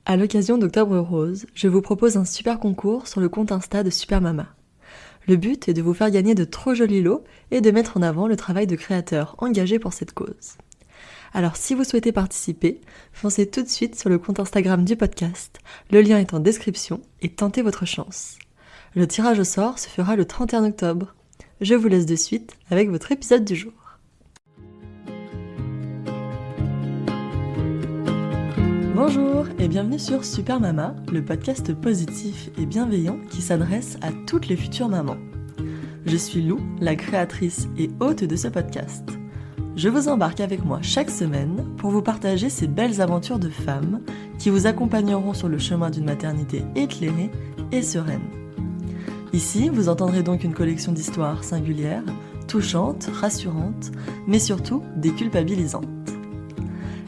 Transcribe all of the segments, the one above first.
À l'occasion d'Octobre Rose, je vous propose un super concours sur le compte Insta de Super Mama. Le but est de vous faire gagner de trop jolis lots et de mettre en avant le travail de créateurs engagés pour cette cause. Alors si vous souhaitez participer, foncez tout de suite sur le compte Instagram du podcast, le lien est en description et tentez votre chance. Le tirage au sort se fera le 31 octobre. Je vous laisse de suite avec votre épisode du jour. Bonjour et bienvenue sur Super Mama, le podcast positif et bienveillant qui s'adresse à toutes les futures mamans. Je suis Lou, la créatrice et hôte de ce podcast. Je vous embarque avec moi chaque semaine pour vous partager ces belles aventures de femmes qui vous accompagneront sur le chemin d'une maternité éclairée et sereine. Ici, vous entendrez donc une collection d'histoires singulières, touchantes, rassurantes, mais surtout déculpabilisantes.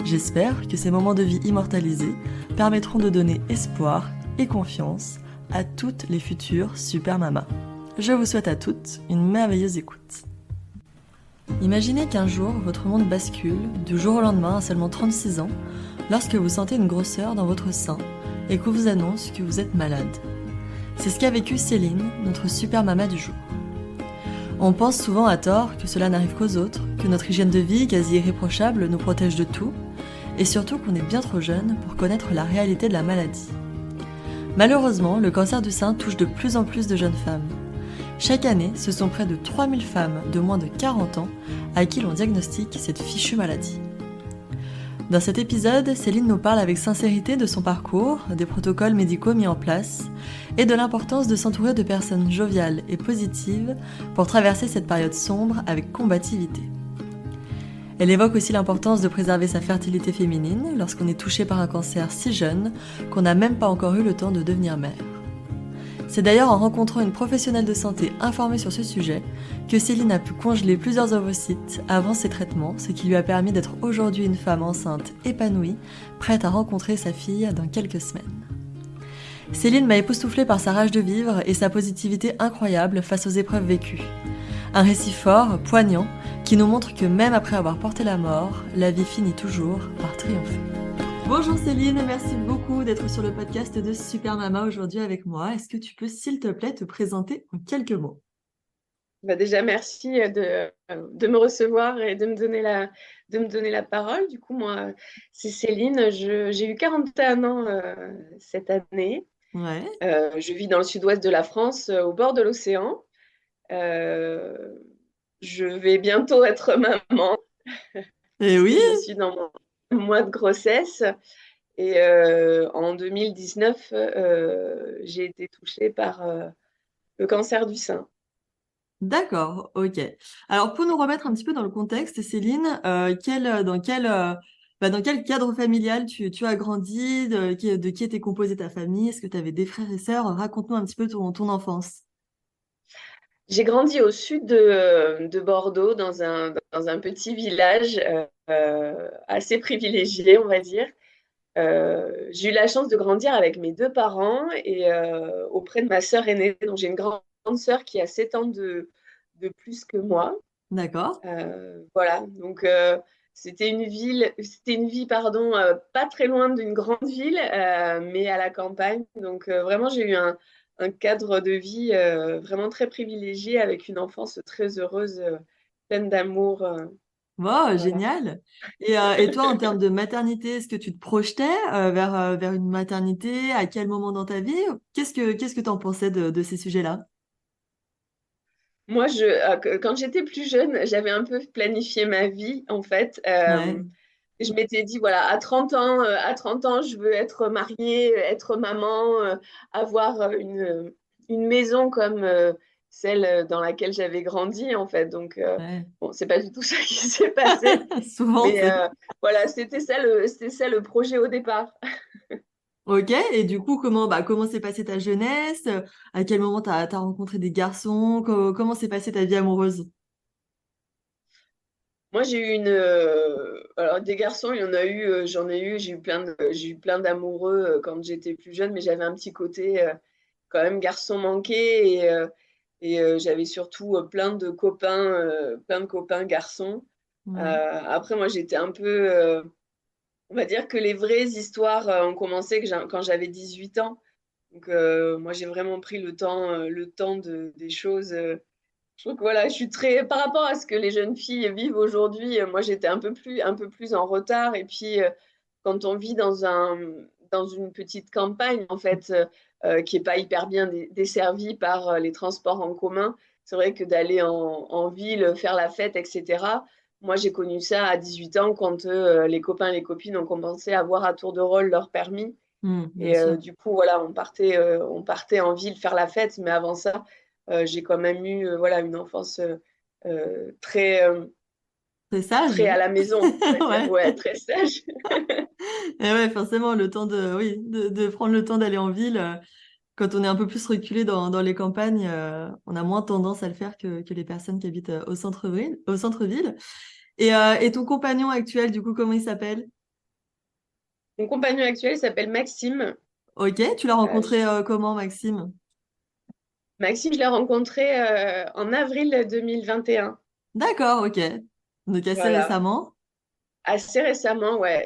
J'espère que ces moments de vie immortalisés permettront de donner espoir et confiance à toutes les futures super mamas. Je vous souhaite à toutes une merveilleuse écoute. Imaginez qu'un jour, votre monde bascule, du jour au lendemain à seulement 36 ans, lorsque vous sentez une grosseur dans votre sein et qu'on vous annonce que vous êtes malade. C'est ce qu'a vécu Céline, notre super mama du jour. On pense souvent à tort que cela n'arrive qu'aux autres, que notre hygiène de vie quasi irréprochable nous protège de tout, et surtout qu'on est bien trop jeune pour connaître la réalité de la maladie. Malheureusement, le cancer du sein touche de plus en plus de jeunes femmes. Chaque année, ce sont près de 3000 femmes de moins de 40 ans à qui l'on diagnostique cette fichue maladie. Dans cet épisode, Céline nous parle avec sincérité de son parcours, des protocoles médicaux mis en place et de l'importance de s'entourer de personnes joviales et positives pour traverser cette période sombre avec combativité. Elle évoque aussi l'importance de préserver sa fertilité féminine lorsqu'on est touché par un cancer si jeune qu'on n'a même pas encore eu le temps de devenir mère. C'est d'ailleurs en rencontrant une professionnelle de santé informée sur ce sujet que Céline a pu congeler plusieurs ovocytes avant ses traitements, ce qui lui a permis d'être aujourd'hui une femme enceinte épanouie, prête à rencontrer sa fille dans quelques semaines. Céline m'a époustouflée par sa rage de vivre et sa positivité incroyable face aux épreuves vécues. Un récit fort, poignant, qui nous montre que même après avoir porté la mort, la vie finit toujours par triompher. Bonjour Céline, merci beaucoup d'être sur le podcast de Super Mama aujourd'hui avec moi. Est-ce que tu peux, s'il te plaît, te présenter en quelques mots? Déjà, merci de me recevoir et de me donner la parole. Du coup, moi, c'est Céline. J'ai eu 41 ans cette année. Ouais. Je vis dans le sud-ouest de la France, au bord de l'océan. Euh, je vais bientôt être maman, Et puisque oui, je suis dans mon mois de grossesse. Et en 2019, j'ai été touchée par le cancer du sein. d'accord, ok. Alors pour nous remettre un petit peu dans le contexte, Céline, dans quel cadre familial tu as grandi, de qui était composée ta famille? Est-ce que tu avais des frères et sœurs? Raconte-nous un petit peu ton enfance. J'ai grandi au sud de Bordeaux, dans un petit village assez privilégié, on va dire. J'ai eu la chance de grandir avec mes deux parents et auprès de ma sœur aînée. Donc, j'ai une grande sœur qui a 7 ans de plus que moi. D'accord. Voilà, donc c'était une vie, pardon, pas très loin d'une grande ville, mais à la campagne. Donc vraiment, j'ai eu un cadre de vie vraiment très privilégié avec une enfance très heureuse, pleine d'amour. Wow, Voilà. génial. Et toi, en termes de maternité, est-ce que tu te projetais vers une maternité? À quel moment dans ta vie? Qu'est-ce que tu en pensais de ces sujets-là? Moi, quand j'étais plus jeune, j'avais un peu planifié ma vie, en fait. Ouais. Je m'étais dit, voilà, à 30 ans, je veux être mariée, être maman, avoir une maison comme celle dans laquelle j'avais grandi, en fait. Donc, Ouais. bon, c'est pas du tout ça qui s'est passé, Souvent, mais voilà, c'était ça le projet au départ. Ok, et du coup, comment s'est passée ta jeunesse? À quel moment t'as rencontré des garçons? Comment s'est passée ta vie amoureuse? Moi, j'ai eu alors, des garçons, il y en a eu, j'en ai eu, j'ai eu plein d'amoureux quand j'étais plus jeune, mais j'avais un petit côté quand même garçon manqué et j'avais surtout plein de copains garçons. Ouais. Après, moi, j'étais un peu on va dire que les vraies histoires ont commencé quand j'avais 18 ans. Donc, moi, j'ai vraiment pris le temps des choses. Je trouve que voilà, je suis très, par rapport à ce que les jeunes filles vivent aujourd'hui, moi, j'étais un peu plus en retard. Et puis, quand on vit dans une petite campagne, en fait, qui est pas hyper bien desservie par les transports en commun, c'est vrai que d'aller en ville, faire la fête, etc. Moi, j'ai connu ça à 18 ans quand les copains et les copines ont commencé à avoir à tour de rôle leur permis. Bien Et sûr. du coup, voilà, on partait en ville faire la fête. Mais avant ça, j'ai quand même eu voilà, une enfance très, C'est sage. très à la maison, on va dire. Ouais. Ouais, très sage. Et ouais, forcément, le temps oui, de prendre le temps d'aller en ville. Quand on est un peu plus reculé dans les campagnes, on a moins tendance à le faire que les personnes qui habitent au centre-ville. Au centre-ville. Et ton compagnon actuel, du coup, comment il s'appelle? Mon compagnon actuel s'appelle Maxime. Ok, tu l'as Euh, rencontré je- comment, Maxime? Maxime, je l'ai rencontré en avril 2021. D'accord, ok. Donc assez Voilà, récemment. assez récemment, ouais.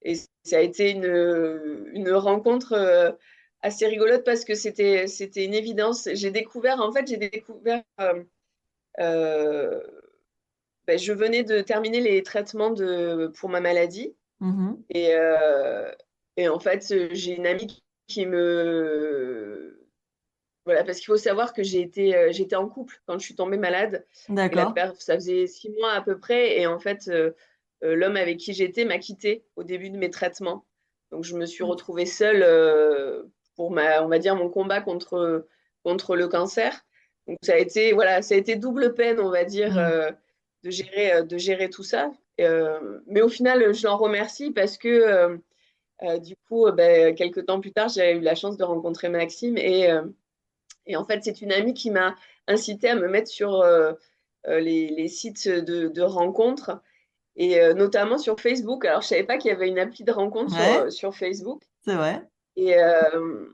Et ça a été une rencontre assez rigolote parce que c'était une évidence. J'ai découvert euh, ben, je venais de terminer les traitements pour ma maladie Mhm. et, euh, et en fait, j'ai une amie qui me... Voilà, parce qu'il faut savoir que j'étais en couple quand je suis tombée malade et D'accord. ça faisait 6 mois à peu près et en fait, l'homme avec qui j'étais m'a quittée au début de mes traitements. Donc, je me suis Ok. retrouvée seule pour on va dire, mon combat contre le cancer. Donc, voilà, ça a été double peine, on va dire, Mm. de gérer tout ça. Mais au final, je l'en remercie parce que du coup, ben, quelques temps plus tard, j'ai eu la chance de rencontrer Maxime et en fait, c'est une amie qui m'a incité à me mettre sur les sites de rencontres et notamment sur Facebook. Alors, je savais pas qu'il y avait une appli de rencontre Ouais, sur Facebook. c'est vrai. Et, euh,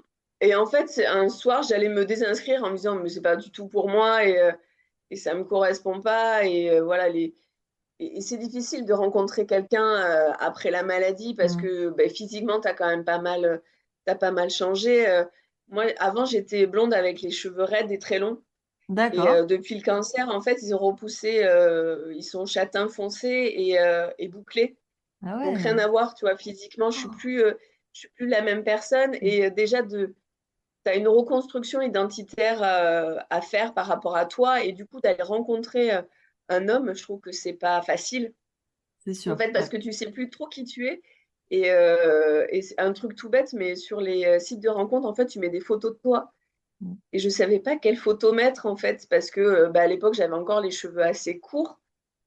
et en fait, un soir, j'allais me désinscrire en me disant, mais c'est pas du tout pour moi et ça me correspond pas. Et voilà, et c'est difficile de rencontrer quelqu'un après la maladie parce Mm. que ben, physiquement, tu as quand même t'as pas mal changé. Moi, avant, j'étais blonde avec les cheveux raides et très longs. Et D'accord. depuis le cancer, en fait, ils ont repoussé, ils sont châtain foncé et bouclés. Ah Donc, rien ouais. à voir, tu vois, physiquement, je suis plus la même personne. Mm. Et déjà, tu as une reconstruction identitaire à faire par rapport à toi. Et du coup, d'aller rencontrer un homme, je trouve que c'est pas facile. C'est En sûr. fait, parce Ouais. que tu sais plus trop qui tu es. Et c'est un truc tout bête, mais sur les sites de rencontres, en fait, tu mets des photos de toi. Mm. Et je savais pas quelle photo mettre, en fait, parce que bah, à l'époque, j'avais encore les cheveux assez courts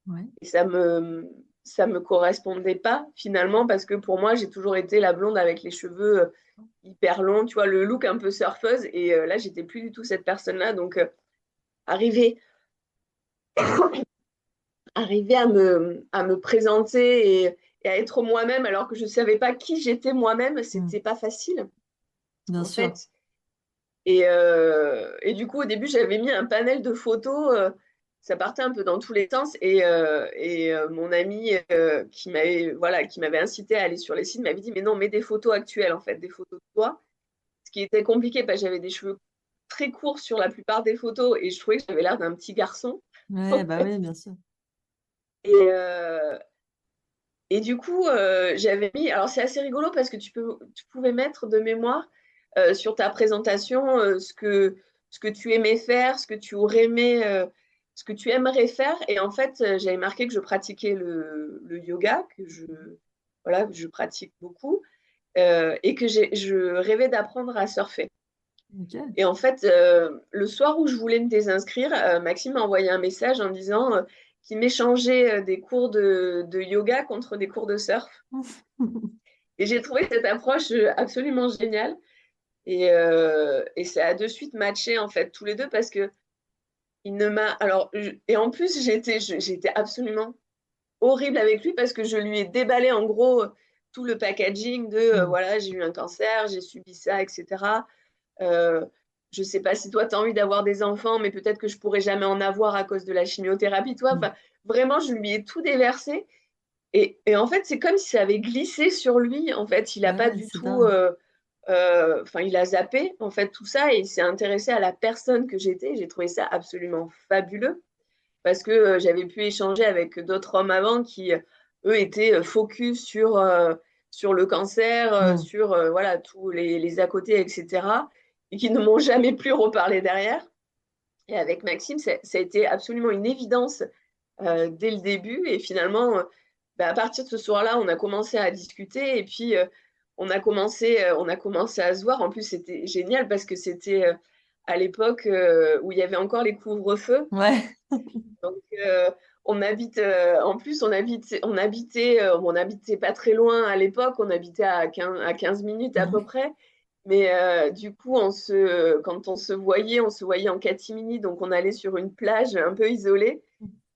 Ouais. et ça me correspondait pas finalement, parce que pour moi, j'ai toujours été la blonde avec les cheveux hyper longs, tu vois, le look un peu surfeuse. Et là, j'étais plus du tout cette personne-là. Donc, arriver, arriver à me présenter et à être moi-même alors que je savais pas qui j'étais moi-même, Mm. c'était pas facile, Bien en sûr. fait. Et du coup, au début, j'avais mis un panel de photos. Ça partait un peu dans tous les sens. Mon ami qui m'avait incité à aller sur les sites m'avait dit, mais non, mets des photos actuelles, en fait, des photos de toi. Ce qui était compliqué parce que j'avais des cheveux très courts sur la plupart des photos et je trouvais que j'avais l'air d'un petit garçon. Ouais, bah oui, bien sûr. Et, euh, et du coup, j'avais mis. Alors, c'est assez rigolo parce que tu pouvais mettre de mémoire sur ta présentation ce que tu aimais faire, ce que tu aimerais faire. Et en fait, j'avais marqué que je pratiquais le yoga, voilà, que je pratique beaucoup, et que je rêvais d'apprendre à surfer. Ok. Et en fait, le soir où je voulais me désinscrire, Maxime m'a envoyé un message en disant qu'il m'échangeait des cours de yoga contre des cours de surf. Et j'ai trouvé cette approche absolument géniale. Et ça a de suite matché, en fait, tous les deux, parce que il ne m'a. Et en plus, j'étais absolument horrible avec lui parce que je lui ai déballé, en gros, tout le packaging de Mm. voilà, j'ai eu un cancer, j'ai subi ça, etc. Euh, je sais pas si toi, tu as envie d'avoir des enfants, mais peut-être que je pourrais jamais en avoir à cause de la chimiothérapie. Toi, Mm. enfin, vraiment, je lui ai tout déversé. Et en fait, c'est comme si ça avait glissé sur lui. En fait, il n'a pas Ouais, du c'est tout. dingue. Enfin, il a zappé en fait tout ça et il s'est intéressé à la personne que j'étais. J'ai trouvé ça absolument fabuleux parce que j'avais pu échanger avec d'autres hommes avant qui, eux, étaient focus sur le cancer, Hmm. sur voilà tous les à côté, etc. Et qui ne m'ont jamais plus reparlé derrière. Et avec Maxime, ça a été absolument une évidence dès le début. Et finalement, bah, à partir de ce soir-là, on a commencé à discuter et puis on a commencé à se voir. En plus, c'était génial parce que c'était à l'époque où il y avait encore les couvre-feux. Ouais. Donc, en plus, on habitait pas très loin à l'époque. On habitait à 15 minutes à peu Mhm. près. Mais du coup, quand on se voyait en catimini. Donc, on allait sur une plage un peu isolée.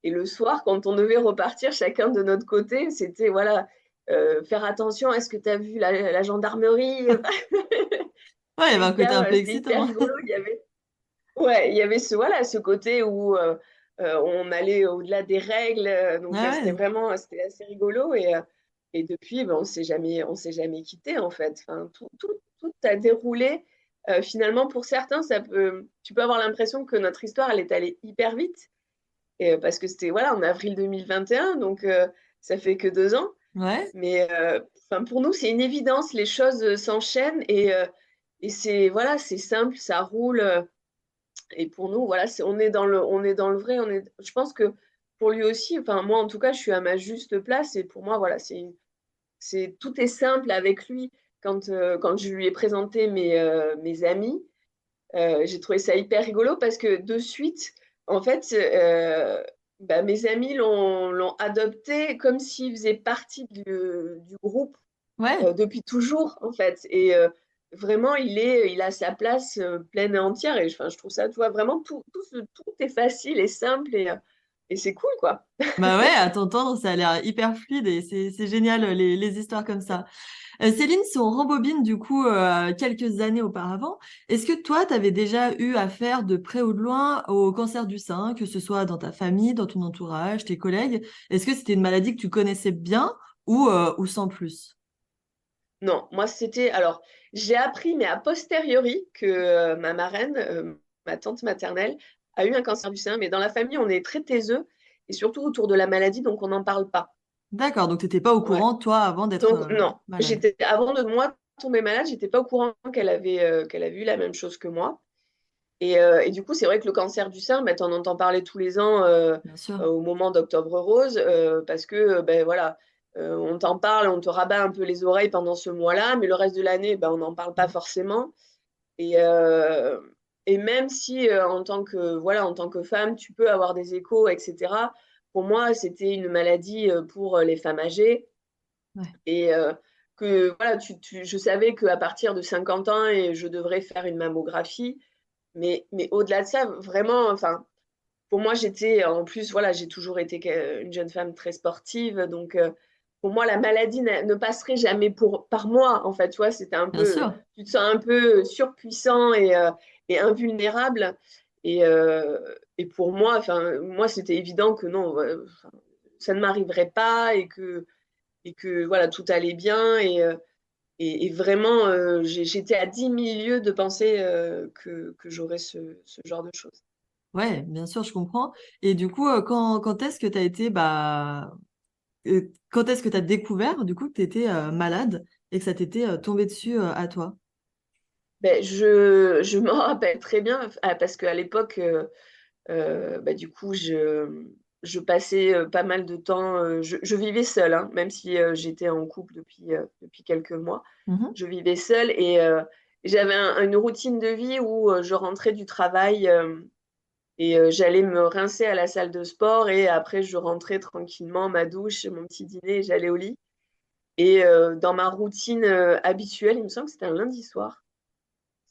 Et le soir, quand on devait repartir chacun de notre côté, c'était voilà, faire attention. Est-ce que tu as vu la gendarmerie? Ouais, il y avait un côté un peu C'était hyper excitant. rigolo. Il y avait ce côté où on allait au-delà des règles. Ouais, Donc, ouais. c'était assez rigolo. Et depuis, ben, on s'est jamais quitté en fait. Enfin, tout a déroulé. Finalement, pour certains, tu peux avoir l'impression que notre histoire, elle est allée hyper vite. Parce que c'était voilà, en avril 2021, donc ça fait que 2 ans. Ouais. Mais enfin, pour nous, c'est une évidence. Les choses s'enchaînent et c'est voilà, c'est simple, ça roule. Et pour nous, voilà, on est dans le vrai. Je pense que pour lui aussi, enfin moi en tout cas, je suis à ma juste place. Et pour moi, voilà, tout est simple avec lui. Quand je lui ai présenté mes amis, j'ai trouvé ça hyper rigolo parce que de suite, en fait, bah, mes amis l'ont adopté comme s'il faisait partie du groupe Ouais. depuis toujours, en fait. Et vraiment, il a sa place pleine et entière. Et enfin, je trouve ça, tu vois, vraiment, tout est facile et simple et c'est cool, quoi. Bah ouais, à t'entendre, ça a l'air hyper fluide et c'est génial les histoires comme ça. Céline, si on rembobine du coup quelques années auparavant, est-ce que toi, tu avais déjà eu affaire de près ou de loin au cancer du sein, que ce soit dans ta famille, dans ton entourage, tes collègues? Est-ce que c'était une maladie que tu connaissais bien ou sans plus? Non, moi, c'était. Alors, j'ai appris, mais a posteriori, que ma marraine, ma tante maternelle, a eu un cancer du sein. Mais dans la famille, on est très taiseux et surtout autour de la maladie, donc on n'en parle pas. D'accord, donc tu n'étais pas au Ouais. courant, toi, avant d'être Donc, non, malade. avant de moi tomber malade, j'étais pas au courant qu'elle avait eu la même chose que moi. Et du coup, c'est vrai que le cancer du sein, ben, on entend parler tous les ans Bien sûr. au moment d'Octobre Rose, parce que ben, voilà, on t'en parle, on te rabat un peu les oreilles pendant ce mois-là, mais le reste de l'année, ben, on n'en parle pas forcément. Et, euh, et même si voilà, en tant que femme, tu peux avoir des échos, etc., pour moi, c'était une maladie pour les femmes âgées. Ouais, Et que voilà, je savais qu'à partir de 50 ans, et je devrais faire une mammographie. Mais au-delà de ça, vraiment, enfin, pour moi, en plus, voilà, j'ai toujours été une jeune femme très sportive. Donc, pour moi, la maladie ne passerait jamais par moi. En fait, tu vois, bien sûr. tu te sens un peu surpuissant et invulnérable. Et pour moi, enfin, moi, c'était évident que non, ouais, enfin, ça ne m'arriverait pas et que voilà, tout allait bien. Et vraiment, j'étais à 10 000 lieues de penser que j'aurais ce genre de choses. Ouais, bien sûr, je comprends. Et du coup, quand est-ce que tu as été, quand est-ce que tu as découvert, du coup, que tu étais malade et que ça t'était tombé dessus à toi? Ben, je m'en rappelle très bien parce qu'à l'époque, du coup, je passais pas mal de temps. Je vivais seule, hein, même si j'étais en couple depuis quelques mois. Mhm. Je vivais seule et j'avais une routine de vie où je rentrais du travail et j'allais me rincer à la salle de sport et après, je rentrais tranquillement, ma douche, mon petit dîner et j'allais au lit. Et dans ma routine habituelle, il me semble que c'était un lundi soir.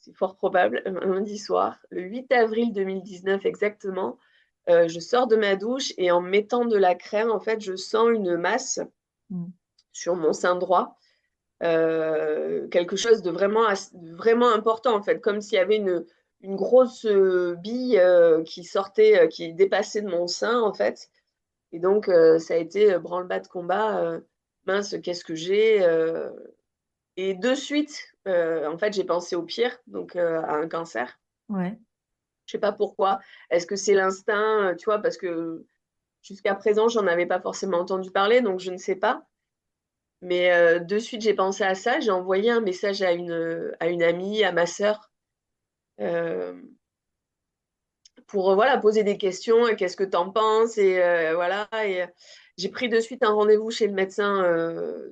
C'est fort probable, un lundi soir, le 8 avril 2019 exactement. Je sors de ma douche et en mettant de la crème, en fait, je sens une masse Mm. sur mon sein droit. Quelque chose de vraiment important, en fait, comme s'il y avait une grosse bille qui sortait, qui dépassait de mon sein, en fait. Et donc, ça a été branle-bas de combat. Mince, qu'est-ce que j'ai Et de suite, en fait, j'ai pensé au pire, donc à un cancer. Ouais. Je sais pas pourquoi. Est-ce que c'est l'instinct, tu vois, parce que jusqu'à présent, j'en avais pas forcément entendu parler, donc je ne sais pas. Mais de suite, j'ai pensé à ça. J'ai envoyé un message à une amie, à ma sœur, euh, pour voilà, poser des questions. Qu'est-ce que tu en penses? Et voilà. Et j'ai pris de suite un rendez-vous chez le médecin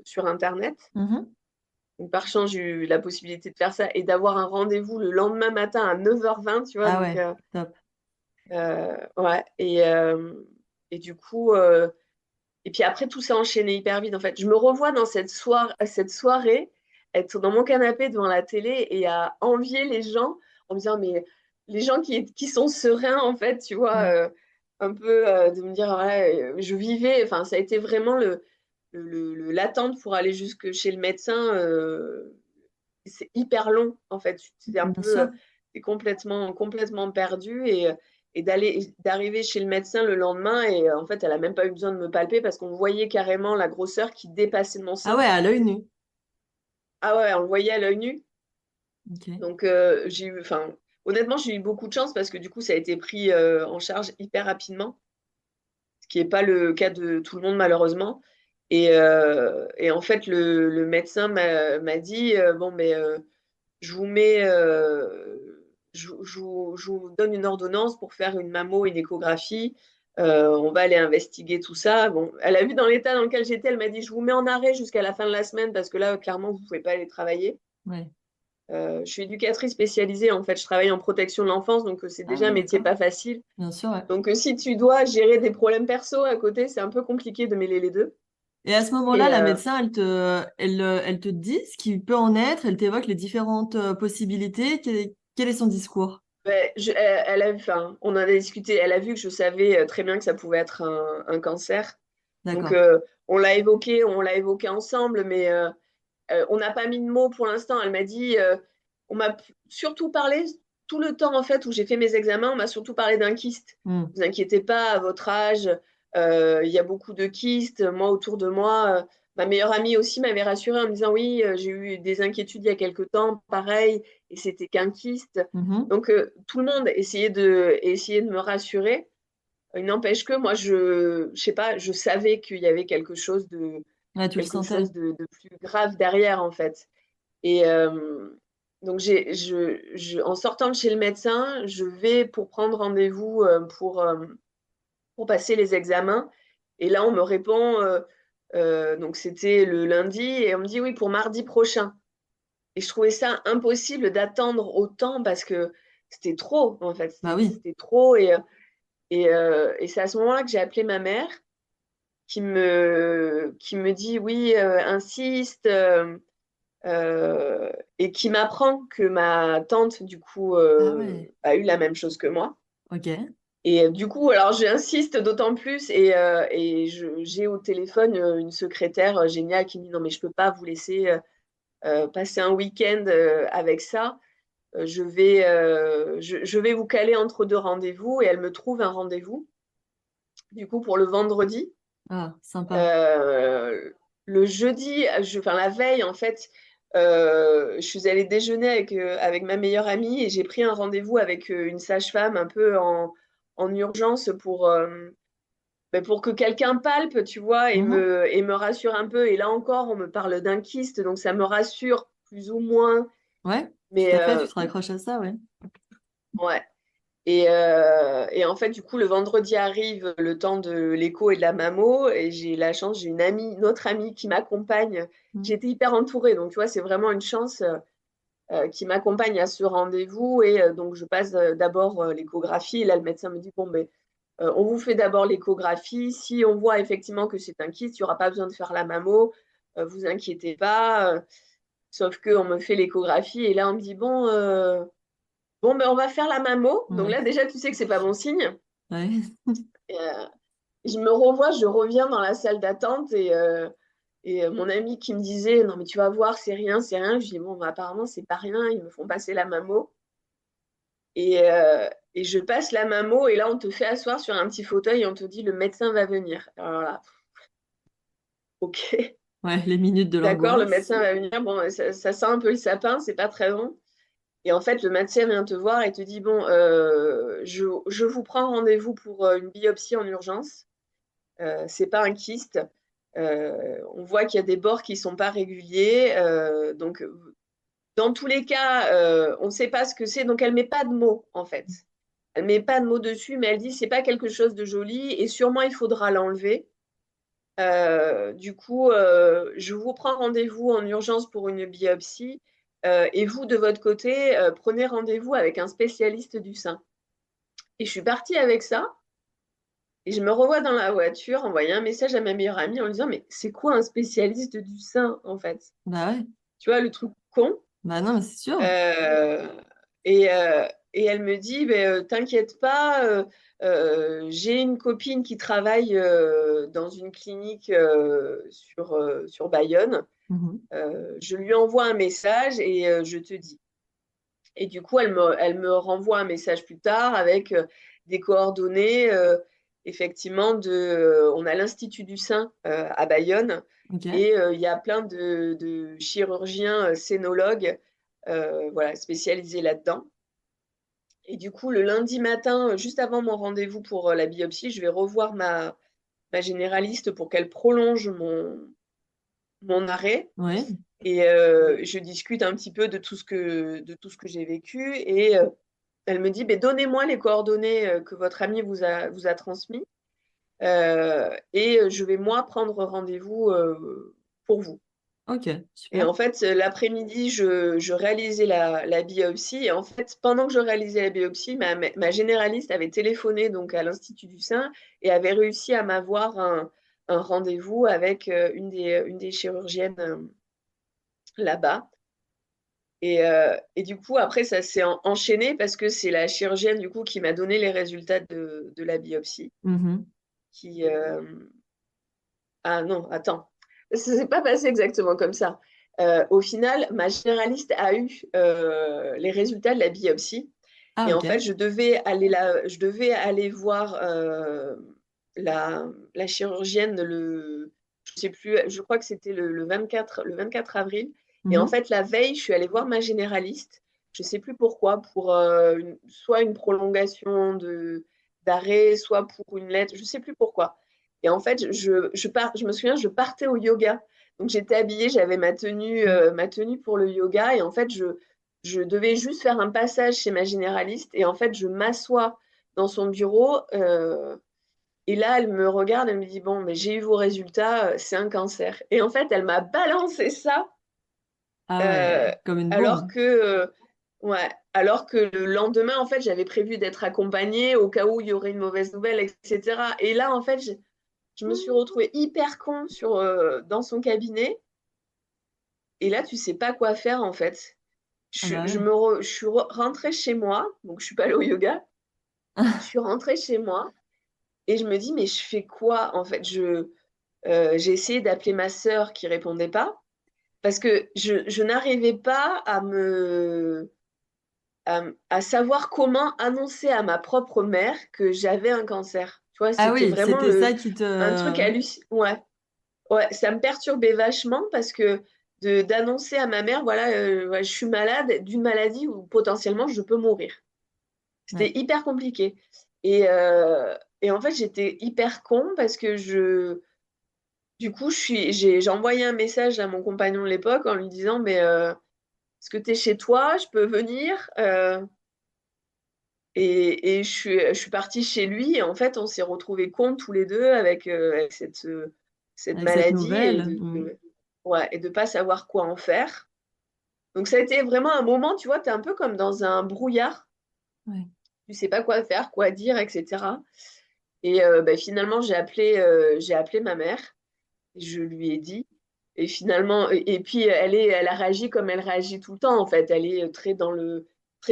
sur Internet. Mhm. Donc, par chance, j'ai eu la possibilité de faire ça et d'avoir un rendez-vous le lendemain matin à 9h20, tu vois. Ah Donc, ouais, top. ouais. Et du coup, et puis après, tout s'est enchaîné hyper vite, en fait. Je me revois dans cette soirée, être dans mon canapé devant la télé et à envier les gens en me disant, mais les gens qui sont sereins, en fait, tu vois, Ouais. un peu de me dire, ouais, je vivais, enfin, ça a été vraiment l'attente pour aller jusque chez le médecin. C'est hyper long, en fait. C'est un Bien peu, sûr. t'es complètement perdu et d'arriver chez le médecin le lendemain et en fait, elle a même pas eu besoin de me palper parce qu'on voyait carrément la grosseur qui dépassait de mon Ah sein. ouais, à l'œil nu. Ah ouais, on le voyait à l'œil nu. Ok. Donc, enfin, honnêtement, j'ai eu beaucoup de chance parce que du coup, ça a été pris en charge hyper rapidement, ce qui n'est pas le cas de tout le monde, malheureusement. Et en fait, le médecin m'a dit, bon, mais je vous mets, je vous donne une ordonnance pour faire une mammo, une échographie. On va aller investiguer tout ça. Bon, elle a vu dans l'état dans lequel j'étais, elle m'a dit, je vous mets en arrêt jusqu'à la fin de la semaine parce que là, clairement, vous ne pouvez pas aller travailler. Ouais. Je suis éducatrice spécialisée, en fait, je travaille en protection de l'enfance, donc c'est Ah déjà un ouais, métier d'accord. pas facile. Bien sûr, ouais. Donc si tu dois gérer des problèmes perso à côté, c'est un peu compliqué de mêler les deux. Et à ce moment-là, Et la médecin, elle te dit ce qui peut en être, elle t'évoque les différentes possibilités. Quel est son discours? ben, elle a, enfin, on en a discuté, elle a vu que je savais très bien que ça pouvait être un cancer. Donc, D'accord. on l'a évoqué ensemble, mais on n'a pas mis de mots pour l'instant. Elle m'a dit, on m'a surtout parlé, tout le temps en fait où j'ai fait mes examens, on m'a surtout parlé d'un kyste. Hmm. Vous inquiétez pas, à votre âge, il y a beaucoup de kystes. Moi, autour de moi, ma meilleure amie aussi m'avait rassurée en me disant, oui, j'ai eu des inquiétudes il y a quelque temps, pareil, et c'était qu'un kyste. Mhm. Donc, tout le monde essayait de me rassurer. Il n'empêche que moi, je sais pas, je savais qu'il y avait Ouais, tu le quelque sentais. chose de plus grave derrière, en fait. Et donc, en sortant de chez le médecin, je vais pour prendre rendez-vous pour passer les examens. Et là, on me répond, donc c'était le lundi, et on me dit oui, pour mardi prochain. Et je trouvais ça impossible d'attendre autant parce que c'était trop, en fait. Bah oui. C'était trop. Et c'est à ce moment-là que j'ai appelé ma mère qui me dit oui, insiste, et qui m'apprend que ma tante, du coup, Ah ouais. a eu la même chose que moi. Ok. Et du coup, alors j'insiste d'autant plus et j'ai au téléphone une secrétaire géniale qui me dit non mais je peux pas vous laisser passer un week-end avec ça. Je vais vous caler entre deux rendez-vous et elle me trouve un rendez-vous du coup pour le vendredi. Ah, sympa. Euh, le jeudi, enfin la veille en fait, je suis allée déjeuner avec ma meilleure amie et j'ai pris un rendez-vous avec une sage-femme un peu en urgence pour que quelqu'un palpe, tu vois, Mhm. et me rassure un peu. Et là encore, on me parle d'un kyste, donc ça me rassure plus ou moins. Ouais, tout Mais à fait, tu te raccroches à ça, ouais. ouais. Et en fait, du coup, le vendredi arrive le temps de l'écho et de la mammo, et j'ai la chance, j'ai une autre amie qui m'accompagne. Mhm. J'étais hyper entourée, donc tu vois, c'est vraiment une chance qui m'accompagne à ce rendez-vous. Et donc, je passe d'abord l'échographie. Et là, le médecin me dit, bon, ben, on vous fait d'abord l'échographie. Si on voit effectivement que c'est un kyste, il n'y aura pas besoin de faire la mammo. Vous inquiétez pas. Sauf qu'on me fait l'échographie et là, on me dit, bon, bon ben, on va faire la mammo. Donc Ouais. là, déjà, tu sais que c'est pas bon signe. Ouais. Et, je me revois, je reviens dans la salle d'attente et mon ami qui me disait, non, mais tu vas voir, c'est rien, c'est rien. Je dis, bon, bah, apparemment, c'est pas rien. Ils me font passer la mammo. Et je passe la mammo et là, on te fait asseoir sur un petit fauteuil et on te dit le médecin va venir. Alors là, ok, Ouais, les minutes de d'accord, le l'angoisse. médecin va venir. Bon, ça sent un peu le sapin, c'est pas très bon. Et en fait, le médecin vient te voir et te dit, bon, je vous prends rendez-vous pour une biopsie en urgence. C'est pas un kyste. On voit qu'il y a des bords qui sont pas réguliers. Donc, dans tous les cas, on ne sait pas ce que c'est. Donc, elle met pas de mots, en fait. Elle met pas de mots dessus, mais elle dit, c'est pas quelque chose de joli et sûrement il faudra l'enlever. Du coup, je vous prends rendez-vous en urgence pour une biopsie. Et vous, de votre côté, prenez rendez-vous avec un spécialiste du sein. Et je suis partie avec ça. Et je me revois dans la voiture envoyer un message à ma meilleure amie en lui disant, mais c'est quoi un spécialiste du sein, en fait? Bah ouais. Tu vois, le truc con. Bah non, mais c'est sûr. Euh, et elle me dit, ben, t'inquiète pas, j'ai une copine qui travaille dans une clinique sur Bayonne. Mhm. Je lui envoie un message et je te dis. Et du coup, elle me renvoie un message plus tard avec des coordonnées. Effectivement, on a l'Institut du sein à Bayonne Ok. et il y a plein de chirurgiens sénologues voilà, spécialisés là-dedans. Et du coup, le lundi matin, juste avant mon rendez-vous pour la biopsie, je vais revoir ma généraliste pour qu'elle prolonge mon arrêt. Ouais. Et je discute un petit peu de tout ce que j'ai vécu. Et elle me dit, ben, donnez-moi les coordonnées que votre ami vous a transmis. Et je vais, moi, prendre rendez-vous pour vous. Ok, Et super. en fait, l'après-midi, je réalisais la biopsie. Et en fait, pendant que je réalisais la biopsie, ma généraliste avait téléphoné donc à l'Institut du sein et avait réussi à m'avoir un rendez-vous avec une des chirurgiennes là-bas. Et du coup, après, ça s'est enchaîné parce que c'est la chirurgienne du coup qui m'a donné les résultats de la biopsie. Mhm. Qui, Ah non, attends. Ça s'est pas passé exactement comme ça. Au final, ma généraliste a eu les résultats de la biopsie. Ah, Et en fait, ok. je devais aller voir la chirurgienne je sais plus, je crois que c'était le 24 avril. Et en Mhm. fait, la veille, je suis allée voir ma généraliste. Je sais plus pourquoi, pour soit une prolongation d'arrêt, soit pour une lettre, je sais plus pourquoi. Et en fait, je me souviens, je partais au yoga. Donc j'étais habillée, j'avais ma tenue pour le yoga. Et en fait, je devais juste faire un passage chez ma généraliste et en fait, je m'assois dans son bureau et là, elle me regarde, elle me dit, bon, mais j'ai eu vos résultats, c'est un cancer. Et en fait, elle m'a balancé ça Ah euh, ouais, comme une alors bombe. que, ouais, alors que le lendemain, en fait, j'avais prévu d'être accompagnée au cas où il y aurait une mauvaise nouvelle, etc. Et là, en fait, je me suis retrouvée hyper con dans son cabinet. Et là, tu sais pas quoi faire, en fait. Ah Je, bah je ouais. me je suis rentrée chez moi, donc je suis pas allée au yoga. Je suis rentrée chez moi et je me dis, mais je fais quoi en fait? J'ai essayé d'appeler ma sœur qui répondait pas parce que je n'arrivais pas à savoir comment annoncer à ma propre mère que j'avais un cancer. Tu vois, Ah c'était oui, vraiment c'était ça qui un truc te... hallucinant. Ouais, ouais, ça me perturbait vachement parce que d'annoncer à ma mère, voilà, ouais, je suis malade d'une maladie où potentiellement je peux mourir. C'était Ouais. hyper compliqué. Et en fait, j'étais hyper con parce que du coup, j'ai envoyé un message à mon compagnon de l'époque en lui disant, mais est-ce que tu es chez toi? Je peux venir? Et je suis partie chez lui et en fait, on s'est retrouvés cons tous les deux avec cette Avec cette maladie nouvelle. Mm. ouais, et de pas savoir quoi en faire. Donc, ça a été vraiment un moment, tu vois, tu es un peu comme dans un brouillard. Ouais. Tu sais pas quoi faire, quoi dire, etc. Et ben, finalement, j'ai appelé ma mère, je lui ai dit. Et finalement, et puis elle a réagi comme elle réagit tout le temps, en fait. Elle est très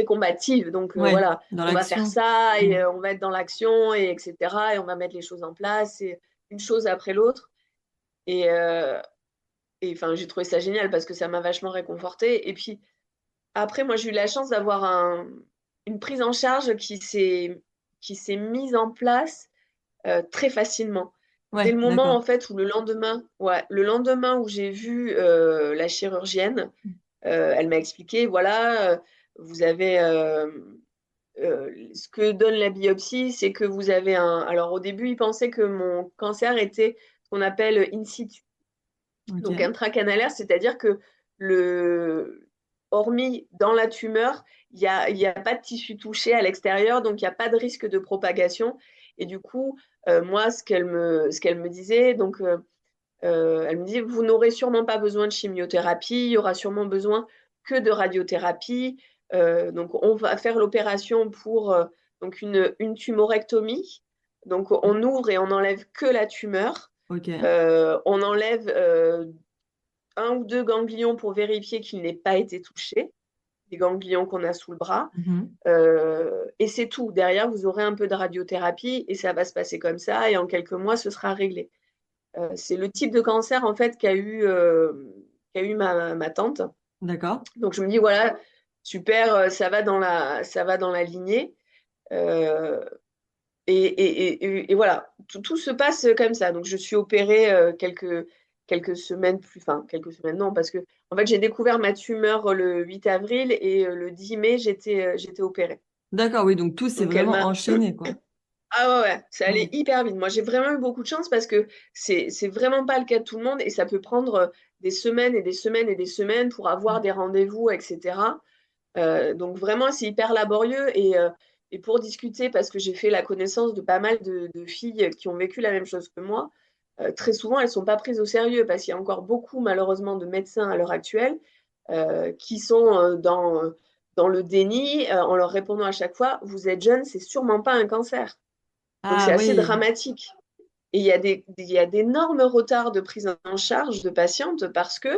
combative. Donc Ouais, voilà, dans on va faire l'action. ça et Mm. on va être dans l'action, et etc. Et on va mettre les choses en place, et une chose après l'autre. Et enfin, j'ai trouvé ça génial parce que ça m'a vachement réconfortée. Et puis après, moi, j'ai eu la chance d'avoir une prise en charge qui s'est mise en place très facilement. Dès Ouais, le moment, en d'accord. fait, où le lendemain où j'ai vu la chirurgienne, elle m'a expliqué, voilà, vous avez ce que donne la biopsie, c'est que vous avez un. Alors au début, il pensait que mon cancer était ce qu'on appelle in situ, Ok. donc intracanalaire, c'est-à-dire que le, hormis dans la tumeur, il y a pas de tissu touché à l'extérieur, donc il n'y a pas de risque de propagation. Et du coup, moi, ce qu'elle me disait, donc elle me dit, vous n'aurez sûrement pas besoin de chimiothérapie, il y aura sûrement besoin que de radiothérapie. Donc, on va faire l'opération pour donc une tumorectomie. Donc, on ouvre et on n'enlève que la tumeur. Ok. On enlève un ou deux ganglions pour vérifier qu'il n'ait pas été touché, les ganglions qu'on a sous le bras. Mhm. Et c'est tout. Derrière, vous aurez un peu de radiothérapie et ça va se passer comme ça. Et en quelques mois, ce sera réglé. C'est le type de cancer en fait qu'a eu ma tante. D'accord. Donc je me dis voilà, super, ça va dans la lignée. Euh, et voilà, tout se passe comme ça. Donc je suis opérée quelques semaines plus, enfin quelques semaines non, parce que en fait j'ai découvert ma tumeur le 8 avril et le 10 mai j'étais opérée. D'accord, oui, donc tout s'est Donc elle vraiment m'a enchaîné, quoi. Ah ouais, ouais, ça allait Oui. hyper vite. Moi, j'ai vraiment eu beaucoup de chance parce que c'est vraiment pas le cas de tout le monde et ça peut prendre des semaines et des semaines et des semaines pour avoir des rendez-vous, etc. Donc vraiment, c'est hyper laborieux et pour discuter, parce que j'ai fait la connaissance de pas mal de filles qui ont vécu la même chose que moi, très souvent, elles sont pas prises au sérieux parce qu'il y a encore beaucoup, malheureusement, de médecins à l'heure actuelle qui sont dans le déni en leur répondant à chaque fois, vous êtes jeune, c'est sûrement pas un cancer. Donc Ah c'est assez oui. dramatique. Et il y a d'énormes retards de prise en charge de patientes parce que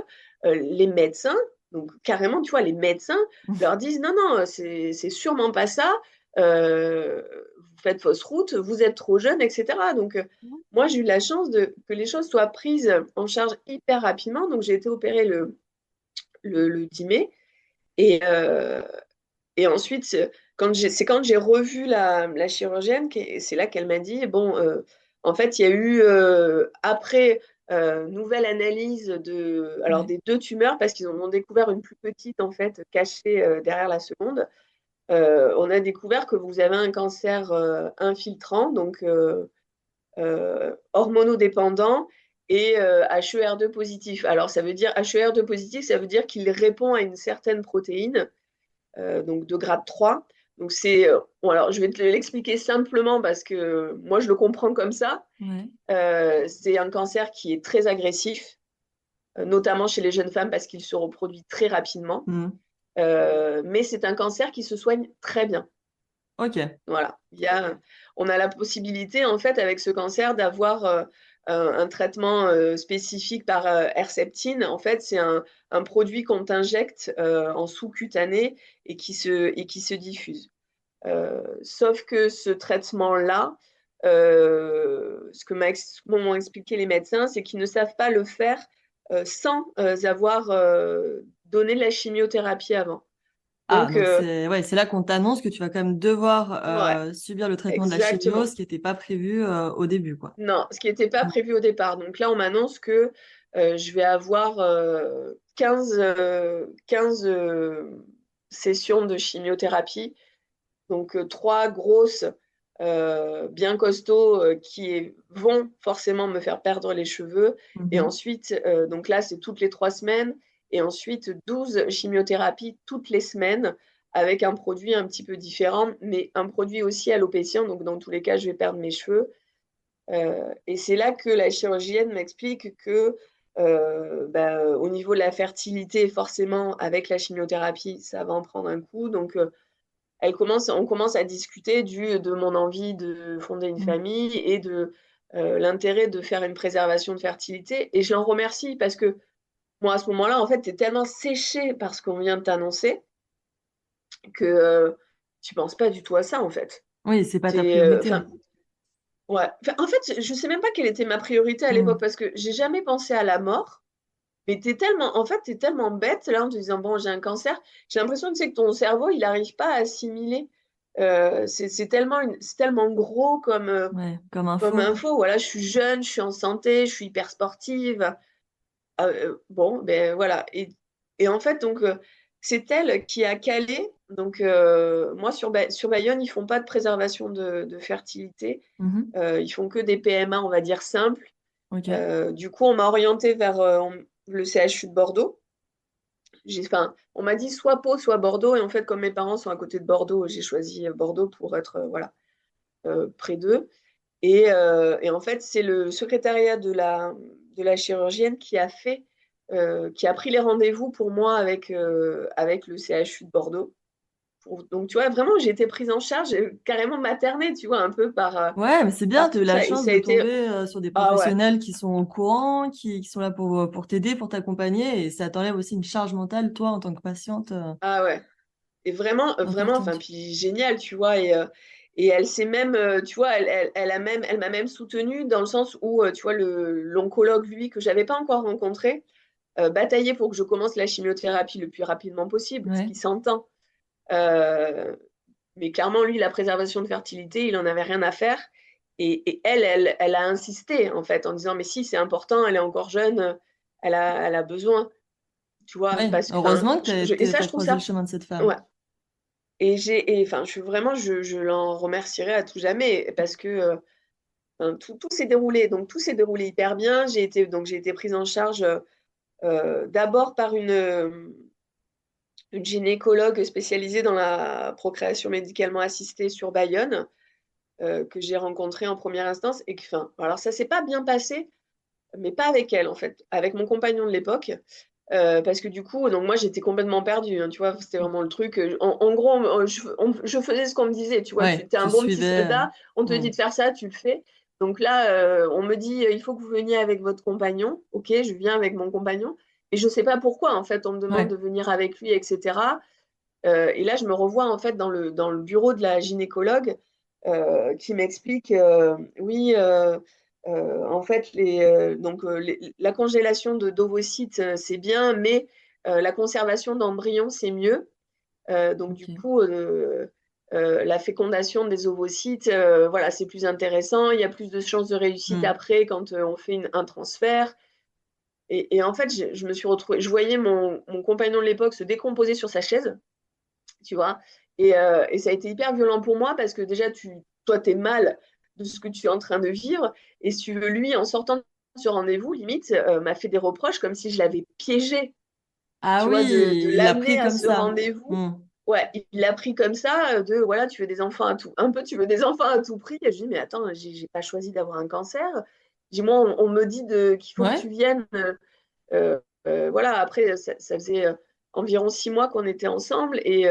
les médecins, donc carrément, tu vois, les médecins leur disent non, non, c'est sûrement pas ça, vous faites fausse route, vous êtes trop jeune, etc. Donc moi, j'ai eu la chance que les choses soient prises en charge hyper rapidement. Donc j'ai été opérée le 10 mai. Et, et ensuite, c'est quand j'ai revu la chirurgienne, c'est là qu'elle m'a dit, bon, en fait, il y a eu, après nouvelle analyse alors Ouais. des deux tumeurs, parce qu'ils en ont découvert une plus petite, en fait, cachée derrière la seconde. On a découvert que vous avez un cancer infiltrant, donc hormonodépendant, et HER2 positif. Alors, ça veut dire HER2 positif, ça veut dire qu'il répond à une certaine protéine donc de grade 3. Donc c'est, bon, alors je vais te l'expliquer simplement parce que moi je le comprends comme ça. Ouais. C'est un cancer qui est très agressif, notamment chez les jeunes femmes parce qu'il se reproduit très rapidement. Mhm. Mais c'est un cancer qui se soigne très bien. Ok. Voilà, on a la possibilité en fait avec ce cancer d'avoir un traitement spécifique par Herceptine. En fait, c'est un produit qu'on t'injecte en sous-cutané et qui se diffuse. Sauf que ce traitement-là, ce que m'ont expliqué les médecins, c'est qu'ils ne savent pas le faire sans avoir donné de la chimiothérapie avant. Ah, Donc, donc c'est ouais, c'est là qu'on t'annonce que tu vas quand même devoir ouais, subir le traitement de la chimio, exactement. ce qui n'était pas prévu au début, quoi. Non, ce qui n'était pas Mm. prévu au départ. Donc là, on m'annonce que je vais avoir 15 sessions de chimiothérapie. Donc trois grosses, bien costauds, qui vont forcément me faire perdre les cheveux. Et Mhm. ensuite, donc là, c'est toutes les 3 semaines. Et ensuite, 12 chimiothérapies toutes les semaines avec un produit un petit peu différent, mais un produit aussi alopécien. Donc dans tous les cas, je vais perdre mes cheveux. Et c'est là que la chirurgienne m'explique que au niveau de la fertilité, forcément, avec la chimiothérapie, ça va en prendre un coup. Donc, on commence à discuter de mon envie de fonder une Mm. famille et de l'intérêt de faire une préservation de fertilité. Et je l'en remercie parce que moi, à ce moment-là, en fait, tu es tellement séché par ce qu'on vient de t'annoncer que tu penses pas du tout à ça, en fait. Oui, c'est pas ta T'es, priorité. enfin, ouais. Enfin, en fait, je sais même pas quelle était ma priorité à l'époque Mm. parce que j'ai jamais pensé à la mort. Mais en fait, t'es tellement bête là en te disant, bon, j'ai un cancer. J'ai l'impression que c'est que ton cerveau, il n'arrive pas à assimiler. C'est tellement gros Ouais, comme comme info. info. Voilà, je suis jeune, je suis en santé, je suis hyper sportive. Bon, ben voilà. Et en fait, donc, c'est elle qui a calé. Donc, moi, sur Bayonne, ils font pas de préservation de fertilité. Mhm. Ils font que des PMA, on va dire, simples. Ok. Du coup, on m'a orientée vers le CHU de Bordeaux. Enfin, on m'a dit soit Pau, soit Bordeaux. Et en fait, comme mes parents sont à côté de Bordeaux, j'ai choisi Bordeaux pour être voilà, près d'eux. Et en fait, c'est le secrétariat de la chirurgienne qui a pris les rendez-vous pour moi avec le CHU de Bordeaux. Donc, tu vois, vraiment, j'ai été prise en charge, carrément maternée, tu vois, un peu Ouais, mais c'est bien, par tu as eu tout la ça. Et chance ça a de été, tomber sur des ah ouais, professionnels qui sont au courant, qui sont là pour t'aider, pour t'accompagner, et ça t'enlève aussi une charge mentale, toi, en tant que patiente, ah ouais. Et vraiment, vraiment, enfin, importante. puis génial, tu vois. Et elle s'est même, tu vois, elle m'a même soutenue dans le sens où, tu vois, l'oncologue, lui, que j'avais pas encore rencontré, bataillait pour que je commence la chimiothérapie le plus rapidement possible, ce Ouais. qui s'entend. Euh, mais clairement, lui, la préservation de fertilité, il en avait rien à faire. Et elle a insisté, en fait, en disant, mais si, c'est important, elle est encore jeune, elle a besoin, tu vois, Ouais, parce que, enfin, heureusement que et ça, t'as je trouve croisé le ça, chemin de cette femme. ouais. Enfin, je l'en remercierai à tout jamais parce que enfin, tout s'est déroulé. Donc, tout s'est déroulé hyper bien. J'ai été prise en charge d'abord par une gynécologue spécialisée dans la procréation médicalement assistée sur Bayonne, que j'ai rencontrée en première instance. Enfin, alors, ça s'est pas bien passé, mais pas avec elle, en fait, avec mon compagnon de l'époque. Parce que du coup, donc moi j'étais complètement perdue, hein, tu vois, c'était vraiment le truc. En gros, je faisais ce qu'on me disait, tu vois, tu Ouais, es un tu bon petit suivais. soldat, on te Hmm. dit de faire ça, tu le fais. Donc là, on me dit, il faut que vous veniez avec votre compagnon. Ok, je viens avec mon compagnon. Et je sais pas pourquoi, en fait, on me demande Ouais. de venir avec lui, etc. Et là, je me revois, en fait, dans le bureau de la gynécologue qui m'explique, oui, en fait, la congélation d'ovocytes, c'est bien, mais la conservation d'embryons, c'est mieux. Donc, du Ok. coup, la fécondation des ovocytes, voilà, c'est plus intéressant. Il y a plus de chances de réussite Hmm. après quand on fait un transfert. Et en fait, je me suis retrouvée, je voyais mon compagnon de l'époque se décomposer sur sa chaise, tu vois. Et ça a été hyper violent pour moi parce que déjà, toi, tu es mal de ce que tu es en train de vivre. Et si tu veux, lui, en sortant de ce rendez-vous, limite, m'a fait des reproches comme si je l'avais piégé, Ah tu vois, de oui, il l'a pris l'amener à comme ce ça. rendez-vous. Hmm. Ouais, il l'a pris comme ça, voilà, tu veux des enfants à tout, un peu, tu veux des enfants à tout prix. Et je dis, mais attends, j'ai pas choisi d'avoir un cancer. Dis, moi, on me dit qu'il faut que Ouais. tu viennes. Euh, voilà, après, ça faisait environ 6 mois qu'on était ensemble et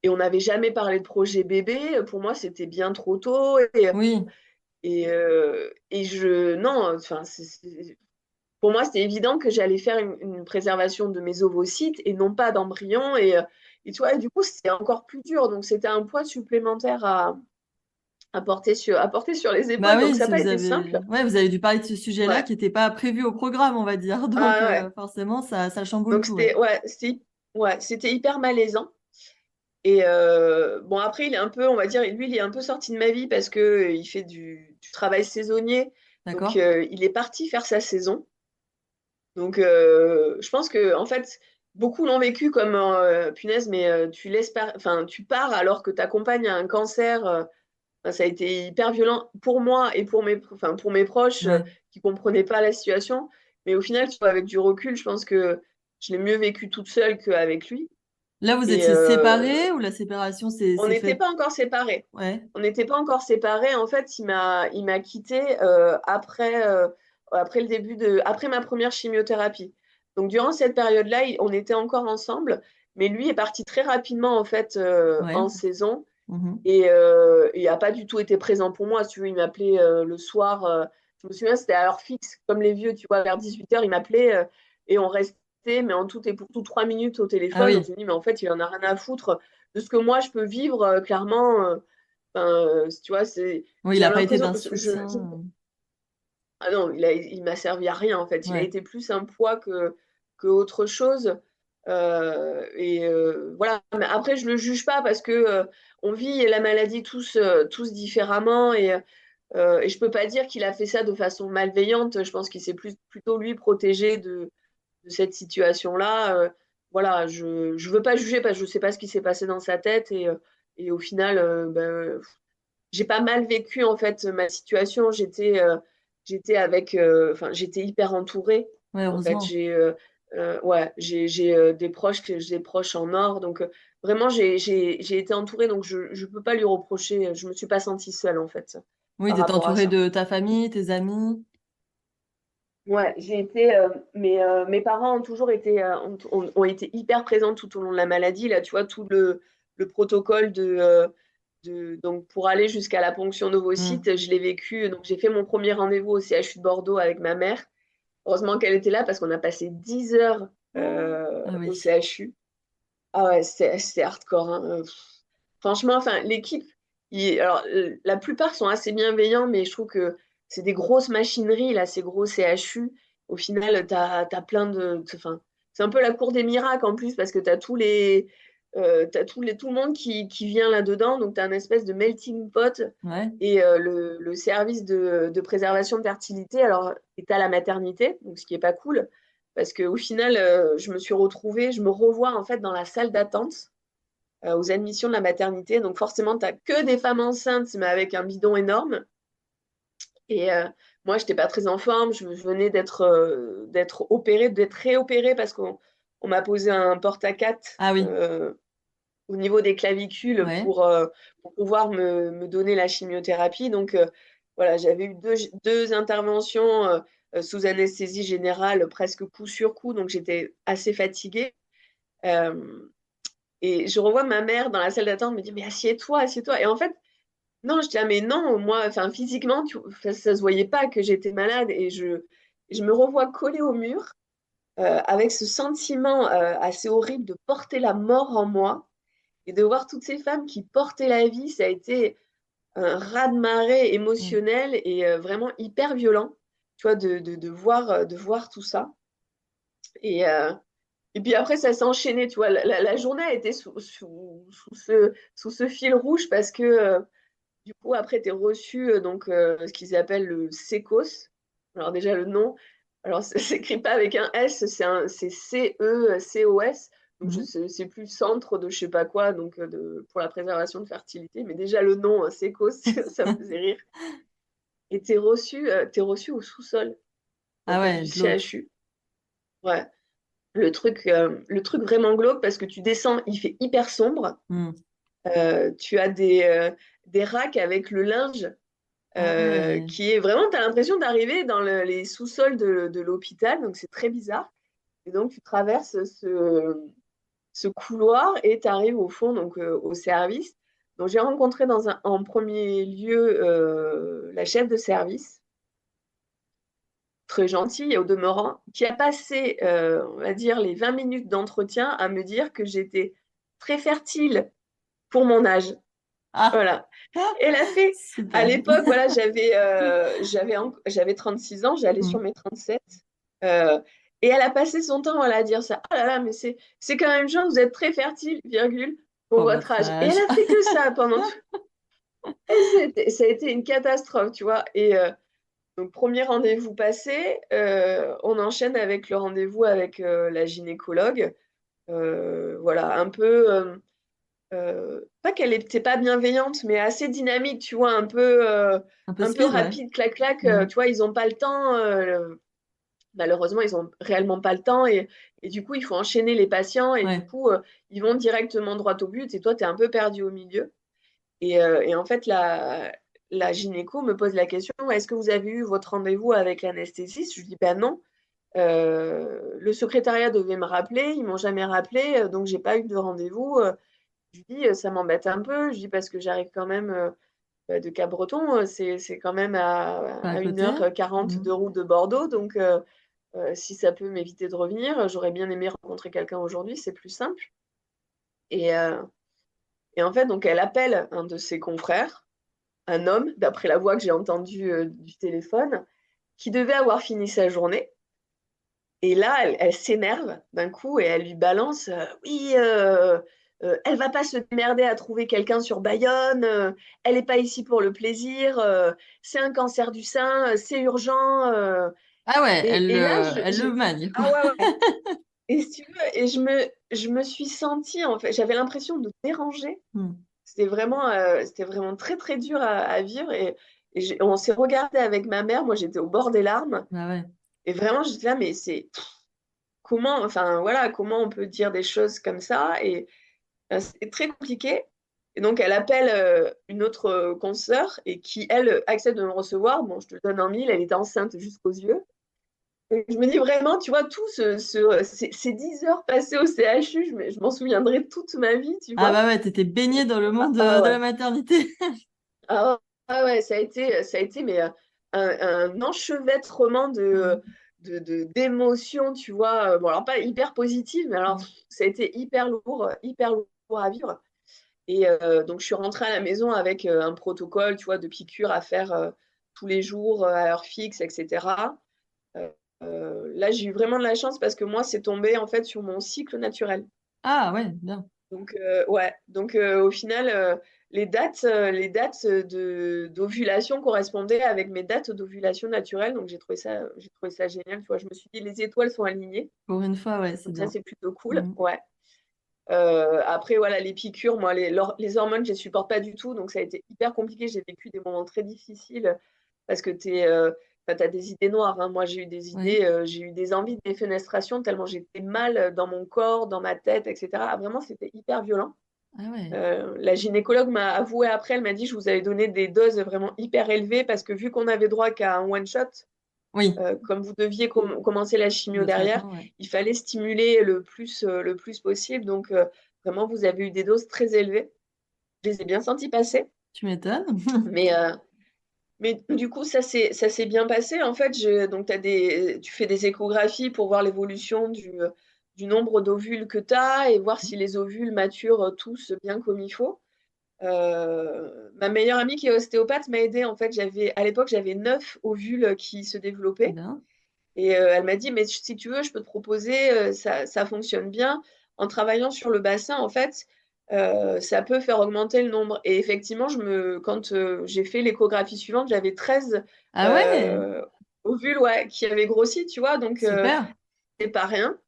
on n'avait jamais parlé de projet bébé. Pour moi, c'était bien trop tôt. Oui. Non, enfin, pour moi, c'était évident que j'allais faire une préservation de mes ovocytes et non pas d'embryons. Et tu vois, du coup, c'était encore plus dur. Donc, c'était un poids supplémentaire à porter sur les Bah épaules. Donc, oui, ça n'a si pas vous été avez... simple. Ouais, vous avez dû parler de ce sujet-là Ouais. qui n'était pas prévu au programme, on va dire. Donc, Ah ouais. forcément, ça chamboule Donc, tout, ouais. c'était hyper malaisant. Et bon, après, il est un peu, on va dire, lui, il est un peu sorti de ma vie parce que il fait du travail saisonnier. Donc, D'accord? il est parti faire sa saison. Donc, je pense que, en fait, beaucoup l'ont vécu comme punaise, mais enfin, tu pars alors que ta compagne a un cancer. Enfin, ça a été hyper violent pour moi et enfin, pour mes proches Ouais. qui comprenaient pas la situation. Mais au final, tu vois, avec du recul, je pense que je l'ai mieux vécu toute seule qu'avec lui. Là, vous Et étiez séparés ou la séparation on s'est n'était faite? pas encore séparés. Ouais. On n'était pas encore séparés. En fait, il m'a quitté après après ma première chimiothérapie. Donc, durant cette période-là, on était encore ensemble, mais lui est parti très rapidement, en fait, Ouais. en saison Mhm. et il n'a pas du tout été présent pour moi. Si tu veux, il m'appelait le soir. Je me souviens, c'était à heure fixe, comme les vieux, tu vois, vers 18h, il m'appelait et on restait, mais en tout et pour tout 3 minutes au Ah téléphone. Donc, oui. je me dis, mais en fait, il en a rien à foutre de ce que moi, je peux vivre, clairement. Enfin, tu vois, Oui, il j'ai n'a pas été l'impression. d'un soutien. Ah non, il m'a servi à rien, en fait. Il a Ouais. été plus un poids que. que autre chose. Voilà. Mais après, je le juge pas parce que on vit la maladie tous différemment et je peux pas dire qu'il a fait ça de façon malveillante. Je pense qu'il s'est plutôt lui protégé de cette situation-là. Voilà, je veux pas juger parce que je sais pas ce qui s'est passé dans sa tête et au final, j'ai pas mal vécu en fait ma situation. J'étais enfin, j'étais hyper entourée. Ouais, En fait, heureusement. ouais, j'ai des proches en or, donc vraiment j'ai été entourée, donc je peux pas lui reprocher. Je me suis pas sentie seule en fait Oui, par t'étais rapport à entourée ça. de ta famille, tes amis. Ouais, mes parents ont toujours été, ont été hyper présents tout au long de la maladie. Là, tu vois, tout le protocole donc pour aller jusqu'à la ponction Mm. d'ovocytes, je l'ai vécu. Donc, j'ai fait mon premier rendez-vous au CHU de Bordeaux avec ma mère. Heureusement qu'elle était là parce qu'on a passé 10 heures Oh. Ah au oui. CHU. Ah ouais, c'est hardcore, hein. Franchement, enfin, l'équipe, alors, la plupart sont assez bienveillants, mais je trouve que c'est des grosses machineries, là, ces gros CHU. Au final, t'as plein enfin, c'est un peu la cour des miracles en plus, parce que t'as tout le monde qui vient là-dedans, donc t'as un espèce de melting pot. Ouais. Et le service de préservation de fertilité, alors, est à la maternité, donc ce qui est pas cool, parce qu'au final, je me revois en fait dans la salle d'attente aux admissions de la maternité. Donc forcément, tu n'as que des femmes enceintes, mais avec un bidon énorme. Et moi, je n'étais pas très en forme. Je venais d'être opérée, d'être réopérée parce qu'on m'a posé un porte-à-quatre Ah oui. au niveau des clavicules Ouais. pour pouvoir me donner la chimiothérapie. Donc voilà, j'avais eu deux interventions sous anesthésie générale, presque coup sur coup. Donc j'étais assez fatiguée. Euh, et je revois ma mère dans la salle d'attente me dire, mais assieds-toi, assieds-toi. Et en fait, non, je dis, ah, mais non, moi, enfin, physiquement, enfin, ça se voyait pas que j'étais malade. Et je me revois collée au mur avec ce sentiment assez horrible de porter la mort en moi et de voir toutes ces femmes qui portaient la vie. Ça a été un raz-de-marée Mm. émotionnel et vraiment hyper violent, tu vois, de voir tout ça. Et, euh, Et puis après, ça s'est enchaîné, tu vois. La journée a été sous ce fil rouge parce que, du coup, après, tu es reçu donc, ce qu'ils appellent le SECOS. Alors, déjà, le nom, alors, ça s'écrit pas avec un S, c'est CECOS. Donc, Mhm. c'est plus centre de je sais pas quoi, donc pour la préservation de fertilité. Mais déjà, le nom, SECOS, ça me faisait rire. Et t'es reçu au sous-sol, en Ah fait, ouais, du glauque. CHU. Ouais. Le truc vraiment glauque parce que tu descends, il fait hyper sombre. Mm. Tu as des racks avec le linge Ah ouais. qui est vraiment, tu as l'impression d'arriver dans les sous-sols de l'hôpital, donc c'est très bizarre. Et donc tu traverses ce couloir et tu arrives au fond, donc au service. Donc j'ai rencontré en premier lieu la chef de service, très gentille au demeurant, qui a passé, on va dire, les 20 minutes d'entretien à me dire que j'étais très fertile pour mon âge. Ah, Voilà. Elle a fait, à super. l'époque, voilà, j'avais 36 ans, j'allais sur Mm. mes 37. euh, et elle a passé son temps voilà, à dire ça. Oh là là, mais c'est quand même genre, vous êtes très fertile, virgule, pour Pour votre votre âge. Et elle âge. a fait que ça pendant tout. Et ça a été une catastrophe, tu vois. Et donc, premier rendez-vous passé, on enchaîne avec le rendez-vous avec la gynécologue. Voilà, un peu. Pas qu'elle était pas bienveillante, mais assez dynamique, tu vois, Un peu un peu speed, ouais. rapide, clac-clac. Mm. Tu vois, ils n'ont pas le temps. Malheureusement, ils ont réellement pas le temps. Et du coup, il faut enchaîner les patients. Et du Ouais. coup, ils vont directement droit au but. Et toi, tu es un peu perdu au milieu. Et en fait, la gynéco me pose la question, est-ce que vous avez eu votre rendez-vous avec l'anesthésiste? Je lui dis, ben non. Le secrétariat devait me rappeler. Ils m'ont jamais rappelé. Donc, j'ai pas eu de rendez-vous. Je lui dis, ça m'embête un peu. Je dis, parce que j'arrive quand même de Cap-Breton. C'est quand même Pas à à côté. 1h40 Mm. de route de Bordeaux. Donc, si ça peut m'éviter de revenir, j'aurais bien aimé rencontrer quelqu'un aujourd'hui. C'est plus simple. Et, euh, et en fait, donc, elle appelle un de ses confrères, un homme, d'après la voix que j'ai entendue du téléphone, qui devait avoir fini sa journée. Et là, elle s'énerve d'un coup et elle lui balance oui, elle va pas se démerder à trouver quelqu'un sur Bayonne, elle n'est pas ici pour le plaisir, c'est un cancer du sein, c'est urgent. Ah ouais, Et là, elle le manie, quoi. ah ouais, ouais. Et si tu veux, et je me suis sentie, en fait, j'avais l'impression de déranger. Hmm. C'était vraiment très, très dur à vivre. On s'est regardé avec ma mère, moi j'étais au bord des larmes. Ah ouais. Et vraiment, j'étais là, mais c'est comment, enfin voilà, comment on peut dire des choses comme ça? Et c'est très compliqué. Et donc, elle appelle une autre consoeur et qui, elle, accepte de me recevoir. Bon, je te le donne en mille, elle était enceinte jusqu'aux yeux. Et je me dis vraiment, tu vois, ces 10 heures passées au CHU, je m'en souviendrai toute ma vie, tu Ah vois. bah ouais, t'étais baignée dans le monde Ah de ouais, la maternité. ah ouais, ça a été mais, un enchevêtrement Hmm. d'émotions, tu vois. Bon, alors pas hyper positive, mais alors Hmm. ça a été hyper lourd à vivre. Et donc, je suis rentrée à la maison avec un protocole, tu vois, de piqûres à faire tous les jours, à heure fixe, etc. Euh, Là, j'ai eu vraiment de la chance parce que moi, c'est tombé en fait sur mon cycle naturel. Ah ouais, bien. Donc, ouais. Donc, au final, les dates d'ovulation correspondaient avec mes dates d'ovulation naturelle. Donc, j'ai trouvé ça génial. Tu vois, je me suis dit, les étoiles sont alignées. Pour une fois, ouais, c'est Donc, ça, bien. c'est plutôt cool. Hmm. Ouais. Après, voilà, les piqûres, moi, les hormones, je ne les supporte pas du tout. Donc, ça a été hyper compliqué. J'ai vécu des moments très difficiles parce que as des idées noires, hein. Moi, Oui. j'ai eu des envies de défenestration tellement j'étais mal dans mon corps, dans ma tête, etc. Ah, vraiment, c'était hyper violent. Ah ouais. La gynécologue m'a avoué après, elle m'a dit, je vous avais donné des doses vraiment hyper élevées parce que vu qu'on avait droit qu'à un one-shot, Oui, comme vous deviez commencer la chimio le derrière, traitement, ouais. il fallait stimuler le plus possible. Donc, vraiment, vous avez eu des doses très élevées. Je les ai bien senties passer. Tu m'étonnes. Mais, mais du coup, ça s'est bien passé. En fait, donc, tu fais des échographies pour voir l'évolution du nombre d'ovules que tu as et voir si les ovules maturent tous bien comme il faut. Ma meilleure amie qui est ostéopathe m'a aidée. En fait, à l'époque, j'avais 9 ovules qui se développaient. Bien. Et elle m'a dit, mais si tu veux, je peux te proposer, ça fonctionne bien. En travaillant sur le bassin, en fait, ça peut faire augmenter le nombre. Et effectivement, quand j'ai fait l'échographie suivante, j'avais 13 Ah ouais, euh, ovules, ouais, qui avaient grossi, tu vois, donc super. c'est pas rien.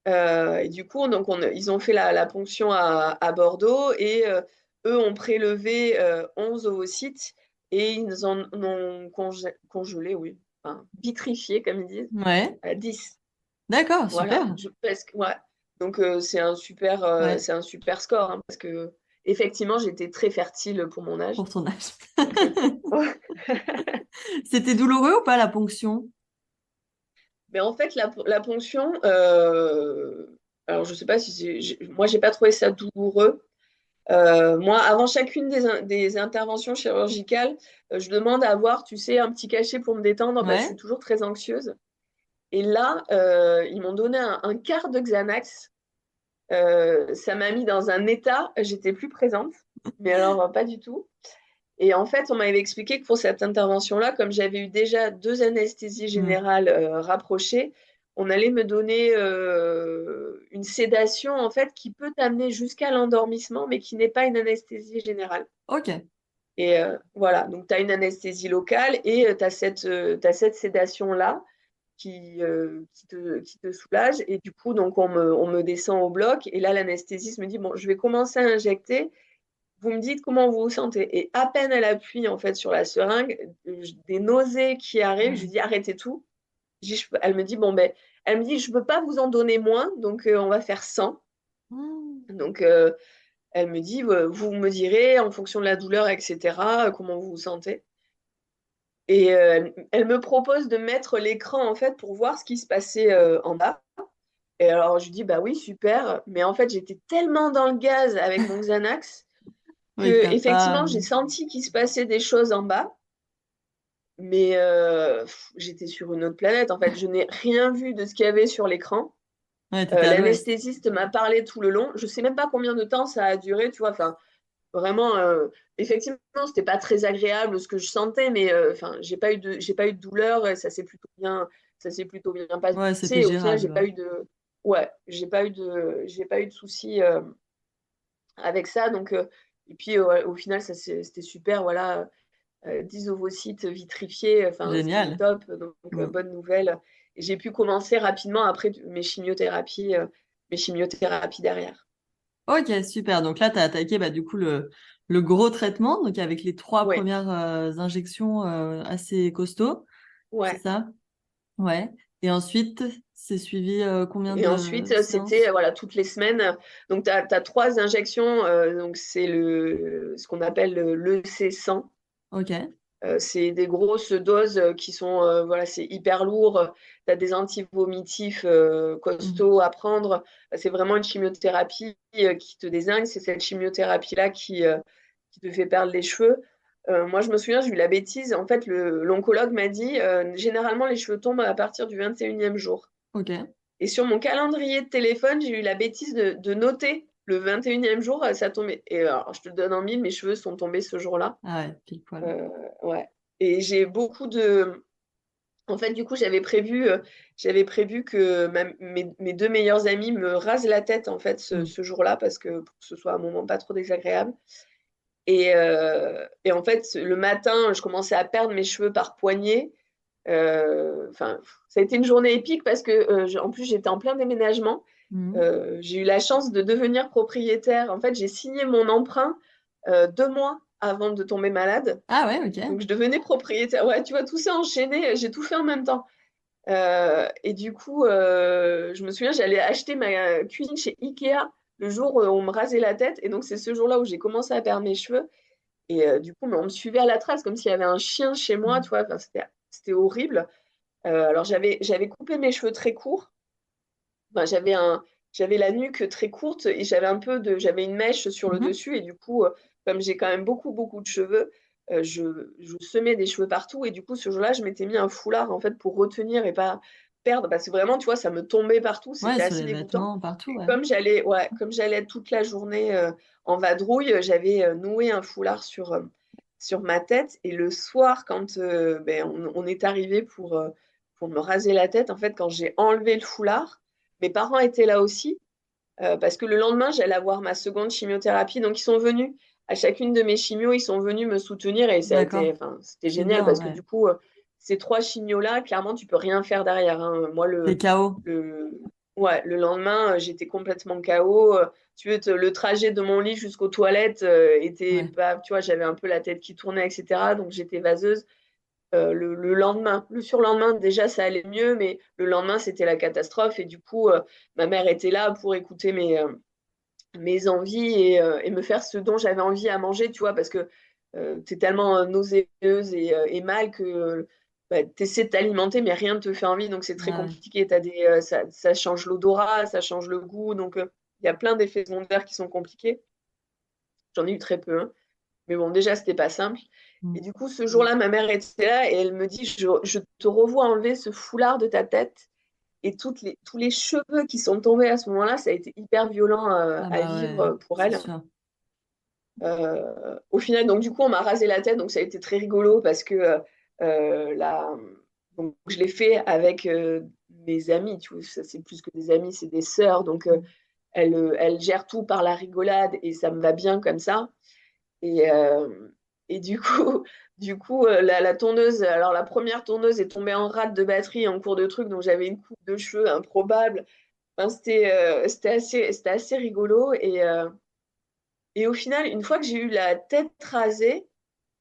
Et du coup, donc ils ont fait la ponction à Bordeaux et eux ont prélevé 11 ovocytes et ils en ont congelé, oui, enfin, vitrifié, comme ils disent, Ouais. 10. D'accord, Voilà. super. Ouais. Donc, Ouais, c'est un super score hein, parce que, effectivement, j'étais très fertile pour mon âge. pour ton âge. Donc, ouais. C'était douloureux ou pas la ponction? Mais en fait, la ponction, alors je sais pas si moi, j'ai pas trouvé ça douloureux. Moi, avant chacune des interventions chirurgicales, je demande à avoir, tu sais, un petit cachet pour me détendre parce que je suis Ouais. toujours très anxieuse. Et là, ils m'ont donné un quart de Xanax. Ça m'a mis dans un état, j'étais plus présente, mais alors pas du tout. Et en fait, on m'avait expliqué que pour cette intervention-là, comme j'avais eu déjà 2 anesthésies Hmm. générales rapprochées, on allait me donner une sédation en fait qui peut t'amener jusqu'à l'endormissement, mais qui n'est pas une anesthésie générale. Ok. Et voilà, donc tu as une anesthésie locale et t'as cette sédation-là qui te soulage. Et du coup, donc on me descend au bloc. Et là, l'anesthésiste me dit, bon, je vais commencer à injecter. Vous me dites comment vous vous sentez. Et à peine elle appuie en fait sur la seringue, des nausées qui arrivent. Je lui Hmm. dis, arrêtez tout. Elle me dit, bon, ben, elle me dit, je ne peux pas vous en donner moins, donc on va faire 100. Hmm. Donc, elle me dit, vous me direz en fonction de la douleur, etc., comment vous vous sentez. Et elle me propose de mettre l'écran en fait pour voir ce qui se passait en bas. Et alors je lui dis bah oui super, mais en fait j'étais tellement dans le gaz avec mon Xanax Oui, que que t'as pas. effectivement j'ai senti qu'il se passait des choses en bas, mais j'étais sur une autre planète. En fait, je n'ai rien vu de ce qu'il y avait sur l'écran. Ouais, t'étais à l'ouest. L'anesthésiste m'a parlé tout le long. Je sais même pas combien de temps ça a duré, tu vois. Enfin, vraiment, effectivement, c'était pas très agréable ce que je sentais, mais enfin, j'ai pas eu de douleur. Ça s'est plutôt bien. ça s'est plutôt bien Ouais, passé. c'était Et au final, gérable, ouais. ouais, j'ai pas eu de soucis avec ça. Donc, et puis, ouais, au final, c'était super. Voilà, 10 ovocytes vitrifiés. Enfin, c'était Génial. top. Donc, Mm. bonne nouvelle. Et j'ai pu commencer rapidement après mes chimiothérapies derrière. Ok, super. Donc là, tu as attaqué bah, du coup le gros traitement, donc avec les 3 Oui, premières injections assez costauds, c'est ouais. ça? Ouais. Et ensuite, c'est suivi combien Et de ensuite, c'était séances? voilà, toutes les semaines. Donc, tu as 3 injections. Donc, c'est ce qu'on appelle le l'EC100. Ok. C'est des grosses doses qui sont, voilà, c'est hyper lourd. Tu as des antivomitifs Mhm. costauds à prendre. C'est vraiment une chimiothérapie qui te dézingue. C'est cette chimiothérapie-là qui te fait perdre les cheveux. Moi, je me souviens, j'ai eu la bêtise. En fait, l'oncologue m'a dit, généralement, les cheveux tombent à partir du 21e jour. Ok. Et sur mon calendrier de téléphone, j'ai eu la bêtise de noter le 21e jour, ça tombait. Et alors, je te le donne en mille, mes cheveux sont tombés ce jour-là. Ah ouais, pile poil. Euh, ouais. Et j'ai beaucoup de. En fait, du coup, j'avais prévu que mes 2 meilleurs amis me rasent la tête en fait Mm. ce jour-là parce que pour que ce soit un moment pas trop désagréable. Et en fait, le matin, je commençais à perdre mes cheveux par poignée. Enfin, ça a été une journée épique parce que en plus j'étais en plein déménagement. Mhm. J'ai eu la chance de devenir propriétaire. En fait, j'ai signé mon emprunt 2 mois avant de tomber malade. Ah ouais, ok. Donc, je devenais propriétaire. Ouais, tu vois, tout ça enchaîné, j'ai tout fait en même temps. Et du coup, je me souviens, j'allais acheter ma cuisine chez Ikea le jour où on me rasait la tête. Et donc, c'est ce jour-là où j'ai commencé à perdre mes cheveux. Et du coup, mais on me suivait à la trace, comme s'il y avait un chien chez moi, tu Mm. vois. Enfin, c'était horrible. Alors, j'avais coupé mes cheveux très courts. Enfin, j'avais la nuque très courte et j'avais une mèche sur le Mhm. dessus. Et du coup, comme j'ai quand même beaucoup, beaucoup de cheveux, je semais des cheveux partout. Et du coup, ce jour-là, je m'étais mis un foulard en fait pour retenir et pas perdre. Parce que vraiment, tu vois, ça me tombait partout. Ouais, C'était sur assez les dégoûtant. vêtements, partout, Et ouais. comme j'allais toute la journée en vadrouille, j'avais noué un foulard sur ma tête. Et le soir, quand ben, on est arrivé pour me raser la tête, en fait, quand j'ai enlevé le foulard, mes parents étaient là aussi, parce que le lendemain, j'allais avoir ma seconde chimiothérapie. Donc, ils sont venus à chacune de mes chimios, ils sont venus me soutenir et D'accord. enfin, c'était C'est génial bien, parce que ouais. du coup, ces 3 chimios-là, clairement, tu peux rien faire derrière, hein. Moi, T'es KO. le, ouais, le lendemain, j'étais complètement KO. Tu veux, le trajet de mon lit jusqu'aux toilettes était Ouais. pas, tu vois, j'avais un peu la tête qui tournait, etc. Donc, j'étais vaseuse. Le lendemain. Le surlendemain, déjà, ça allait mieux, mais le lendemain, c'était la catastrophe. Et du coup, ma mère était là pour écouter mes envies et me faire ce dont j'avais envie à manger, tu vois, parce que tu es tellement nauséeuse et mal que bah, tu essaies de t'alimenter, mais rien ne te fait envie, donc c'est très Ah ouais. compliqué. Ça change l'odorat, ça change le goût, donc il y a plein d'effets secondaires qui sont compliqués. J'en ai eu très peu, hein. Mais bon, déjà, c'était pas simple. Et Mm. du coup, ce jour-là, ma mère était là et elle me dit, je te revois enlever ce foulard de ta tête. Et tous les cheveux qui sont tombés à ce moment-là, ça a été hyper violent Ah à bah vivre ouais, pour c'est elle. sûr. Au final, donc du coup, on m'a rasé la tête, donc ça a été très rigolo parce que donc, je l'ai fait avec mes amis, tu vois, ça, c'est plus que des amis, c'est des sœurs, donc elles gèrent tout par la rigolade et ça me va bien comme ça. Et, du coup, la tondeuse, alors la première tondeuse est tombée en rate de batterie en cours de truc, donc j'avais une coupe de cheveux improbable. Enfin, c'était assez rigolo. Et au final, une fois que j'ai eu la tête rasée,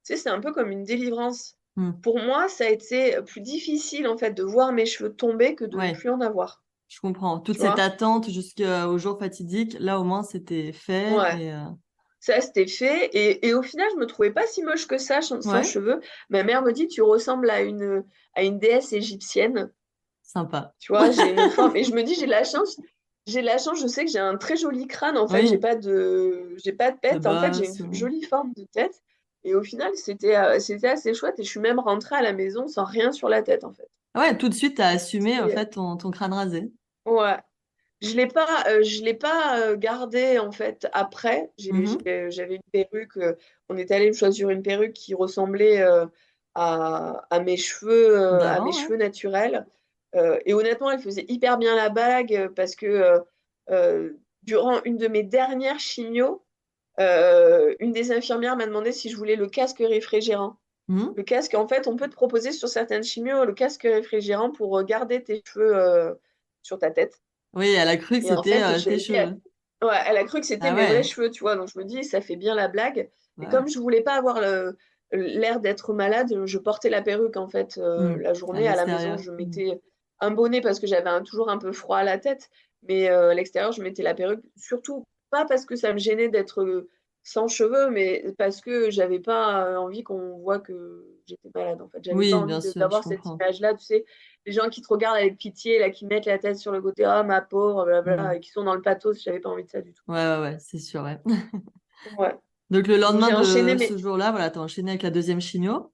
tu sais, c'est un peu comme une délivrance. Mm. Pour moi, ça a été plus difficile en fait de voir mes cheveux tomber que de ne Ouais, plus en avoir. je comprends. Toute Tu cette vois? attente jusqu'au jour fatidique, là au moins c'était fait Ouais. et Ça, c'était fait. Et au final, je me trouvais pas si moche que ça sans ouais, cheveux. Ma mère me dit, tu ressembles à une déesse égyptienne. sympa. Tu vois, j'ai une forme. Et je me dis, j'ai de la chance. J'ai de la chance, je sais que j'ai un très joli crâne. En fait, j'ai Oui, pas de de tête. En fait, j'ai une bosse. jolie forme de tête. Et au final, c'était assez chouette. Et je suis même rentrée à la maison sans rien sur la tête, en fait. Ouais, tout de suite t'as assumé en C'était- fait ton crâne rasé. Ouais. Je l'ai pas gardé en fait après. Mhm. J'avais une perruque. On est allé me choisir une perruque qui ressemblait à mes cheveux D'avant, ouais. naturels. Et honnêtement, elle faisait hyper bien la bague parce que durant une de mes dernières chimios, une des infirmières m'a demandé si je voulais le casque réfrigérant. Hmm. Le casque, en fait, on peut te proposer sur certaines chimios le casque réfrigérant pour garder tes cheveux sur ta tête. Oui, elle a cru que Et en c'était fait, je tes l'ai dit, cheveux. ouais, elle a cru que c'était Ah mes vrais ouais, cheveux, tu vois. Donc je me dis, ça fait bien la blague. Et ouais. comme je voulais pas avoir l'air d'être malade, je portais la perruque en fait Hmm. la À journée. À la maison, l'extérieur. je Hmm. mettais un bonnet parce que j'avais toujours un peu froid à la tête. Mais à l'extérieur, je mettais la perruque. Surtout pas parce que ça me gênait d'être sans cheveux, mais parce que j'avais pas envie qu'on voit que j'étais malade en fait. J'avais pas Oui, envie bien sûr, je d'avoir cette comprends. image-là, tu sais, les gens qui te regardent avec pitié, là, qui mettent la tête sur le côté, ah ma pauvre, Hmm. blablabla, et qui sont dans le pathos, j'avais pas envie de ça du tout. Ouais, ouais, ouais, c'est sûr, ouais. Ouais. Donc le Donc lendemain j'ai enchaîné, de mais ce jour-là, voilà, t'as enchaîné avec la deuxième chimio.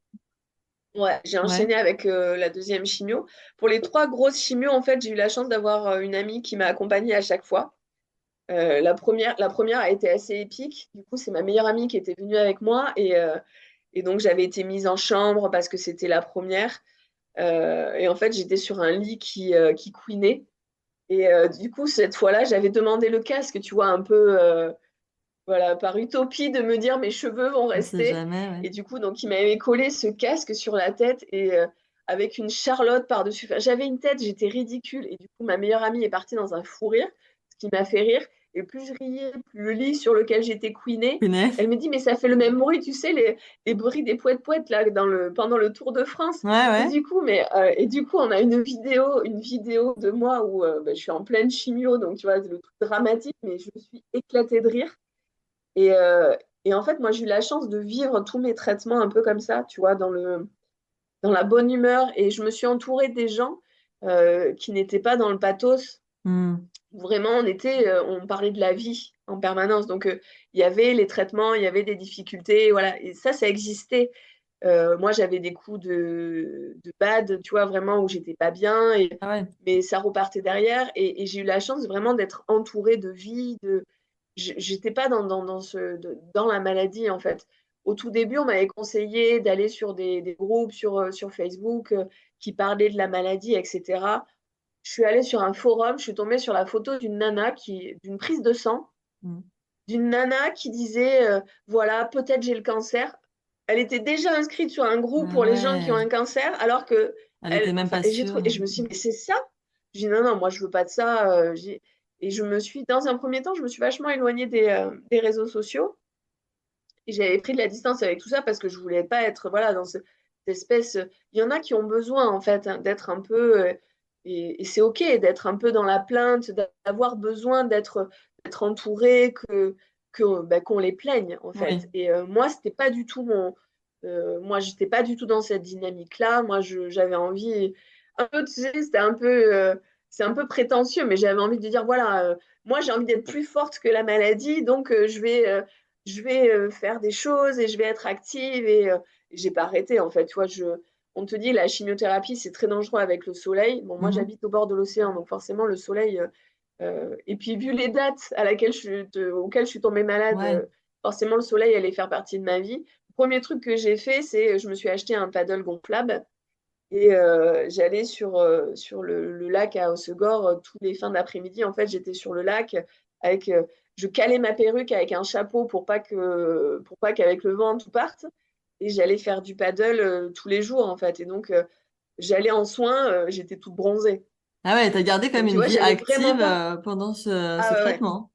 ouais, j'ai Ouais. enchaîné avec la deuxième chimio. Pour les trois grosses chimios, en fait, j'ai eu la chance d'avoir une amie qui m'a accompagnée à chaque fois. La première a été assez épique. Du coup, c'est ma meilleure amie qui était venue avec moi et donc j'avais été mise en chambre parce que c'était la première. Et en fait, j'étais sur un lit qui couinait. Et du coup, cette fois-là, j'avais demandé le casque, tu vois, un peu voilà, par utopie de me dire mes cheveux vont On sait rester. jamais, ouais. Et du coup, donc, il m'avait collé ce casque sur la tête et avec une Charlotte par-dessus. Enfin, j'avais une tête, j'étais ridicule. Et du coup, ma meilleure amie est partie dans un fou rire, ce qui m'a fait rire. Et plus je riais, plus le lit sur lequel j'étais couinée, Punaise. elle me dit, mais ça fait le même bruit, tu sais, les bruits des poètes-poètes là, pendant le Tour de France. Ouais, Et ouais. du coup, on a une vidéo de moi où je suis en pleine chimio, donc tu vois, c'est le truc dramatique, mais je me suis éclatée de rire. Et, euh, et en fait, moi, j'ai eu la chance de vivre tous mes traitements un peu comme ça, tu vois, dans la bonne humeur. Et je me suis entourée des gens qui n'étaient pas dans le pathos. Hmm. Vraiment, on parlait de la vie en permanence. Donc, il y avait les traitements, il y avait des difficultés, voilà. Et ça existait. Moi, j'avais des coups de bad, tu vois, vraiment où j'étais pas bien, Ah ouais. mais ça repartait derrière. Et j'ai eu la chance vraiment d'être entourée de vie, j'étais pas dans la maladie en fait. Au tout début, on m'avait conseillé d'aller sur des groupes sur Facebook qui parlaient de la maladie, etc. Je suis allée sur un forum, je suis tombée sur la photo d'une prise de sang, Hmm. d'une nana qui disait voilà, peut-être j'ai le cancer. Elle était déjà inscrite sur un groupe Ah pour les gens qui ont ouais. un cancer, alors que Elle était même enfin, pas et j'ai sûre. trouvé, et je me suis dit, mais c'est ça? Je dis non, non, moi je veux pas de ça. Et dans un premier temps, je me suis vachement éloignée des réseaux sociaux. Et j'avais pris de la distance avec tout ça parce que je voulais pas être, voilà, dans cette espèce. Il y en a qui ont besoin, en fait, hein, d'être un peu. Et c'est OK d'être un peu dans la plainte, d'avoir besoin d'être entouré, qu'on les plaigne, en fait. Oui. Et moi, c'était pas du tout moi, j'étais pas du tout dans cette dynamique-là. Moi, j'avais envie. Un peu, tu sais, c'est un peu prétentieux, mais j'avais envie de dire, voilà, moi, j'ai envie d'être plus forte que la maladie, donc je vais faire des choses et je vais être active et j'ai pas arrêté en fait. Tu vois, on te dit la chimiothérapie c'est très dangereux avec le soleil. Bon, moi Mhm. j'habite au bord de l'océan donc forcément le soleil. Et puis vu les dates auxquelles je suis tombée malade, Ouais. forcément le soleil allait faire partie de ma vie. Le premier truc que j'ai fait c'est je me suis acheté un paddle gonflable et j'allais sur le lac à Hossegor tous les fins d'après-midi. En fait, j'étais sur le lac avec, je calais ma perruque avec un chapeau pour pas qu'avec le vent tout parte. Et j'allais faire du paddle tous les jours en fait. Et donc j'allais en soins, j'étais toute bronzée. Ah ouais, t'as gardé quand même Donc tu une vois, vie j'avais vraiment active pas. pendant ce Ah ouais, ouais. traitement.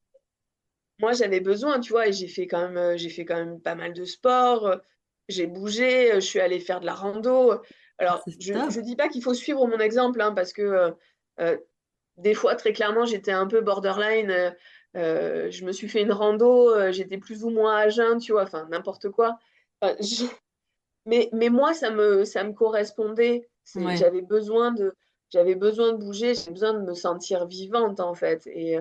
Moi j'avais besoin, tu vois, et j'ai fait quand même pas mal de sport. J'ai bougé, je suis allée faire de la rando. Alors, C'est je top. dis pas qu'il faut suivre mon exemple, hein, parce que euh, des fois, très clairement, j'étais un peu borderline. Je me suis fait une rando, j'étais plus ou moins à jeun, tu vois, enfin, n'importe quoi. Enfin, mais moi, ça me correspondait. Ouais. J'avais besoin de bouger, j'avais besoin de me sentir vivante, en fait. Et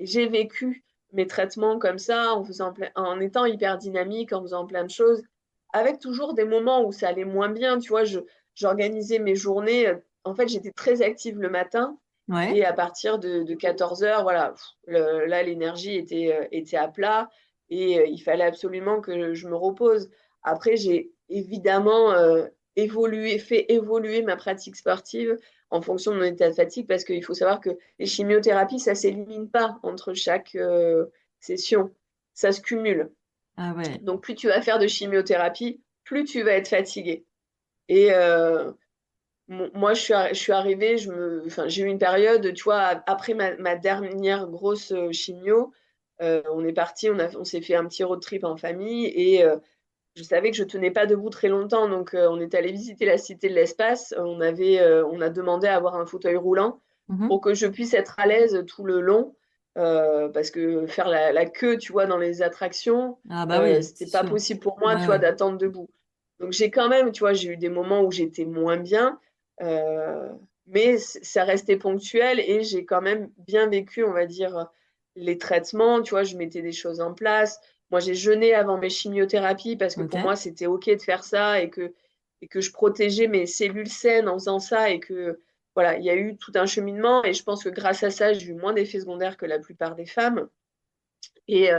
j'ai vécu mes traitements comme ça, en étant hyper dynamique, en faisant plein de choses, avec toujours des moments où ça allait moins bien, tu vois. J'organisais mes journées. En fait, j'étais très active le matin. Et Ouais. à partir de 14 heures, voilà, là, l'énergie était à plat et il fallait absolument que je me repose. Après, j'ai évidemment fait évoluer ma pratique sportive en fonction de mon état de fatigue, parce qu'il faut savoir que les chimiothérapies, ça ne s'élimine pas entre chaque session, ça se cumule. Ah ouais. Donc, plus tu vas faire de chimiothérapie, plus tu vas être fatigué. Et moi, je suis arrivée, enfin, j'ai eu une période, tu vois, après ma dernière grosse chimio, on est parti, on s'est fait un petit road trip en famille et je savais que je tenais pas debout très longtemps, donc on est allé visiter la Cité de l'Espace. On a demandé à avoir un fauteuil roulant Mhm. pour que je puisse être à l'aise tout le long, parce que faire la queue, tu vois, dans les attractions, Ah bah oui, c'était c'est pas sûr. possible pour moi, Ouais, tu vois, ouais. d'attendre debout. Donc j'ai quand même, tu vois, j'ai eu des moments où j'étais moins bien, euh, mais ça restait ponctuel et j'ai quand même bien vécu, on va dire, les traitements. Tu vois, je mettais des choses en place. Moi, j'ai jeûné avant mes chimiothérapies parce que Ok. pour moi, c'était OK de faire ça et que je protégeais mes cellules saines en faisant ça et que, voilà, il y a eu tout un cheminement et je pense que grâce à ça, j'ai eu moins d'effets secondaires que la plupart des femmes. Et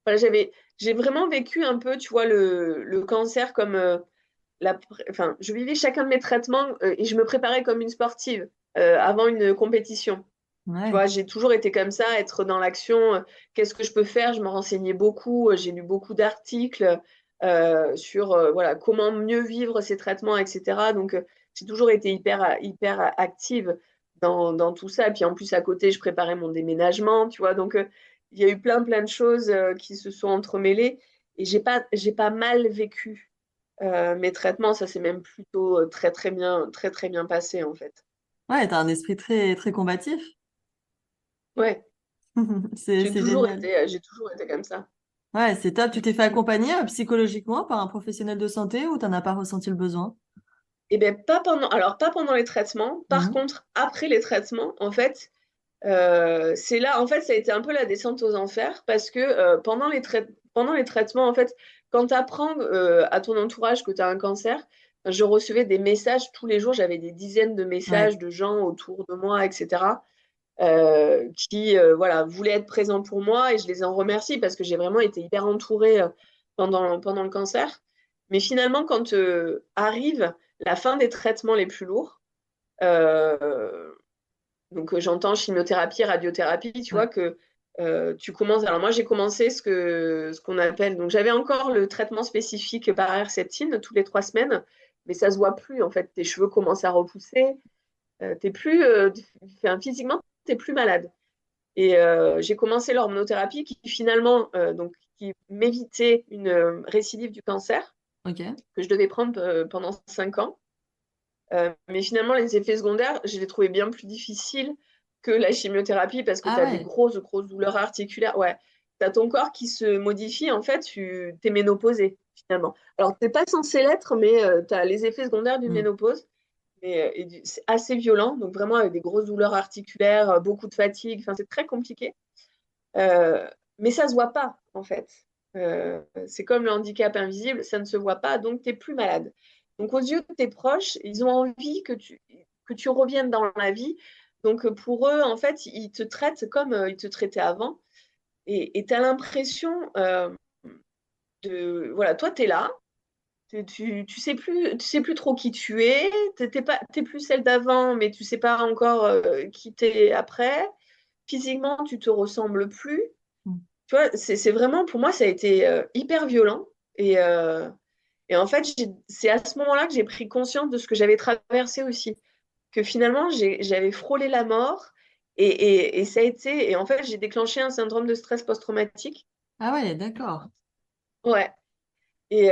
voilà, j'ai vraiment vécu un peu, tu vois, le cancer comme enfin, je vivais chacun de mes traitements et je me préparais comme une sportive avant une compétition. Tu Ouais. vois, j'ai toujours été comme ça, être dans l'action. Qu'est-ce que je peux faire? Je me renseignais beaucoup. J'ai lu beaucoup d'articles sur voilà, comment mieux vivre ces traitements, etc. Donc, j'ai toujours été hyper active dans tout ça. Et puis, en plus, à côté, je préparais mon déménagement, tu vois. Donc, il y a eu plein de choses qui se sont entremêlées. Et j'ai pas mal vécu mes traitements. Ça s'est même plutôt très bien passé, en fait. Ouais, t'as un esprit très, très combatif. Ouais, C'est génial. j'ai toujours été comme ça. Ouais, c'est top. Tu t'es fait accompagner psychologiquement par un professionnel de santé ou t'en as pas ressenti le besoin? Eh bien, pas pendant les traitements. Par Mhm. contre, après les traitements, en fait, c'est là, en fait, ça a été un peu la descente aux enfers parce que pendant les traitements, en fait, quand tu apprends à ton entourage que tu as un cancer, je recevais des messages tous les jours. J'avais des dizaines de Ouais. messages de gens autour de moi, etc., qui voilà, voulaient être présents pour moi et je les en remercie parce que j'ai vraiment été hyper entourée pendant le cancer. Mais finalement, quand arrive la fin des traitements les plus lourds, euh, donc j'entends chimiothérapie, radiothérapie, tu vois Ouais. que tu commences. Alors moi, j'ai commencé ce qu'on appelle. Donc j'avais encore le traitement spécifique par Herceptine toutes les 3 semaines, mais ça se voit plus en fait. Tes cheveux commencent à repousser, t'es plus, enfin, physiquement, t'es plus malade. Et j'ai commencé l'hormonothérapie qui finalement, donc, qui m'évitait une récidive du cancer Ok. que je devais prendre pendant 5 ans. Mais finalement, les effets secondaires, je les trouvais bien plus difficiles que la chimiothérapie parce que Ah tu as des ouais. grosses douleurs articulaires. Ouais, tu as ton corps qui se modifie. En fait, tu es ménopausée finalement. Alors, tu n'es pas censé l'être, mais tu as les effets secondaires d'une Hmm. ménopause. C'est assez violent, donc vraiment avec des grosses douleurs articulaires, beaucoup de fatigue. Enfin, c'est très compliqué. Mais ça se voit pas, en fait. C'est comme le handicap invisible, ça ne se voit pas, donc tu n'es plus malade. Donc aux yeux de tes proches, ils ont envie que tu reviennes dans la vie. Donc pour eux, en fait, ils te traitent comme ils te traitaient avant. Et tu as l'impression de... Voilà, toi, tu es là, tu sais plus trop qui tu es, t'es plus celle d'avant, mais tu sais pas encore qui t'es après. Physiquement, tu te ressembles plus. Hmm. Tu vois, c'est vraiment, pour moi, ça a été hyper violent. Et, euh, et en fait, c'est à ce moment-là que j'ai pris conscience de ce que j'avais traversé aussi. Que finalement, j'avais frôlé la mort. Et ça a été. Et en fait, j'ai déclenché un syndrome de stress post-traumatique. Ah ouais, d'accord. Ouais. Et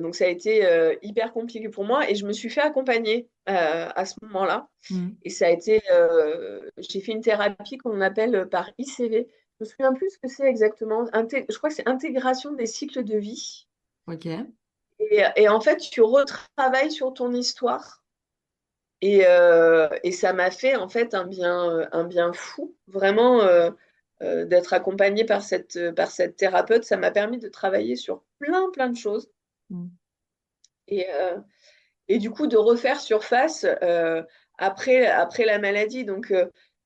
donc, ça a été hyper compliqué pour moi. Et je me suis fait accompagner à ce moment-là. Hmm. Et ça a été. J'ai fait une thérapie qu'on appelle par ICV. Je me souviens plus ce que c'est exactement. Je crois que c'est intégration des cycles de vie. Ok. Et en fait, tu retravailles sur ton histoire. Et ça m'a fait en fait un bien fou. Vraiment, d'être accompagnée par cette thérapeute, ça m'a permis de travailler sur plein de choses. Hmm. Et, euh, et du coup, de refaire surface après la maladie. Donc,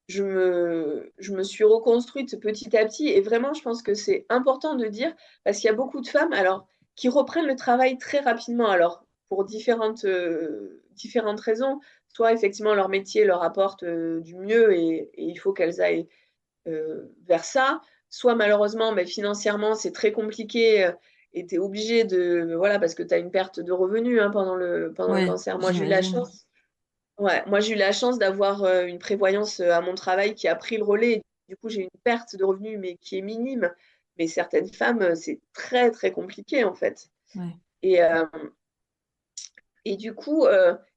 je me suis reconstruite petit à petit. Et vraiment, je pense que c'est important de dire, parce qu'il y a beaucoup de femmes alors, qui reprennent le travail très rapidement. Alors, pour différentes raisons. Soit effectivement leur métier leur apporte du mieux et il faut qu'elles aillent vers ça. Soit malheureusement, mais financièrement, c'est très compliqué et tu es obligé de. Voilà, parce que tu as une perte de revenus pendant le Oui, cancer. Moi, j'ai eu la j'imagine. chance. Ouais, moi, j'ai eu la chance d'avoir une prévoyance à mon travail qui a pris le relais. Du coup, j'ai une perte de revenus, mais qui est minime. Mais certaines femmes, c'est très, très compliqué, en fait. Ouais. Et, et du coup,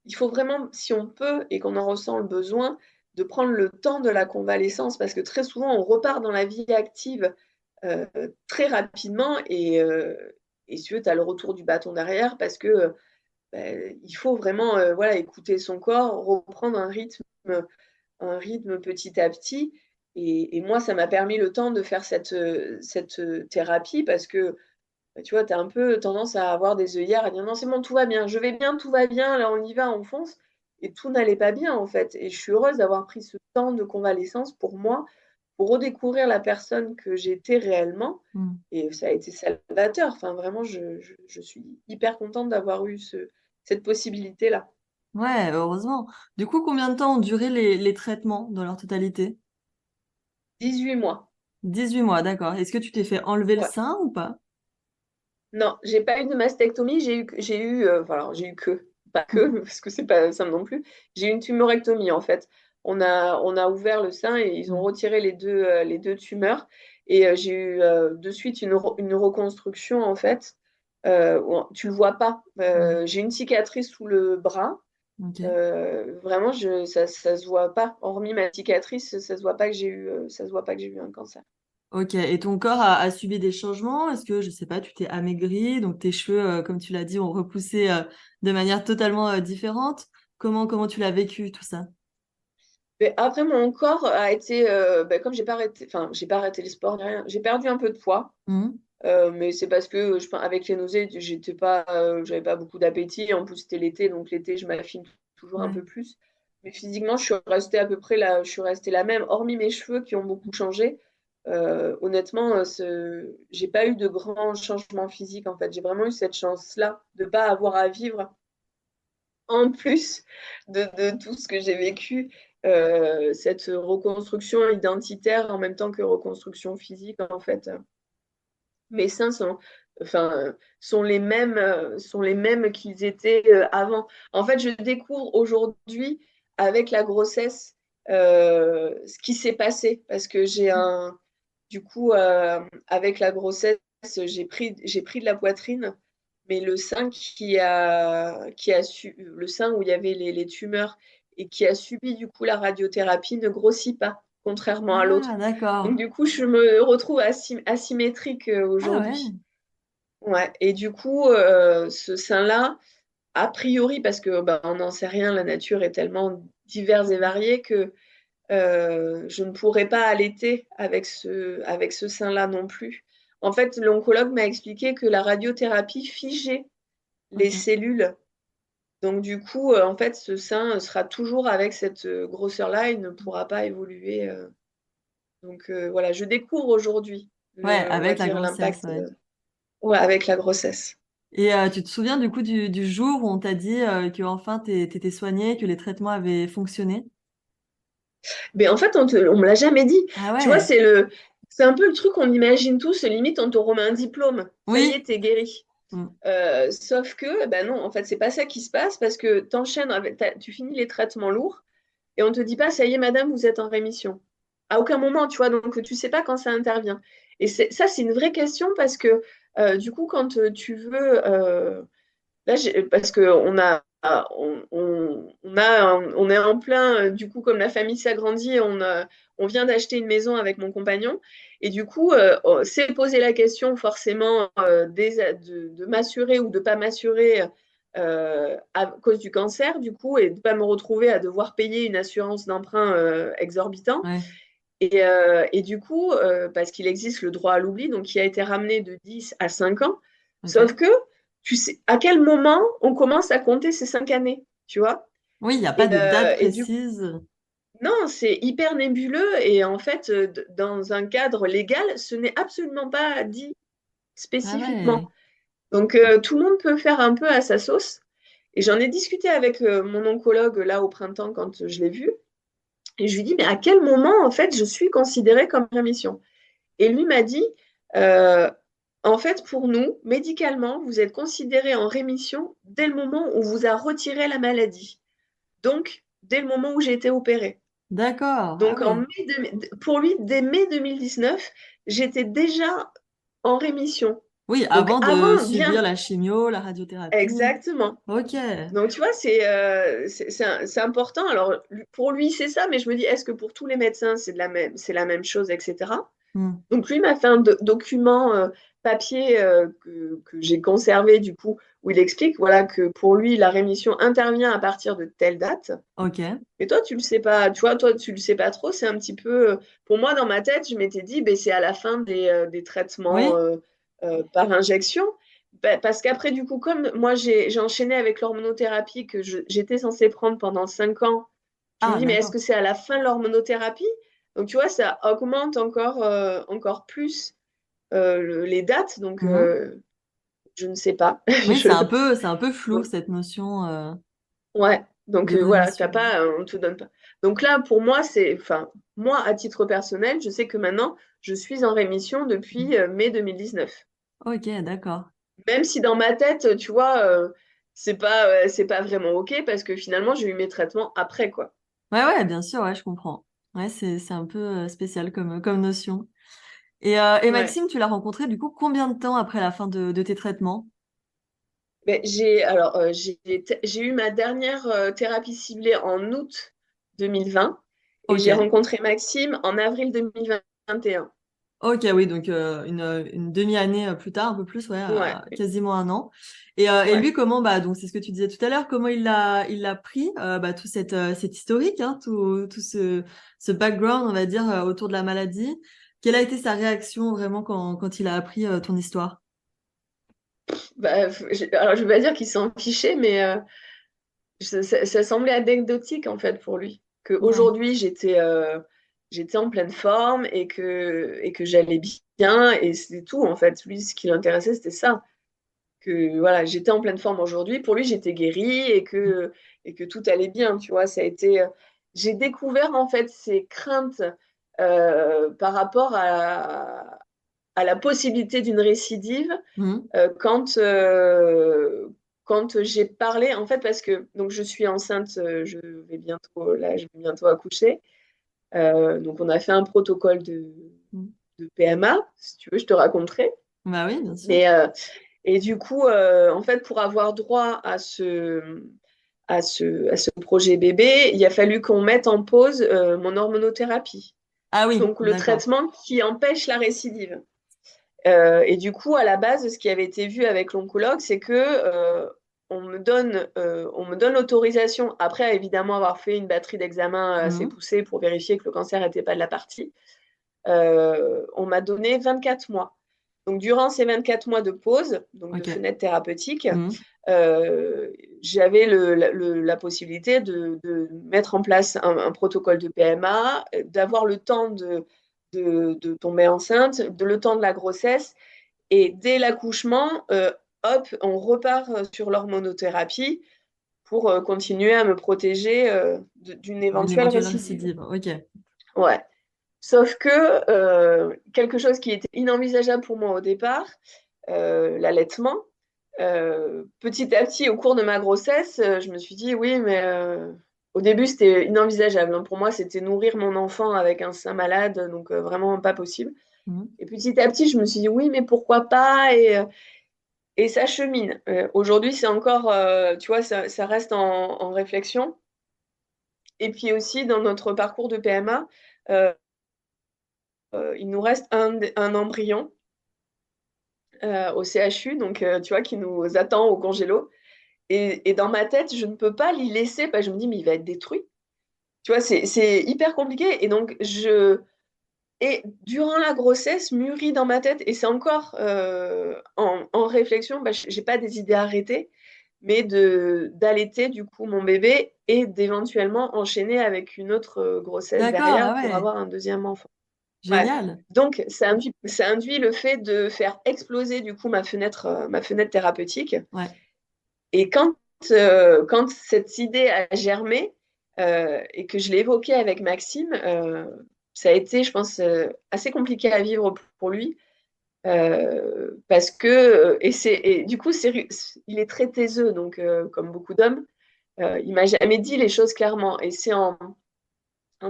il faut vraiment, si on peut et qu'on en ressent le besoin, de prendre le temps de la convalescence, parce que très souvent, on repart dans la vie active euh, très rapidement et si tu veux, tu as le retour du bâton derrière parce que il faut vraiment voilà, écouter son corps, reprendre un rythme petit à petit. Et moi, ça m'a permis le temps de faire cette thérapie parce que tu vois, tu as un peu tendance à avoir des œillères, à dire non, c'est bon, tout va bien, je vais bien, tout va bien, là on y va, on fonce. Et tout n'allait pas bien en fait. Et je suis heureuse d'avoir pris ce temps de convalescence pour moi, pour redécouvrir la personne que j'étais réellement. Mm. Et ça a été salvateur. Enfin, vraiment, je suis hyper contente d'avoir eu cette possibilité-là. Ouais, heureusement. Du coup, combien de temps ont duré les traitements dans leur totalité? 18 mois. 18 mois, d'accord. Est-ce que tu t'es fait enlever le Ouais. sein ou pas? Non, j'ai pas eu de mastectomie, enfin, j'ai eu pas que, parce que c'est pas ça non plus. J'ai eu une tumorectomie en fait. On a ouvert le sein et ils ont Mm. retiré les deux tumeurs. Et j'ai eu de suite une reconstruction en fait. Tu le vois pas. Mm. J'ai une cicatrice sous le bras. Ok. Vraiment, ça se voit pas. Hormis ma cicatrice, ça se voit pas que ça se voit pas que j'ai eu un cancer. Ok. Et ton corps a subi des changements? Est-ce que, je sais pas, tu t'es amaigri, donc tes cheveux, comme tu l'as dit, ont repoussé de manière totalement différente? Comment tu l'as vécu, tout ça? Mais après, mon corps a été, comme j'ai pas arrêté les sports, ni rien, j'ai perdu un peu de poids. Mm. Mais c'est parce que avec les nausées, j'avais pas beaucoup d'appétit. En plus, c'était l'été, donc l'été, je m'affine toujours un Ouais. peu plus. Mais physiquement, je suis restée à peu près là, je suis restée la même, hormis mes cheveux qui ont beaucoup changé. Honnêtement, j'ai pas eu de grands changements physiques en fait. J'ai vraiment eu cette chance-là de pas avoir à vivre en plus de tout ce que j'ai vécu, cette reconstruction identitaire en même temps que reconstruction physique, en fait. Mes seins enfin, sont les mêmes qu'ils étaient avant. En fait, je découvre aujourd'hui, avec la grossesse, ce qui s'est passé. Parce que du coup, avec la grossesse, j'ai pris de la poitrine, mais le sein où il y avait les tumeurs et qui a subi du coup la radiothérapie ne grossit pas, contrairement à Ah, l'autre. Donc d'accord. du coup, je me retrouve asymétrique Ah ouais. aujourd'hui. Ouais. Et du coup, ce sein-là, a priori, parce que on n'en sait rien, la nature est tellement diverse et variée que je ne pourrais pas allaiter avec ce sein-là non plus. En fait, l'oncologue m'a expliqué que la radiothérapie figeait les Ok. cellules. Donc du coup, en fait, ce sein sera toujours avec cette grosseur-là, il ne pourra pas évoluer. Donc voilà, je découvre aujourd'hui, Ouais, on va avec la dire, grossesse, l'impact ouais. ouais, avec la grossesse. Et tu te souviens du coup du jour où on t'a dit que enfin t'étais soignée, que les traitements avaient fonctionné? Mais en fait, on me l'a jamais dit. Ah Tu vois, ouais. c'est un peu le truc qu'on imagine tous, limite, on te remet un diplôme. Ça y Oui. est, t'es guéri. Mm. Sauf que, ben non, en fait, c'est pas ça qui se passe parce que tu finis les traitements lourds et on te dit pas, ça y est, madame, vous êtes en rémission. À aucun moment, tu vois, donc tu sais pas quand ça intervient. Et ça, c'est une vraie question parce que, du coup, quand tu veux là, parce qu'on on est en plein, du coup, comme la famille s'agrandit, on vient d'acheter une maison avec mon compagnon. Et du coup, on s'est posé la question forcément de m'assurer ou de ne pas m'assurer à cause du cancer, du coup, et de ne pas me retrouver à devoir payer une assurance d'emprunt exorbitant. Ouais. Et du coup, parce qu'il existe le droit à l'oubli, donc qui a été ramené de 10 à 5 ans, sauf Ok. que tu sais à quel moment on commence à compter ces 5 années, tu vois? Oui, il n'y a pas Et, de date du coup, précise. non, c'est hyper nébuleux et en fait, dans un cadre légal, ce n'est absolument pas dit Ah ouais. spécifiquement. Donc, tout le monde peut faire un peu à sa sauce. Et j'en ai discuté avec mon oncologue là au printemps quand je l'ai vu. Et je lui dis, mais à quel moment, en fait, je suis considérée comme rémission? Et lui m'a dit, euh, en fait, pour nous, médicalement, vous êtes considéré en rémission dès le moment où on vous a retiré la maladie. Donc, dès le moment où j'ai été opérée. D'accord. Ah Donc, oui. pour lui, dès mai 2019, j'étais déjà en rémission. Oui, Donc, avant de avant, subir bien, la chimio, la radiothérapie. exactement. Ok. Donc, tu vois, c'est important. Alors, pour lui, c'est ça, mais je me dis, est-ce que pour tous les médecins, c'est la même chose, etc. Hmm. Donc, lui m'a fait un document papier que j'ai conservé, du coup, où il explique, voilà, que pour lui, la rémission intervient à partir de telle date. Ok. Et toi, tu le sais pas, tu vois, toi, tu le sais pas trop. C'est un petit peu, pour moi, dans ma tête, je m'étais dit, ben, c'est à la fin des traitements Oui? par injection. Ben, parce qu'après, du coup, comme moi, j'ai enchaîné avec l'hormonothérapie que j'étais censée prendre pendant 5 ans, je me Ah, dis, mais est-ce d'accord. que c'est à la fin de l'hormonothérapie? Donc, tu vois, ça augmente encore plus les dates. Donc, Mhm. je ne sais pas. Oui, Je- c'est un peu flou donc, cette notion ouais. Donc, de voilà, t'as rémission. pas, on te donne pas. Donc là, pour moi, enfin, moi, à titre personnel, je sais que maintenant, je suis en rémission depuis mai 2019. Ok, d'accord. Même si dans ma tête, tu vois, c'est pas vraiment OK parce que finalement, j'ai eu mes traitements après, quoi. Ouais, ouais, bien sûr, ouais, je comprends. Ouais, c'est un peu spécial comme notion. Et Ouais. Maxime, tu l'as rencontré du coup combien de temps après la fin de tes traitements? Mais j'ai eu ma dernière thérapie ciblée en août 2020 et Ok. j'ai rencontré Maxime en avril 2021. Ok, oui, donc une demi-année plus tard, un peu plus, ouais, Ouais, quasiment un an. Et ouais. lui, comment, bah, donc c'est ce que tu disais tout à l'heure, comment il l'a pris, bah, tout cet historique, hein, tout ce background, on va dire, autour de la maladie. Quelle a été sa réaction vraiment quand il a appris ton histoire? Bah, alors, je vais pas dire qu'il s'en fichait, mais ça semblait anecdotique en fait pour lui. Ouais. Qu'aujourd'hui, j'étais en pleine forme et que j'allais bien et c'est tout en fait. Lui, ce qui l'intéressait, c'était ça. Que voilà, j'étais en pleine forme aujourd'hui. Pour lui, j'étais guérie et que tout allait bien, tu vois. Ça a été, j'ai découvert en fait ces craintes par rapport à la possibilité d'une récidive Mhm. euh, quand, euh, quand j'ai parlé, en fait, parce que donc je suis enceinte, je vais bientôt accoucher. Donc on a fait un protocole Mhm. de PMA, si tu veux, je te raconterai. Bah oui, bien sûr. Mais, et du coup, en fait, pour avoir droit à ce projet bébé, il a fallu qu'on mette en pause mon hormonothérapie. Ah oui, Donc le d'accord. traitement qui empêche la récidive. Et du coup, à la base, ce qui avait été vu avec l'oncologue, c'est que on me donne l'autorisation, après évidemment avoir fait une batterie d'examens assez Mhm. poussée pour vérifier que le cancer n'était pas de la partie, on m'a donné 24 mois. Donc, durant ces 24 mois de pause, donc de Ok. fenêtre thérapeutique, Mhm. euh, j'avais la possibilité de mettre en place un protocole de PMA, d'avoir le temps de tomber enceinte, le temps de la grossesse. Et dès l'accouchement, hop, on repart sur l'hormonothérapie pour continuer à me protéger d'une D'une éventuelle éventuelle récidive. récidive. Ok. Ouais. Sauf que quelque chose qui était inenvisageable pour moi au départ, l'allaitement, petit à petit, au cours de ma grossesse, je me suis dit, oui, mais au début, c'était inenvisageable, hein. Pour moi, c'était nourrir mon enfant avec un sein malade, donc vraiment pas possible. Mhm. Et petit à petit, je me suis dit, oui, mais pourquoi pas? Et ça chemine. Aujourd'hui, c'est encore, tu vois, ça reste en réflexion. Et puis aussi, dans notre parcours de PMA, euh, il nous reste un embryon au CHU, donc tu vois, qui nous attend au congélo. Et dans ma tête, je ne peux pas l'y laisser, parce que je me dis, mais il va être détruit. Tu vois, c'est hyper compliqué. Et donc, et durant la grossesse, mûrit dans ma tête, et c'est encore en réflexion, bah, j'ai pas des idées arrêtées, mais d'allaiter du coup mon bébé et d'éventuellement enchaîner avec une autre grossesse D'accord, ah derrière pour ouais. avoir un deuxième enfant. Ouais. Génial. Donc, ça induit le fait de faire exploser du coup ma fenêtre thérapeutique. Ouais. Et quand quand cette idée a germé et que je l'ai évoquée avec Maxime, ça a été, je pense, assez compliqué à vivre pour lui. Parce que, et du coup, il est très taiseux, donc comme beaucoup d'hommes, il m'a jamais dit les choses clairement. Et c'est en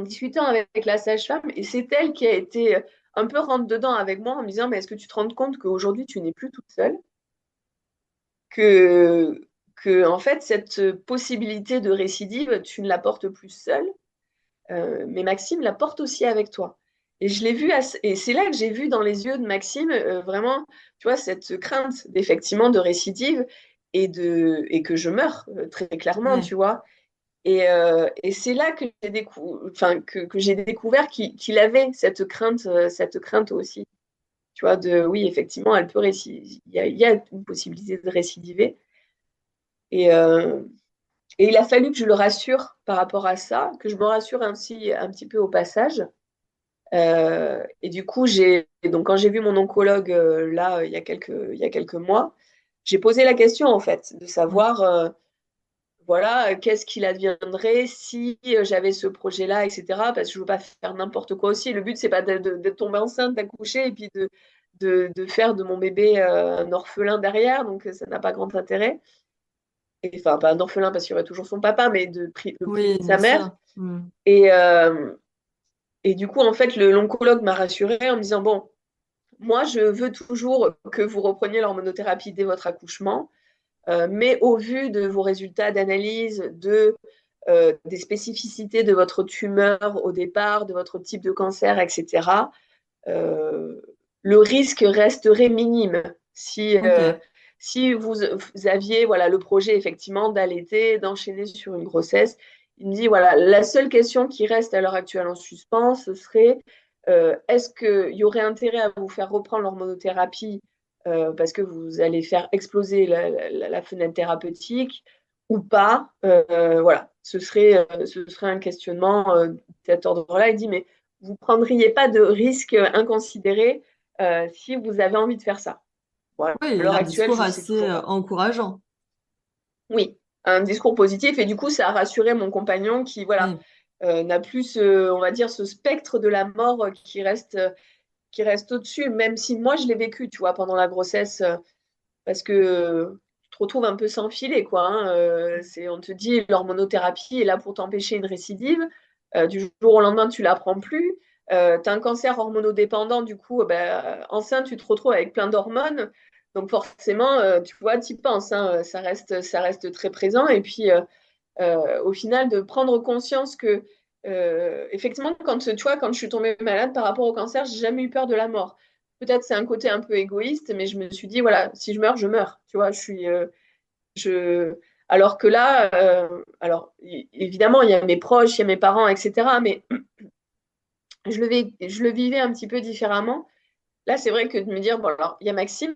discutant avec la sage-femme, et c'est elle qui a été un peu rentre dedans avec moi en me disant, mais est-ce que tu te rends compte qu'aujourd'hui, tu n'es plus toute seule, que, en fait, cette possibilité de récidive, tu ne la portes plus seule, mais Maxime la porte aussi avec toi. Et je l'ai vu, et c'est là que j'ai vu dans les yeux de Maxime vraiment, tu vois, cette crainte d'effectivement de récidive et que je meurs très clairement, Ouais. tu vois. Et c'est là que j'ai découvert qu'il avait cette crainte aussi. Tu vois, oui, effectivement, elle peut récidiver. Il y a une possibilité de récidiver. Et, euh, et il a fallu que je le rassure par rapport à ça, que je me rassure ainsi un petit peu au passage. Et du coup, donc quand j'ai vu mon oncologue là, il y a quelques mois, j'ai posé la question en fait de Mm. savoir voilà, qu'est-ce qu'il adviendrait si j'avais ce projet-là, etc. Parce que je veux pas faire n'importe quoi aussi. Le but, c'est pas de tomber enceinte, d'accoucher et puis de faire de mon bébé un orphelin derrière. Donc, ça n'a pas grand intérêt. Et, enfin, pas un orphelin parce qu'il y aurait toujours son papa, mais de priver Oui, de sa bien mère. sûr. Mm. Et, euh, et du coup, en fait, l'oncologue m'a rassurée en me disant, bon, moi, je veux toujours que vous repreniez l'hormonothérapie dès votre accouchement. Mais au vu de vos résultats d'analyse, des spécificités de votre tumeur au départ, de votre type de cancer, etc., euh, le risque resterait minime Ok. si vous aviez voilà, le projet effectivement d'allaiter, d'enchaîner sur une grossesse. Il me dit, voilà, la seule question qui reste à l'heure actuelle en suspens, ce serait est-ce qu'il y aurait intérêt à vous faire reprendre l'hormonothérapie parce que vous allez faire exploser la fenêtre thérapeutique ou pas. Voilà, ce serait un questionnement de cet ordre-là. Il dit, mais vous ne prendriez pas de risque inconsidéré si vous avez envie de faire ça. Voilà. Oui, À il l'heure a un actuelle, discours je ne sais assez toujours pas. encourageant. Oui, un discours positif. Et du coup, ça a rassuré mon compagnon qui, voilà, Oui. n'a plus, on va dire, ce spectre de la mort qui reste au-dessus, même si moi, je l'ai vécu, tu vois, pendant la grossesse, parce que tu te retrouves un peu sans filet, quoi. Hein, on te dit, l'hormonothérapie est là pour t'empêcher une récidive. Du jour au lendemain, tu ne la prends plus. Tu as un cancer hormonodépendant, du coup, enceinte, tu te retrouves avec plein d'hormones. Donc forcément, tu vois, tu y penses, hein, ça reste très présent. Et puis, au final, de prendre conscience que, effectivement, tu vois, quand je suis tombée malade par rapport au cancer, j'ai jamais eu peur de la mort. Peut-être c'est un côté un peu égoïste, mais je me suis dit, voilà, si je meurs, je meurs. Tu vois, je... Alors que là, évidemment, il y a mes proches, il y a mes parents, etc. Mais je le vivais un petit peu différemment. Là, c'est vrai que de me dire, bon, alors, il y a Maxime,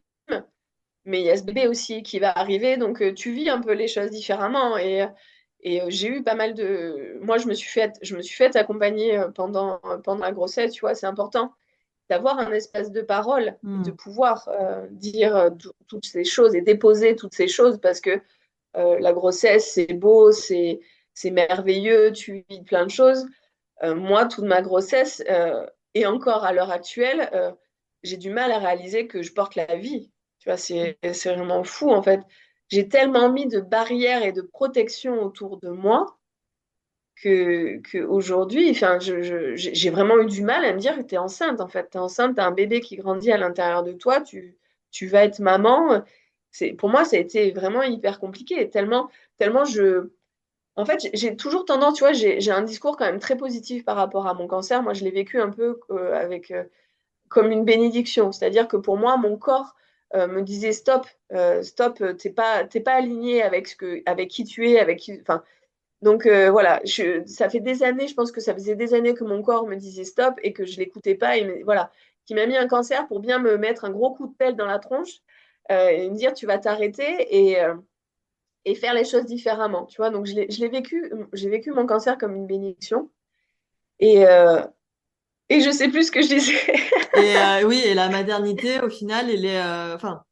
mais il y a ce bébé aussi qui va arriver, donc tu vis un peu les choses différemment. Et j'ai eu pas mal de. Moi, je me suis fait accompagner pendant la grossesse, tu vois, c'est important d'avoir un espace de parole et de Mm. pouvoir dire toutes ces choses et déposer toutes ces choses parce que la grossesse, c'est beau, c'est merveilleux, tu vis plein de choses. Moi, toute ma grossesse, et encore à l'heure actuelle, j'ai du mal à réaliser que je porte la vie. Tu vois, c'est vraiment fou, en fait. J'ai tellement mis de barrières et de protections autour de moi que aujourd'hui, enfin, j'ai vraiment eu du mal à me dire que tu es enceinte, en fait. Tu es enceinte, tu as un bébé qui grandit à l'intérieur de toi, tu vas être maman. Pour moi, ça a été vraiment hyper compliqué, tellement en fait, j'ai toujours tendance, tu vois, j'ai un discours quand même très positif par rapport à mon cancer. Moi, je l'ai vécu un peu comme une bénédiction. C'est-à-dire que pour moi, mon corps me disait stop, stop, t'es pas aligné avec avec qui tu es, enfin. Donc voilà, ça fait des années, je pense que ça faisait des années que mon corps me disait stop et que je l'écoutais pas. Voilà, qui m'a mis un cancer pour bien me mettre un gros coup de pelle dans la tronche et me dire tu vas t'arrêter et faire les choses différemment, tu vois. Donc, je l'ai vécu, j'ai vécu mon cancer comme une bénédiction. Et, euh, et je sais plus ce que je disais. Et oui, et la maternité, au final, elle est, enfin,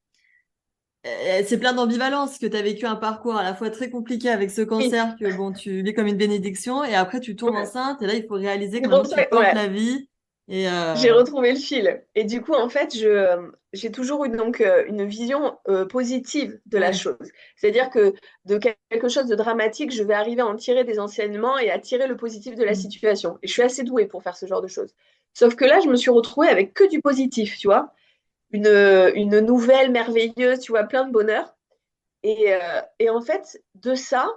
c'est plein d'ambivalence que tu as vécu un parcours à la fois très compliqué avec ce Oui, cancer que bon, tu vis comme une bénédiction et après tu tombes ouais. enceinte et là il faut réaliser que C'est pour maintenant tu ça, portes ouais. la vie et J'ai retrouvé le fil. Et du coup, en fait, j'ai toujours eu donc une vision positive de la ouais. chose. C'est-à-dire que de quelque chose de dramatique, je vais arriver à en tirer des enseignements et à tirer le positif de la Mm. situation. Et je suis assez douée pour faire ce genre de choses. Sauf que là, je me suis retrouvée avec que du positif, tu vois. Une nouvelle merveilleuse, tu vois, plein de bonheur. Et en fait, de ça,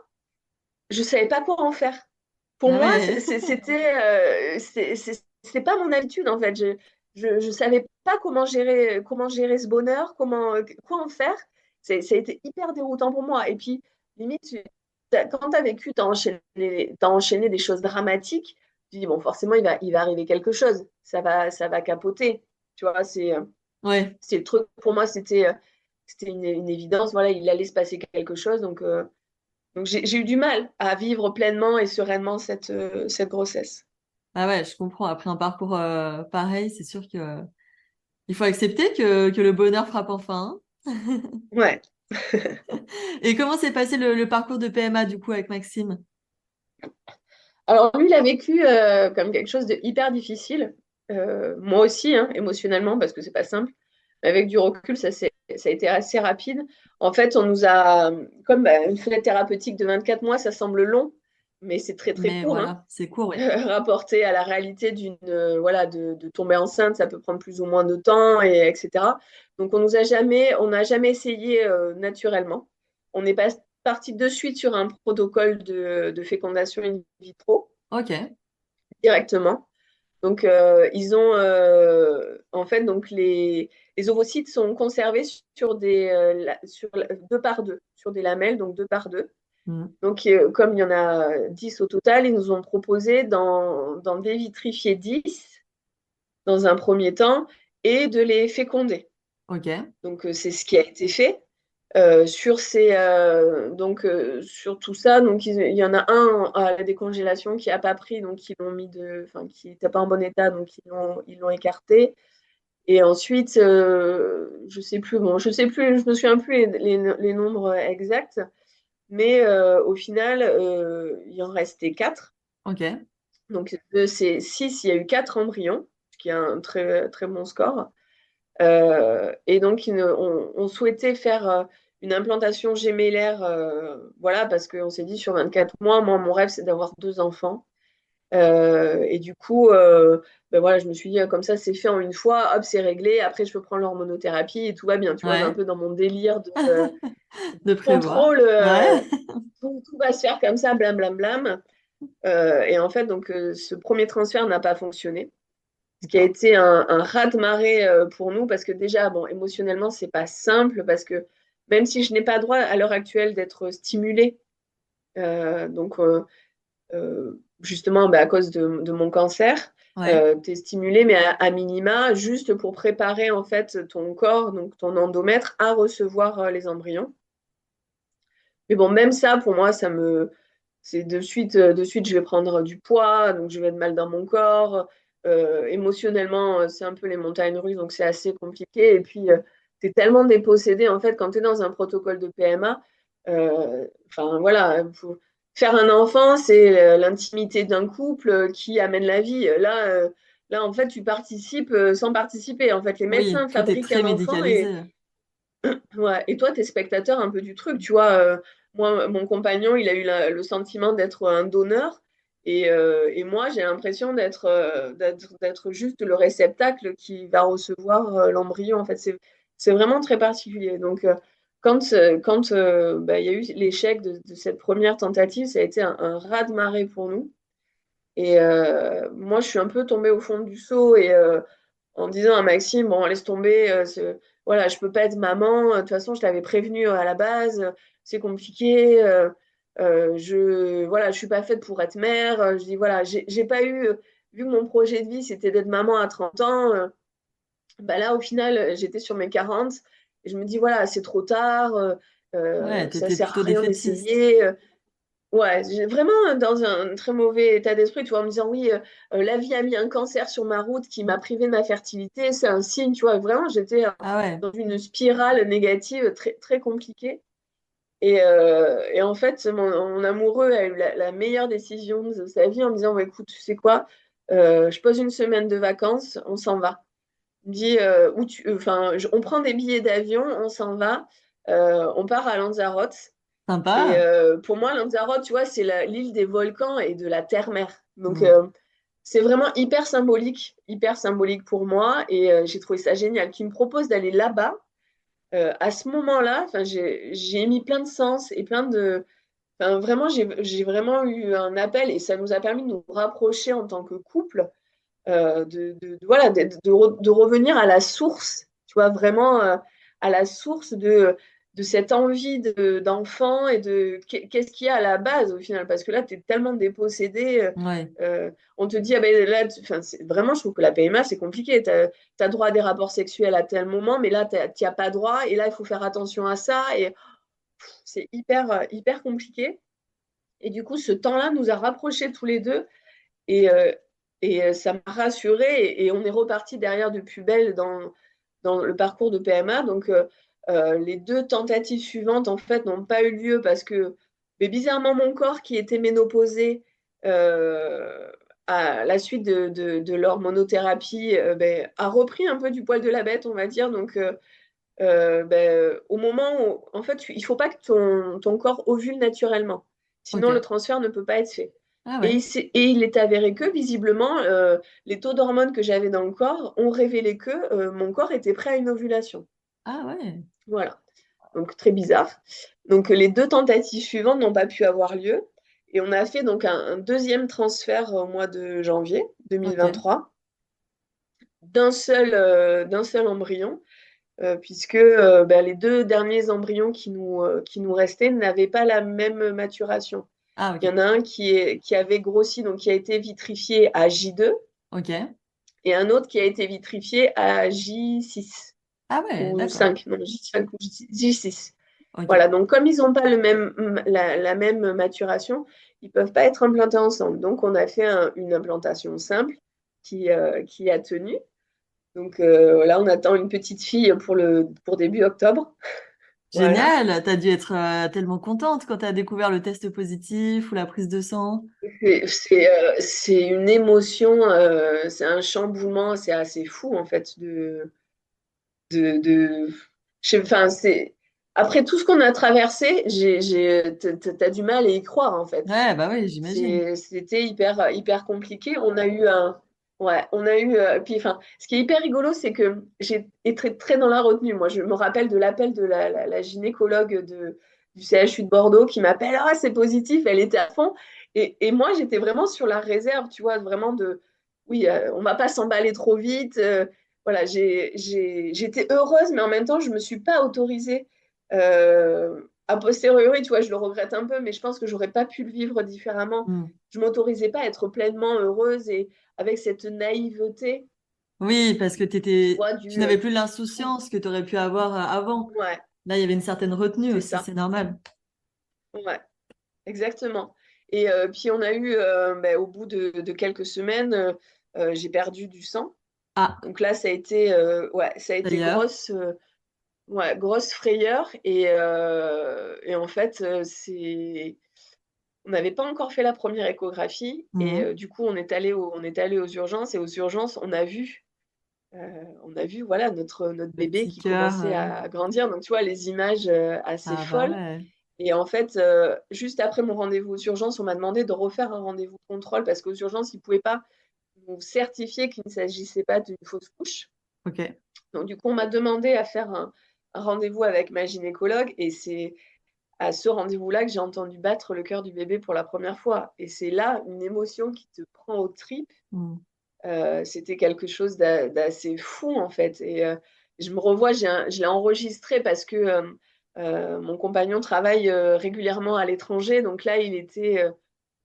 je savais pas quoi en faire. Pour Ah moi, ouais. c'est pas mon habitude en fait. Je savais pas comment gérer ce bonheur, quoi en faire. Ça a été hyper déroutant pour moi. Et puis, limite, quand tu as vécu, t'as enchaîné des choses dramatiques, tu dis, bon, forcément, il va arriver quelque chose. Ça va capoter. Tu vois, Ouais. c'est le truc. Pour moi, c'était une évidence. Voilà, il allait se passer quelque chose. Donc j'ai eu du mal à vivre pleinement et sereinement cette grossesse. Ah ouais, je comprends. Après un parcours pareil, c'est sûr que il faut accepter que le bonheur frappe enfin. Ouais. Et comment s'est passé le parcours de PMA du coup avec Maxime? Alors lui, il a vécu comme quelque chose de hyper difficile. Moi aussi, hein, émotionnellement, parce que c'est pas simple. Mais avec du recul, ça a été assez rapide. En fait, on nous a, comme une fenêtre thérapeutique de 24 mois, ça semble long, mais c'est très très Mais court, hein. voilà, c'est court, oui. Rapporté à la réalité voilà, de tomber enceinte, ça peut prendre plus ou moins de temps, etc. Donc on n'a jamais essayé naturellement. On est pas parti de suite sur un protocole de fécondation in vitro Ok. directement. Donc ils ont en fait donc les ovocytes sont conservés sur deux par deux, sur des lamelles, donc deux par deux. Mm. Donc, comme il y en a 10 au total, ils nous ont proposé d'en dévitrifier 10 dans un premier temps et de les féconder. Ok. Donc, c'est ce qui a été fait. Sur tout ça, donc il y en a un à la décongélation qui n'a pas pris, donc ils l'ont enfin, qui n'était pas en bon état, donc ils l'ont écarté. Et ensuite, je sais plus, je me souviens plus les nombres exacts. Mais au final, il en restait 4. Ok. Donc de ces 6, il y a eu 4 embryons, ce qui est un très, très bon score. Et donc, on souhaitait faire une implantation gémellaire, voilà, parce qu'on s'est dit sur 24 mois, moi, mon rêve, c'est d'avoir 2 enfants. Et du coup, ben voilà, je me suis dit, comme ça, c'est fait en une fois, hop, c'est réglé. Après, je peux prendre l'hormonothérapie et tout va bien. Tu vois, un Ouais. peu dans mon délire De de prévoir. contrôle, Ouais. tout va se faire comme ça, blam, blam, blam. Et en fait, donc, ce premier transfert n'a pas fonctionné, ce qui a D'accord. été un raz-de-marée pour nous, parce que déjà, bon, émotionnellement, c'est pas simple, parce que même si je n'ai pas droit à l'heure actuelle d'être stimulée, donc justement bah, à cause de mon cancer, Ouais. tu es stimulé, mais à minima, juste pour préparer en fait ton corps, donc ton endomètre, à recevoir les embryons. Mais bon, même ça, pour moi, c'est de suite, je vais prendre du poids, donc je vais être mal dans mon corps. Émotionnellement, c'est un peu les montagnes russes, donc c'est assez compliqué. Et puis, tu es tellement dépossédé, en fait, quand tu es dans un protocole de PMA, enfin voilà, faire un enfant, c'est l'intimité d'un couple qui amène la vie. Là, en fait, tu participes sans participer. En fait, les Oui, médecins tout est fabriquent très un enfant médicalisé. ouais. Et toi, tu es spectateur un peu du truc, tu vois. Moi, mon compagnon, il a eu le sentiment d'être un donneur. Et moi, j'ai l'impression d'être juste le réceptacle qui va recevoir l'embryon. En fait, c'est vraiment très particulier. Donc, quand bah, il y a eu l'échec de cette première tentative, ça a été un raz-de-marée pour nous. Et moi, je suis un peu tombée au fond du seau en disant à Maxime, bon, laisse tomber, voilà, je peux pas être maman. De toute façon, je l'avais prévenu à la base, c'est compliqué. Voilà, je suis pas faite pour être mère. Je dis, voilà, j'ai pas eu, vu que mon projet de vie, c'était d'être maman à 30 ans, bah là, au final, j'étais sur mes 40 et je me dis, voilà, c'est trop tard, Ouais, ça t'étais sert à plutôt rien défaitiste. d'essayer. Ouais, j'ai vraiment dans un très mauvais état d'esprit, tu vois, en me disant oui, la vie a mis un cancer sur ma route qui m'a privé de ma fertilité, c'est un signe, tu vois. Vraiment, j'étais Ah ouais, dans une spirale négative très, très compliquée. Et en fait, mon amoureux a eu la meilleure décision de sa vie en me disant, bah, écoute, tu sais quoi, je pose une semaine de vacances, on s'en va. Il me dit, enfin, on prend des billets d'avion, on s'en va, on part à Lanzarote. Et sympa. pour moi, Lanzarote, tu vois, c'est l'île des volcans et de la terre-mer. Donc, Mm. c'est vraiment hyper symbolique pour moi. Et j'ai trouvé ça génial. Qui me propose d'aller là-bas. À ce moment-là, enfin, j'ai émis plein de sens et plein de. Enfin, vraiment, j'ai vraiment eu un appel et ça nous a permis de nous rapprocher en tant que couple, voilà, de revenir à la source, tu vois, vraiment à la source de cette envie d'enfant et de qu'est-ce qu'il y a à la base au final, parce que là, tu es tellement dépossédé. Ouais. On te dit, ah ben là, enfin, vraiment, je trouve que la PMA, c'est compliqué. Tu as droit à des rapports sexuels à tel moment, mais là, tu n'y as pas droit, et là, il faut faire attention à ça, et c'est hyper compliqué. Et du coup, ce temps-là nous a rapprochés tous les deux. Et ça m'a rassurée et on est reparti derrière de plus belle dans le parcours de PMA. Donc, les deux tentatives suivantes, en fait, n'ont pas eu lieu parce que, mais bizarrement, mon corps qui était ménopausé à la suite de l'hormonothérapie ben, a repris un peu du poil de la bête, on va dire. Donc, ben, au moment où, en fait, il ne faut pas que ton corps ovule naturellement. Sinon, le Ok. transfert ne peut pas être fait. Ah Et ouais. il est avéré que, visiblement, les taux d'hormones que j'avais dans le corps ont révélé que mon corps était prêt à une ovulation. Ah ouais. Voilà. Donc, très bizarre. Donc, les deux tentatives suivantes n'ont pas pu avoir lieu. Et on a fait donc un deuxième transfert au mois de janvier Ok. 2023 d'un seul embryon puisque ben, les deux derniers embryons qui nous restaient n'avaient pas la même maturation. Ah Il y ok. en a un qui avait grossi, donc qui a été vitrifié à J2, Ok. et un autre qui a été vitrifié à J6 Ah ouais, ou d'accord. 5, non, J5 ou J6. Ok. Voilà, donc comme ils n'ont pas la même maturation, ils ne peuvent pas être implantés ensemble. Donc on a fait une implantation simple qui a tenu. Donc là, on attend une petite fille pour début octobre. Voilà. Génial. T'as dû être tellement contente quand t'as découvert le test positif ou la prise de sang. C'est une émotion, c'est un chamboulement, c'est assez fou en fait de... Enfin, après tout ce qu'on a traversé, t'as du mal à y croire en fait. Ouais, bah oui, j'imagine. C'était hyper compliqué. On a eu, puis enfin, ce qui est hyper rigolo, c'est que j'ai été très dans la retenue. Moi, je me rappelle de l'appel de la gynécologue du CHU de Bordeaux qui m'appelle, ah, c'est positif, elle était à fond. Et moi, j'étais vraiment sur la réserve, tu vois, vraiment oui, on va pas s'emballer trop vite. Voilà, j'étais heureuse, mais en même temps, je me suis pas autorisée. A posteriori, tu vois, je le regrette un peu, mais je pense que j'aurais pas pu le vivre différemment. Hmm. Je m'autorisais pas à être pleinement heureuse et avec cette naïveté, Oui, parce que tu t'étais, vois, tu n'avais plus tout. l'insouciance que tu aurais pu avoir avant. Ouais, Là, il y avait une certaine retenue c'est aussi, ça. c'est normal. Ouais, exactement. Et puis on a eu, ben, au bout de quelques semaines, j'ai perdu du sang. Ah, Donc là, ouais, ça a été d'ailleurs. ouais, grosse frayeur. Et en fait, on n'avait pas encore fait la première échographie. Et Mhm. du coup, on est allé aux urgences. Et aux urgences, on a vu voilà, notre Le bébé petit qui cœur. commençait à grandir. Donc, tu vois, les images assez Ah bah folles. ouais. Et en fait, juste après mon rendez-vous aux urgences, on m'a demandé de refaire un rendez-vous de contrôle parce qu'aux urgences, ils ne pouvaient pas nous certifier qu'il ne s'agissait pas d'une fausse couche. Ok. Donc, du coup, on m'a demandé à faire un rendez-vous avec ma gynécologue et c'est à ce rendez-vous-là que j'ai entendu battre le cœur du bébé pour la première fois. Et c'est là une émotion qui te prend aux tripes. Mhm. C'était quelque chose d'assez fou, en fait. Et je me revois, je l'ai enregistré parce que mon compagnon travaille régulièrement à l'étranger. Donc là, il était,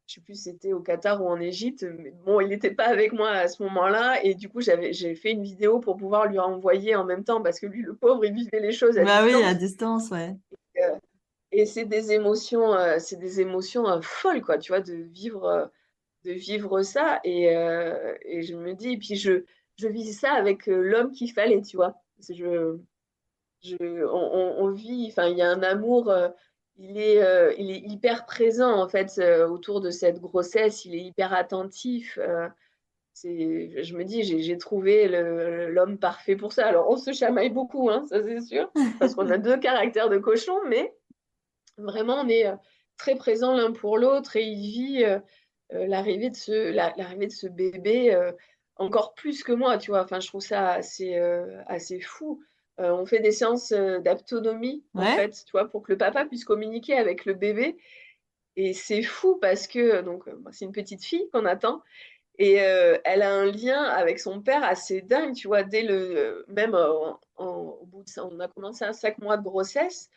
je sais plus si c'était au Qatar ou en Égypte, mais bon, il n'était pas avec moi à ce moment-là. Et du coup, j'ai fait une vidéo pour pouvoir lui envoyer en même temps parce que lui, le pauvre, il vivait les choses à Bah oui, à distance. distance, ouais. et c'est des émotions folles, quoi, tu vois, de vivre ça. Et je me dis, et puis je vis ça avec l'homme qu'il fallait, tu vois. On vit, enfin, il y a un amour, il est hyper présent, en fait, autour de cette grossesse, il est hyper attentif. Je me dis, j'ai trouvé l'homme parfait pour ça. Alors, on se chamaille beaucoup, hein, ça c'est sûr, parce qu'on a deux caractères de cochon, mais vraiment, on est très présents l'un pour l'autre et il vit l'arrivée de ce bébé encore plus que moi, tu vois. Enfin, je trouve ça assez fou. On fait des séances d'autonomie, en Ouais? fait, tu vois, pour que le papa puisse communiquer avec le bébé. Et c'est fou parce que, donc, c'est une petite fille qu'on attend. Et elle a un lien avec son père assez dingue, tu vois, même au bout de ça, on a commencé à 5 mois de grossesse.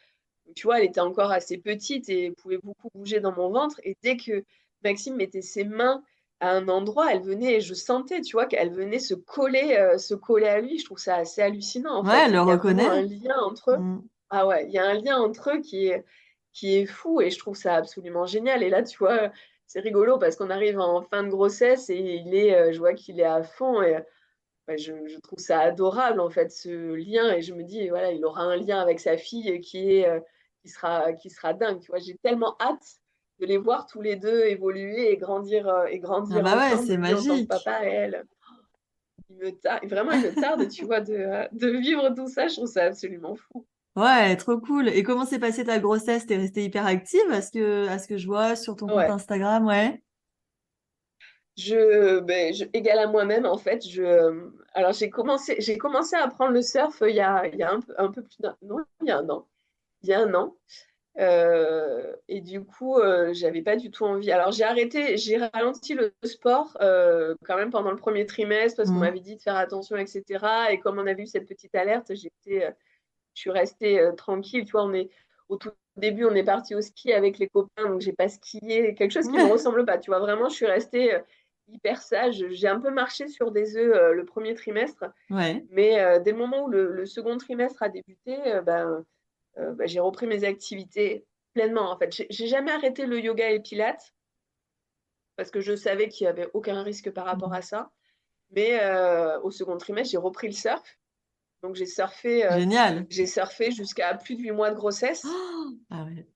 Tu vois, elle était encore assez petite et pouvait beaucoup bouger dans mon ventre. Et dès que Maxime mettait ses mains à un endroit, elle venait, et je sentais, tu vois, qu'elle venait se coller à lui. Je trouve ça assez hallucinant, en Ouais, fait. elle le Il y a vraiment reconnaît. un lien entre eux. Mm. Ah ouais, il y a un lien entre eux qui est fou et je trouve ça absolument génial. Et là, tu vois, c'est rigolo parce qu'on arrive en fin de grossesse et je vois qu'il est à fond et ouais, je trouve ça adorable en fait ce lien et je me dis voilà il aura un lien avec sa fille qui sera dingue, tu vois, j'ai tellement hâte de les voir tous les deux évoluer et Ah grandir bah ouais, ensemble c'est lui en tant que magique. papa et elle. Vraiment il me tarde, tu vois, de vivre tout ça, je trouve ça absolument fou. Ouais, trop cool. Et comment s'est passée ta grossesse? T'es restée hyper active à ce que je vois sur ton compte Ouais, Instagram, ouais. égale à moi-même en fait. Alors j'ai commencé à apprendre le surf il y a un peu plus d'un non, il y a un an. Et du coup, j'avais pas du tout envie. Alors j'ai ralenti le sport quand même pendant le premier trimestre parce qu'on Mm. m'avait dit de faire attention, etc. Et comme on avait eu cette petite alerte, je suis restée tranquille. Tu vois, au tout début, on est parti au ski avec les copains, donc j'ai pas skié, quelque chose qui me ressemble pas. Tu vois, vraiment, je suis restée hyper sage. J'ai un peu marché sur des œufs le premier trimestre, Ouais, mais dès le moment où le second trimestre a débuté, j'ai repris mes activités pleinement. En fait, j'ai jamais arrêté le yoga et pilates parce que je savais qu'il y avait aucun risque par rapport à mm. ça. Mais au second trimestre, j'ai repris le surf. Donc Génial. j'ai surfé jusqu'à plus de 8 mois de grossesse. Oh, ah ouais.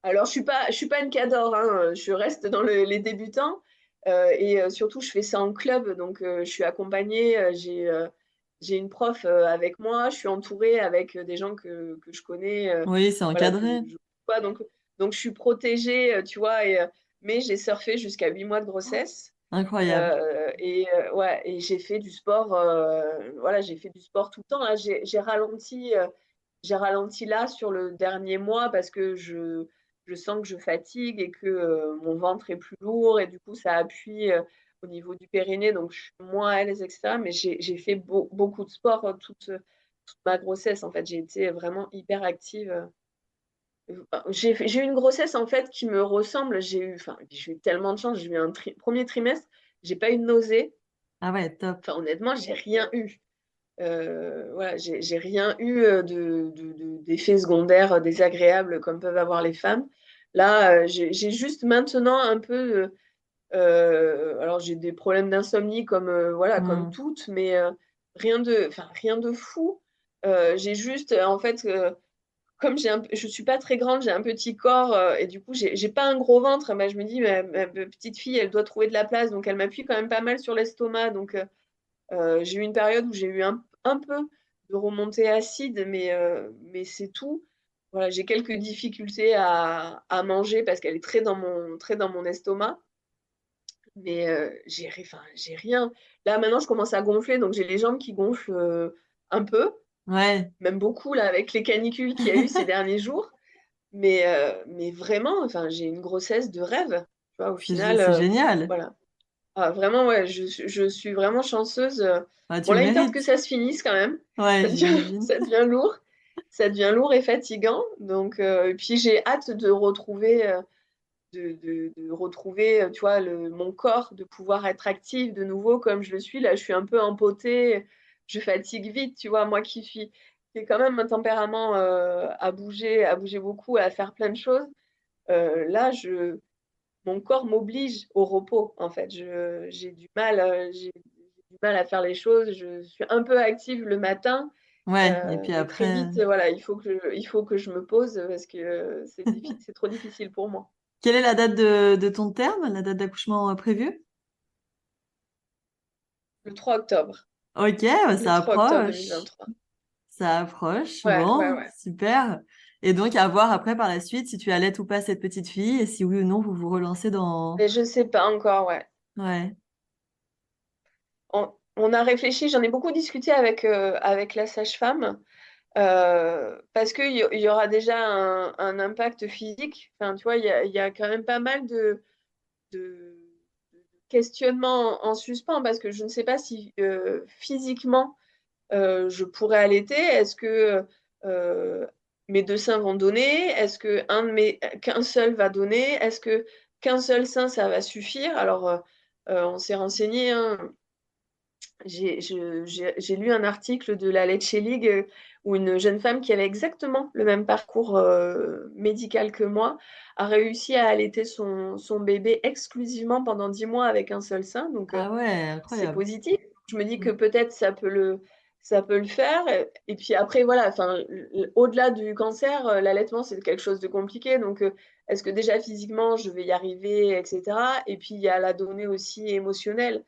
Alors je suis pas une cador, hein, je reste dans les débutants et surtout je fais ça en club, donc je suis accompagnée, j'ai une prof avec moi, je suis entourée avec des gens que je connais, Oui, c'est voilà encadré. vois, donc je suis protégée, tu vois, mais j'ai surfé jusqu'à 8 mois de grossesse. Incroyable. Ouais, et j'ai fait du sport, voilà, j'ai fait du sport tout le temps. Là, j'ai ralenti là sur le dernier mois parce que je sens que je fatigue et que mon ventre est plus lourd et du coup ça appuie au niveau du périnée, donc je suis moins à l'aise, etc. Mais j'ai fait beaucoup de sport toute ma grossesse. En fait, j'ai été vraiment hyper active. J'ai eu une grossesse en fait qui me ressemble. J'ai eu tellement de chance. J'ai eu premier trimestre, j'ai pas eu de nausée. Ah ouais, top. Enfin, honnêtement, j'ai rien eu. Voilà, j'ai rien eu d'effets secondaires désagréables comme peuvent avoir les femmes. Là, j'ai juste maintenant un peu. Alors, j'ai des problèmes d'insomnie comme, voilà, comme Mm. toutes, mais rien de fou. J'ai juste, en fait, comme je suis pas très grande, j'ai un petit corps et du coup, j'ai pas un gros ventre. Bah, je me dis, ma petite fille, elle doit trouver de la place, donc elle m'appuie quand même pas mal sur l'estomac. Donc, j'ai eu une période où j'ai eu un peu de remontée acide, mais c'est tout. Voilà, j'ai quelques difficultés à manger parce qu'elle est très dans mon estomac. Mais j'ai rien. Là, maintenant, je commence à gonfler, donc j'ai les jambes qui gonflent un peu, Ouais. même beaucoup là, avec les canicules qu'il y a eu ces derniers jours. Mais vraiment, enfin, j'ai une grossesse de rêve. Tu vois, au final, C'est génial. voilà. Ah, vraiment, ouais, je suis vraiment chanceuse. Ah, Bon, tu le là, il tarde que mérites. ça se finisse quand même. Ouais, j'imagine. Ça devient lourd. Ça devient lourd et fatigant. Donc, et puis j'ai hâte de retrouver, de retrouver, tu vois, mon corps, de pouvoir être active de nouveau comme je le suis. Là, je suis un peu empotée. Je fatigue vite, tu vois, moi qui est quand même un tempérament à bouger beaucoup, à faire plein de choses, là, mon corps m'oblige au repos, en fait. J'ai du mal à faire les choses. Je suis un peu active le matin, Ouais, et puis mais très après, vite, voilà, il faut que je me pose parce que c'est trop difficile pour moi. quelle est la date de ton terme, la date d'accouchement prévue? Le 3 octobre. Ok, bah, Le ça 3 octobre approche. 2023. Ça approche. Ouais, ouais, Bon, ouais. super. Et donc, à voir après par la suite si tu allaites ou pas cette petite fille et si oui ou non vous vous relancez dans. Mais je sais pas encore, ouais. Ouais. On a réfléchi, j'en ai beaucoup discuté avec la sage-femme, parce qu'il y aura déjà un impact physique. Enfin, tu vois, il y a quand même pas mal de questionnements en suspens, parce que je ne sais pas si physiquement je pourrais allaiter. Est-ce que euh, mes deux seins vont donner? Est-ce que qu'un seul va donner? Est-ce que qu'un seul sein, ça va suffire? Alors, on s'est renseigné, hein. J'ai lu un article de la Leche League où une jeune femme qui avait exactement le même parcours médical que moi a réussi à allaiter son bébé exclusivement pendant 10 mois avec un seul sein. Donc, Ah ouais, c'est incroyable. positif. Je me dis que Mm. peut-être ça peut le faire. Et puis après, voilà, enfin, au-delà du cancer, l'allaitement, c'est quelque chose de compliqué. Donc, est-ce que déjà physiquement, je vais y arriver, etc. Et puis, il y a la donnée aussi émotionnelle.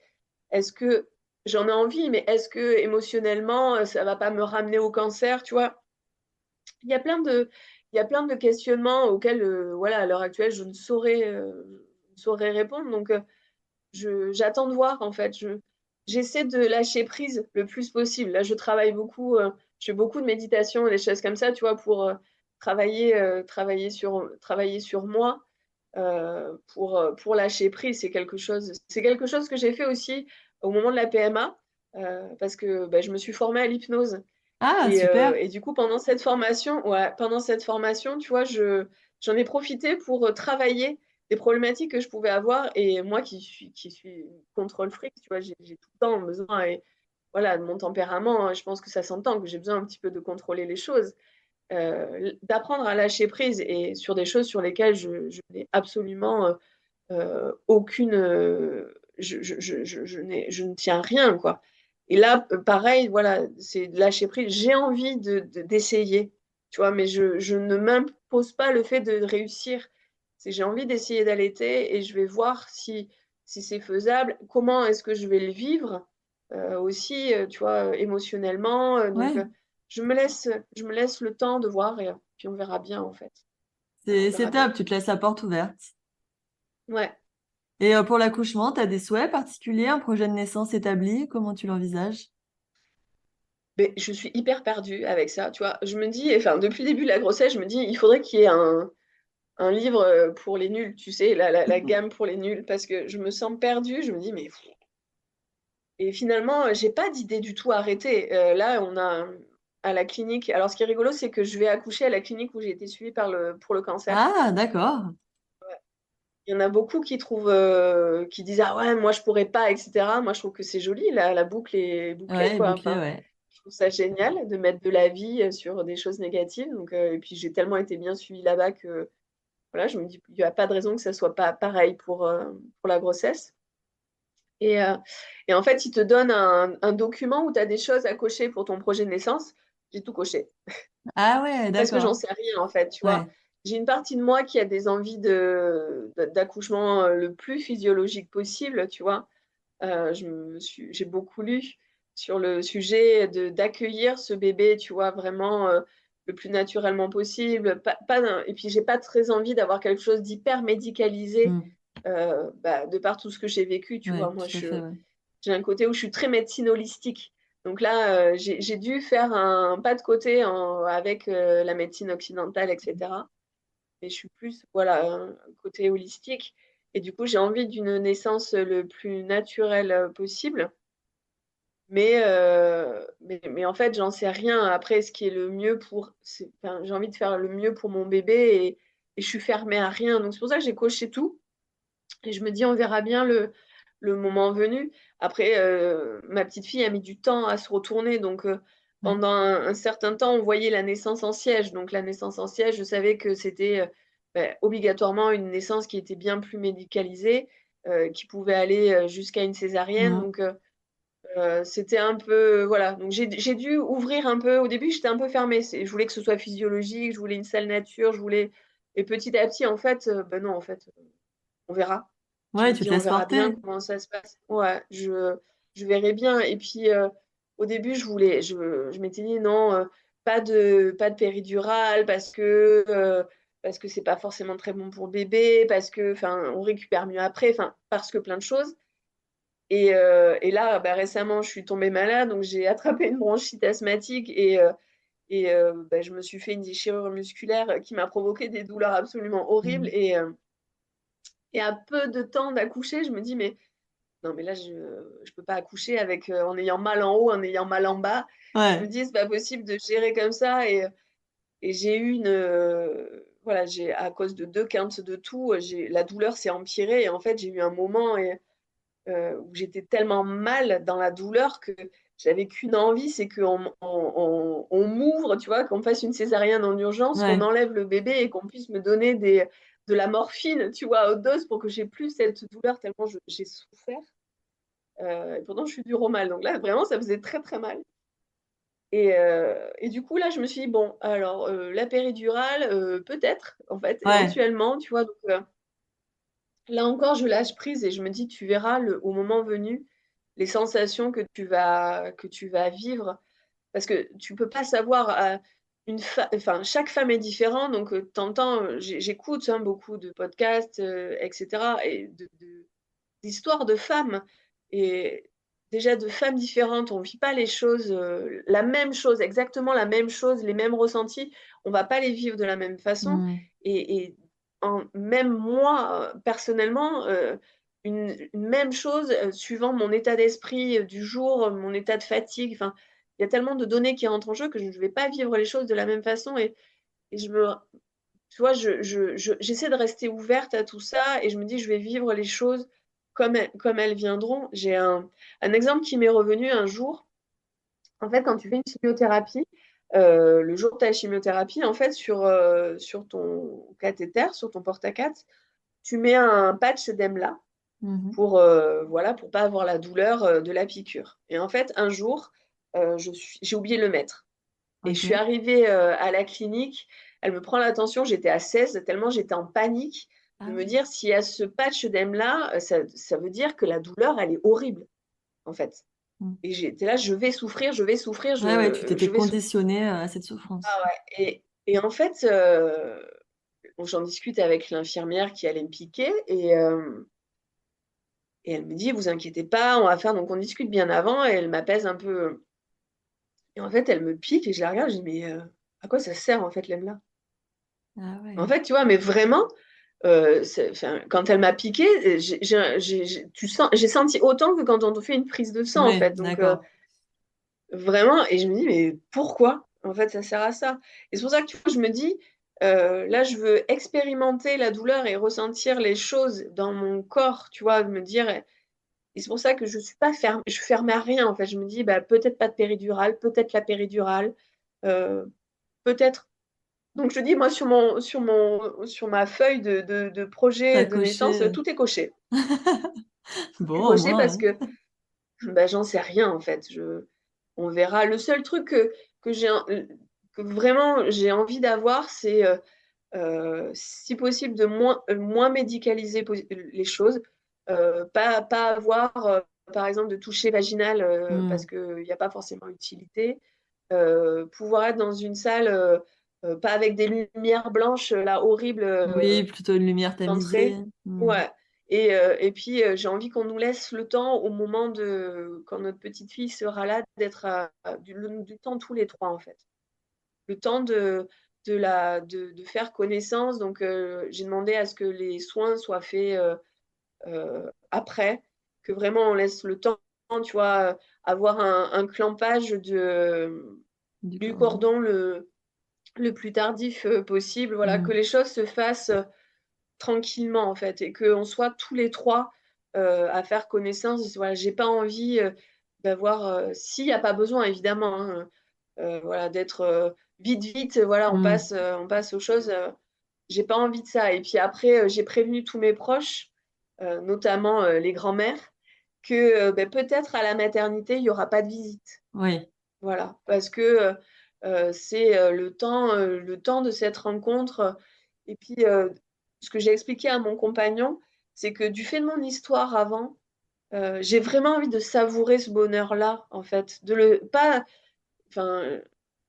Est-ce que j'en ai envie, mais est-ce que émotionnellement, ça va pas me ramener au cancer, tu vois? Il y a plein de, il y a plein de questionnements auxquels, voilà, à l'heure actuelle, je ne saurais répondre. Donc, j'attends de voir, en fait. J'essaie de lâcher prise le plus possible. Là, je travaille beaucoup, je fais beaucoup de méditation, des choses comme ça, tu vois, pour travailler sur moi, pour lâcher prise. C'est quelque chose que j'ai fait aussi au moment de la PMA, parce que bah, je me suis formée à l'hypnose. Ah, Et, super. et du coup, pendant cette formation, tu vois, j'en ai profité pour travailler des problématiques que je pouvais avoir. Et moi qui suis contrôle fric, tu vois, j'ai tout le temps besoin, et voilà, de mon tempérament, hein, je pense que ça s'entend que j'ai besoin un petit peu de contrôler les choses, d'apprendre à lâcher prise et sur des choses sur lesquelles je n'ai absolument aucune. Je ne tiens rien, quoi. Et là, pareil, voilà, c'est de lâcher prise. J'ai envie d'essayer, tu vois, mais je ne m'impose pas le fait de réussir. J'ai envie d'essayer d'allaiter et je vais voir si c'est faisable. Comment est-ce que je vais le vivre aussi, tu vois, émotionnellement. Donc, Ouais, je me laisse le temps de voir et puis on verra bien, en fait. Voilà, on c'est verra bien. top, tu te laisses la porte ouverte. Ouais. Et pour l'accouchement, tu as des souhaits particuliers, un projet de naissance établi? Comment tu l'envisages? Mais je suis hyper perdue avec ça, tu vois. Je me dis, enfin, depuis le début de la grossesse, je me dis, il faudrait qu'il y ait un livre pour les nuls, tu sais, la gamme pour les nuls, parce que je me sens perdue. Je me dis, mais. Et finalement, j'ai pas d'idée du tout arrêtée. Là, on a à la clinique. Alors, ce qui est rigolo, c'est que je vais accoucher à la clinique où j'ai été suivie pour le cancer. Ah, d'accord. Il y en a beaucoup qui disent, ah ouais, moi je pourrais pas, etc. Moi, je trouve que c'est joli, la boucle est bouclée, Ouais, quoi. bouclé, Enfin, ouais. je trouve ça génial de mettre de la vie sur des choses négatives. Donc, et puis, j'ai tellement été bien suivie là-bas que voilà, je me dis, il n'y a pas de raison que ça soit pas pareil pour la grossesse. Et en fait, ils te donnent un document où tu as des choses à cocher pour ton projet de naissance. J'ai tout coché. Ah ouais, Parce que j'en d'accord. sais rien, en fait, tu vois. Ouais. J'ai une partie de moi qui a des envies d'accouchement le plus physiologique possible, tu vois. J'ai beaucoup lu sur le sujet d'accueillir ce bébé, tu vois, vraiment le plus naturellement possible. Et puis, j'ai pas très envie d'avoir quelque chose d'hyper médicalisé, Mm. bah, de par tout ce que j'ai vécu, tu vois. Ouais, Moi, tout à fait, ouais. j'ai un côté où je suis très médecine holistique. Donc là, j'ai dû faire un pas de côté avec la médecine occidentale, etc. Mais je suis plus, voilà, un côté holistique. Et du coup, j'ai envie d'une naissance le plus naturelle possible. Mais en fait, j'en sais rien. Après, ce qui est le mieux enfin, j'ai envie de faire le mieux pour mon bébé, et je suis fermée à rien. Donc, c'est pour ça que j'ai coché tout. Et je me dis, on verra bien le moment venu. Après, ma petite fille a mis du temps à se retourner. Donc, Ouais. pendant un certain temps, on voyait la naissance en siège. Donc, la naissance en siège, je savais que c'était obligatoirement une naissance qui était bien plus médicalisée, qui pouvait aller jusqu'à une césarienne. Mhm. Donc, c'était un peu, voilà. Donc, j'ai dû ouvrir un peu. Au début, j'étais un peu fermée. Je voulais que ce soit physiologique, je voulais une salle nature, je voulais. Et petit à petit, en fait, ben non, en fait, on verra. Je Ouais, me tu dis, te on laisses verra bien porter. comment ça se passe. Ouais, je verrai bien. Et puis, au début, je m'étais dit, non, pas de péridurale parce que c'est pas forcément très bon pour le bébé, parce que, enfin, on récupère mieux après, enfin, parce que plein de choses. Et là, bah, récemment, je suis tombée malade, donc j'ai attrapé une bronchite asthmatique et je me suis fait une déchirure musculaire qui m'a provoqué des douleurs absolument horribles. Mhm. Et à peu de temps d'accoucher, je me dis, mais non, mais là, je peux pas accoucher avec, en ayant mal en haut, en ayant mal en bas. Je me Ouais. dis, c'est pas possible de gérer comme ça. Et j'ai eu une. Voilà, à cause de 2 quintes de tout, la douleur s'est empirée. Et en fait, j'ai eu un moment où j'étais tellement mal dans la douleur que j'avais qu'une envie, c'est qu'on m'ouvre, tu vois, qu'on me fasse une césarienne en urgence, qu'on Ouais. enlève le bébé et qu'on puisse me donner de la morphine, tu vois, à haute dose pour que j'ai plus cette douleur tellement j'ai souffert. Et pourtant, je suis dure au mal. Donc là, vraiment, ça faisait très, très mal. Et du coup, là, je me suis dit, bon, alors, la péridurale, peut-être, en fait, Ouais. éventuellement, tu vois. Donc, là encore, je lâche prise et je me dis, tu verras au moment venu les sensations que tu vas vivre. Parce que tu peux pas savoir, enfin, chaque femme est différente. Donc, t'entends, j'écoute hein, beaucoup de podcasts, etc. et d'histoires de femmes. Et déjà, de femmes différentes, on vit pas les choses, la même chose, exactement la même chose, les mêmes ressentis. On va pas les vivre de la même façon. Mhm. Et même moi, personnellement, une même chose, suivant mon état d'esprit du jour, mon état de fatigue. Enfin, il y a tellement de données qui rentrent en jeu que je ne vais pas vivre les choses de la même façon. Et tu vois, j'essaie de rester ouverte à tout ça et je me dis, je vais vivre les choses comme elles viendront. J'ai un exemple qui m'est revenu un jour. En fait, quand tu fais une chimiothérapie, le jour de ta chimiothérapie, en fait, sur ton cathéter, sur ton porte-à-cat, tu mets un patch d'EMLA Mhm. pour pour pas avoir la douleur de la piqûre. Et en fait, un jour, j'ai oublié de le mettre. Et je suis Ok. arrivée à la clinique, elle me prend l'attention, j'étais à 16, tellement j'étais en panique de Ah me oui. dire s'il y a ce patch d'EMLA, ça veut dire que la douleur, elle est horrible, en fait. Mhm. Et j'étais là, je vais souffrir, je vais souffrir, Ouais, ouais, tu je t'étais vais souffrir. conditionnée à cette Ah souffrance. ouais. Et en fait, j'en discute avec l'infirmière qui allait me piquer et elle me dit, vous inquiétez pas, on va faire, donc on discute bien avant et elle m'apaise un peu. Et en fait, elle me pique et je la regarde, je dis, mais à quoi ça sert en fait l'EMLA? Ah En ouais. fait, tu vois, mais vraiment, enfin, quand elle m'a piqué, j'ai senti autant que quand on te fait une prise de sang, en Ouais, fait. Donc, d'accord. vraiment, et je me dis, mais pourquoi? En fait, ça sert à ça. Et c'est pour ça que, tu vois, je me dis, là, je veux expérimenter la douleur et ressentir les choses dans mon corps, tu vois, me dire, et c'est pour ça que je suis pas ferme, je suis fermée à rien, en fait. Je me dis, bah, peut-être pas de péridurale, peut-être la péridurale, euh, peut-être. Donc je dis, moi, sur ma feuille de projet T'as de naissance, coché. tout est coché. Tout est Bon, au coché moins, parce ouais. que bah, j'en sais rien, en fait. On verra. Le seul truc que que vraiment j'ai envie d'avoir, c'est, si possible, de moins médicaliser les choses. Pas avoir, par exemple, de toucher vaginal parce Hmm. qu'il n'y a pas forcément utilité. Pouvoir être dans une salle, pas avec des lumières blanches, là, horribles, Oui, plutôt une lumière tamisée. d'entrée. Hmm. Ouais. Et puis, j'ai envie qu'on nous laisse le temps au moment quand notre petite fille sera là, d'être du temps tous les trois, en fait. Le temps de faire connaissance. Donc, j'ai demandé à ce que les soins soient faits après, que vraiment on laisse le temps, tu vois, avoir un clampage Du du cordon. cordon le plus tardif possible, voilà, que Hmm. les choses se fassent tranquillement en fait et qu'on soit tous les trois à faire connaissance. Voilà, j'ai pas envie d'avoir, s'il n'y a pas besoin évidemment, hein, voilà, d'être vite, vite, voilà, Mm. on passe aux choses. J'ai pas envie de ça. Et puis après, j'ai prévenu tous mes proches, notamment les grands-mères, que ben, peut-être à la maternité, il n'y aura pas de visite. Oui, Voilà, parce que c'est le temps de cette rencontre. Et puis, ce que j'ai expliqué à mon compagnon, c'est que du fait de mon histoire avant, j'ai vraiment envie de savourer ce bonheur-là, en fait. De le, pas, enfin,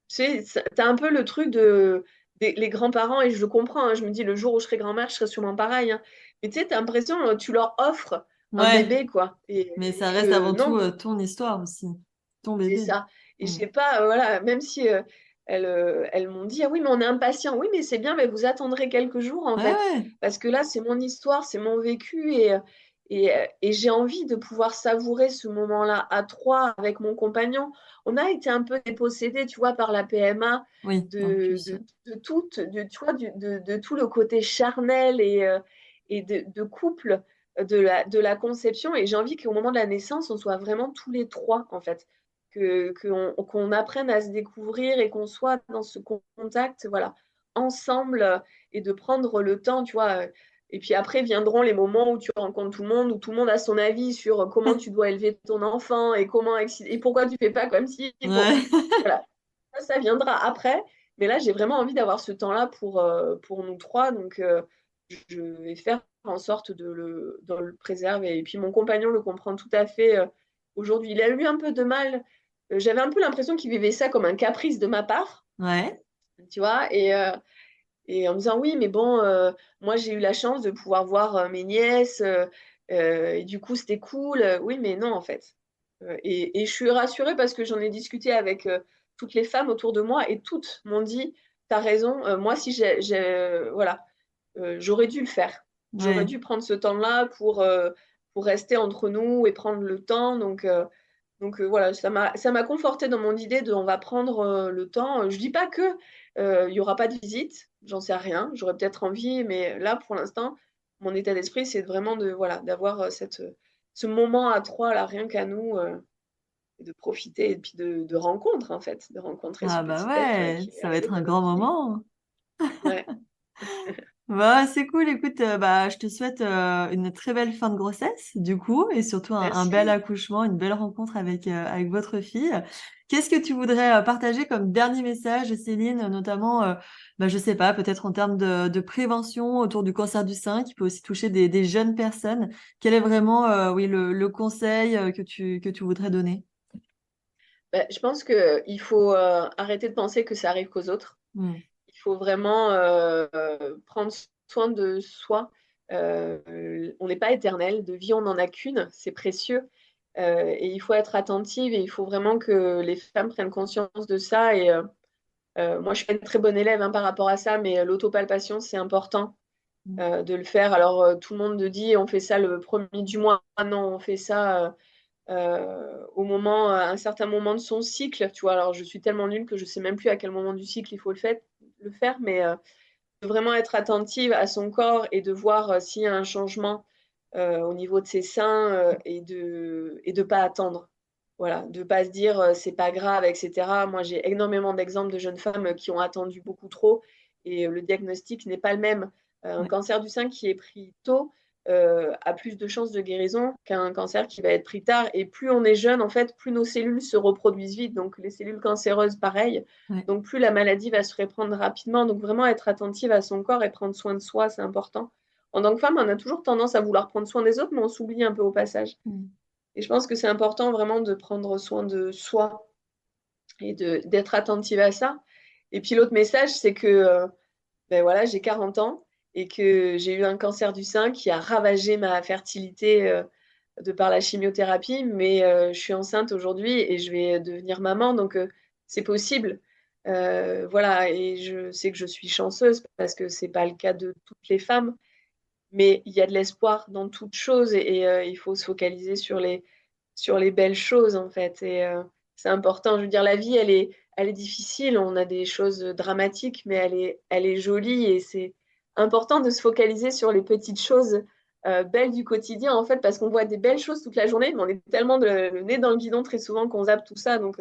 tu sais, t'as un peu le truc les grands-parents, et je le comprends, hein, je me dis, le jour où je serai grand-mère, je serai sûrement pareil, hein. Mais tu sais, t'as l'impression, tu leur offres un ouais, bébé, quoi. mais Et ça reste que avant tout non, ton histoire aussi, ton c'est bébé. ça. Et je Mm. sais pas, voilà, même si elles m'ont dit, ah oui, mais on est impatient. Oui, mais c'est bien, mais vous attendrez quelques jours, en Ouais, fait. ouais, Parce que là, c'est mon histoire, c'est mon vécu. Et j'ai envie de pouvoir savourer ce moment-là à trois avec mon compagnon. On a été un peu dépossédés, tu vois, par la PMA oui, en plus. tu vois, de tout le côté charnel et de couple de la conception. Et j'ai envie qu'au moment de la naissance, on soit vraiment tous les trois, en fait qu'on apprenne à se découvrir et qu'on soit dans ce contact, voilà, ensemble et de prendre le temps, tu vois. Et puis après viendront les moments où tu rencontres tout le monde, où tout le monde a son avis sur comment tu dois élever ton enfant et et pourquoi tu fais pas comme si, Ouais. voilà. Ça viendra après. Mais là, j'ai vraiment envie d'avoir ce temps-là pour nous trois. Donc, je vais faire en sorte de le préserver. Et puis, mon compagnon le comprend tout à fait aujourd'hui. Il a eu un peu de mal. J'avais un peu l'impression qu'il vivait ça comme un caprice de ma part, Ouais. tu vois. Et en me disant, oui, mais bon, moi, j'ai eu la chance de pouvoir voir mes nièces. Et du coup, c'était cool. Oui, mais non, en fait. Et je suis rassurée parce que j'en ai discuté avec toutes les femmes autour de moi et toutes m'ont dit, t'as raison, moi, si voilà, j'aurais dû le faire. J'aurais Ouais. dû prendre ce temps-là pour rester entre nous et prendre le temps. Donc voilà, ça m'a conforté dans mon idée de on va prendre le temps. Je dis pas que il y aura pas de visite, j'en sais rien. J'aurais peut-être envie, mais là pour l'instant, mon état d'esprit c'est vraiment de voilà d'avoir ce moment à trois là, rien qu'à nous, et de profiter et puis de rencontres en fait, de rencontrer ce Ah bah petit être ouais, qui ça va arrive être un dans grand notre vie. moment. Ouais, Bah, c'est cool, écoute, bah, je te souhaite une très belle fin de grossesse, du coup, et surtout un bel merci. accouchement, une belle rencontre avec votre fille. Qu'est-ce que tu voudrais partager comme dernier message, Céline, notamment, bah, je sais pas, peut-être en termes de prévention autour du cancer du sein, qui peut aussi toucher des jeunes personnes. Quel est vraiment, oui, le conseil que tu voudrais donner? Ben, je pense que il faut arrêter de penser que ça arrive qu'aux autres. Hmm. Il faut vraiment prendre soin de soi. On n'est pas éternel, de vie on n'en a qu'une, c'est précieux. Et il faut être attentive et il faut vraiment que les femmes prennent conscience de ça. Et moi, je suis pas une très bonne élève hein, par rapport à ça, mais l'autopalpation, c'est important de le faire. Alors, tout le monde dit on fait ça le premier du mois. Ah non, on fait ça au moment, à un certain moment de son cycle. Tu vois, alors je suis tellement nulle que je sais même plus à quel moment du cycle il faut le faire, mais de vraiment être attentive à son corps et de voir s'il y a un changement au niveau de ses seins et de pas attendre. Voilà, de pas se dire c'est pas grave, etc. Moi, j'ai énormément d'exemples de jeunes femmes qui ont attendu beaucoup trop et le diagnostic n'est pas le même. Un Ouais. cancer du sein qui est pris tôt a plus de chances de guérison qu'un cancer qui va être pris tard. Et plus on est jeune, en fait, plus nos cellules se reproduisent vite. Donc les cellules cancéreuses, pareil. Ouais. Donc plus la maladie va se répandre rapidement. Donc vraiment être attentive à son corps et prendre soin de soi, c'est important. En tant que femme, on a toujours tendance à vouloir prendre soin des autres, mais on s'oublie un peu au passage. Hmm. Et je pense que c'est important vraiment de prendre soin de soi et d'être attentive à ça. Et puis l'autre message, c'est que ben voilà, j'ai 40 ans et que j'ai eu un cancer du sein qui a ravagé ma fertilité de par la chimiothérapie, mais je suis enceinte aujourd'hui et je vais devenir maman, donc c'est possible. Voilà, et je sais que je suis chanceuse parce que c'est pas le cas de toutes les femmes, mais il y a de l'espoir dans toute chose et il faut se focaliser sur les belles choses en fait. Et c'est important. Je veux dire, la vie, elle est difficile. On a des choses dramatiques, mais elle est jolie et c'est important de se focaliser sur les petites choses belles du quotidien en fait, parce qu'on voit des belles choses toute la journée, mais on est tellement le nez dans le guidon très souvent qu'on zappe tout ça. Donc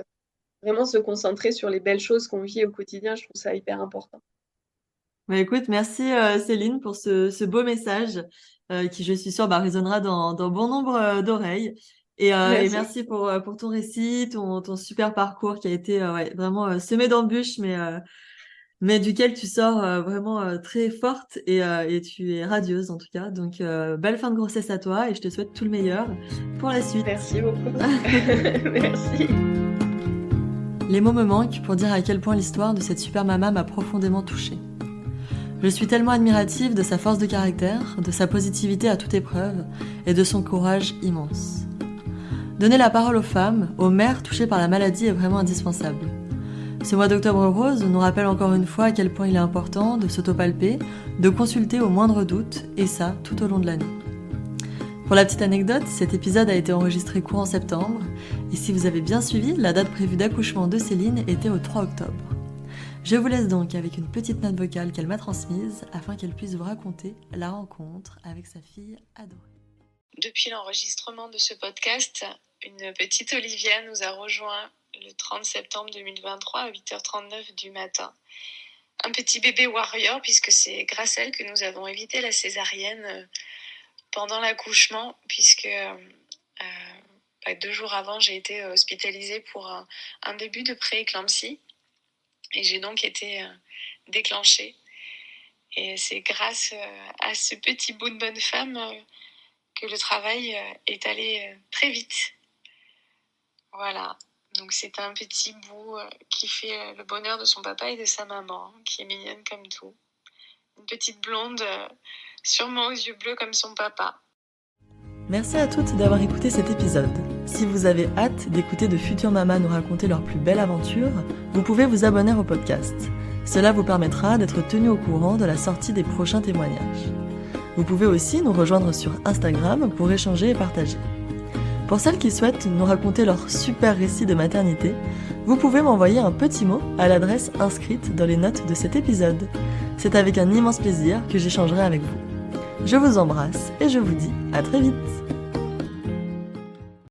vraiment se concentrer sur les belles choses qu'on vit au quotidien. Je trouve ça hyper important. Bah, écoute, merci Céline pour ce beau message qui, je suis sûre, résonnera dans bon nombre d'oreilles. Et Merci. merci pour ton récit, ton super parcours qui a été vraiment semé d'embûches, mais duquel tu sors vraiment très forte et tu es radieuse en tout cas. Donc, belle fin de grossesse à toi et je te souhaite tout le meilleur pour la suite. Merci beaucoup. Merci. Les mots me manquent pour dire à quel point l'histoire de cette super maman m'a profondément touchée. Je suis tellement admirative de sa force de caractère, de sa positivité à toute épreuve et de son courage immense. Donner la parole aux femmes, aux mères touchées par la maladie est vraiment indispensable. Ce mois d'octobre rose nous rappelle encore une fois à quel point il est important de s'autopalper, de consulter au moindre doute, et ça tout au long de l'année. Pour la petite anecdote, cet épisode a été enregistré courant septembre, et si vous avez bien suivi, la date prévue d'accouchement de Céline était au 3 octobre. Je vous laisse donc avec une petite note vocale qu'elle m'a transmise afin qu'elle puisse vous raconter la rencontre avec sa fille adorée. Depuis l'enregistrement de ce podcast, une petite Olivia nous a rejoint le 30 septembre 2023 à 8h39 du matin. Un petit bébé warrior puisque c'est grâce à elle que nous avons évité la césarienne pendant l'accouchement puisque 2 jours avant j'ai été hospitalisée pour un début de pré-éclampsie. Et j'ai donc été déclenchée. Et c'est grâce à ce petit bout de bonne femme que le travail est allé très vite. Voilà. Donc c'est un petit bout qui fait le bonheur de son papa et de sa maman, qui est mignonne comme tout. Une petite blonde, sûrement aux yeux bleus comme son papa. Merci à toutes d'avoir écouté cet épisode. Si vous avez hâte d'écouter de futures mamas nous raconter leurs plus belles aventures, vous pouvez vous abonner au podcast. Cela vous permettra d'être tenu au courant de la sortie des prochains témoignages. Vous pouvez aussi nous rejoindre sur Instagram pour échanger et partager. Pour celles qui souhaitent nous raconter leur super récit de maternité, vous pouvez m'envoyer un petit mot à l'adresse inscrite dans les notes de cet épisode. C'est avec un immense plaisir que j'échangerai avec vous. Je vous embrasse et je vous dis à très vite.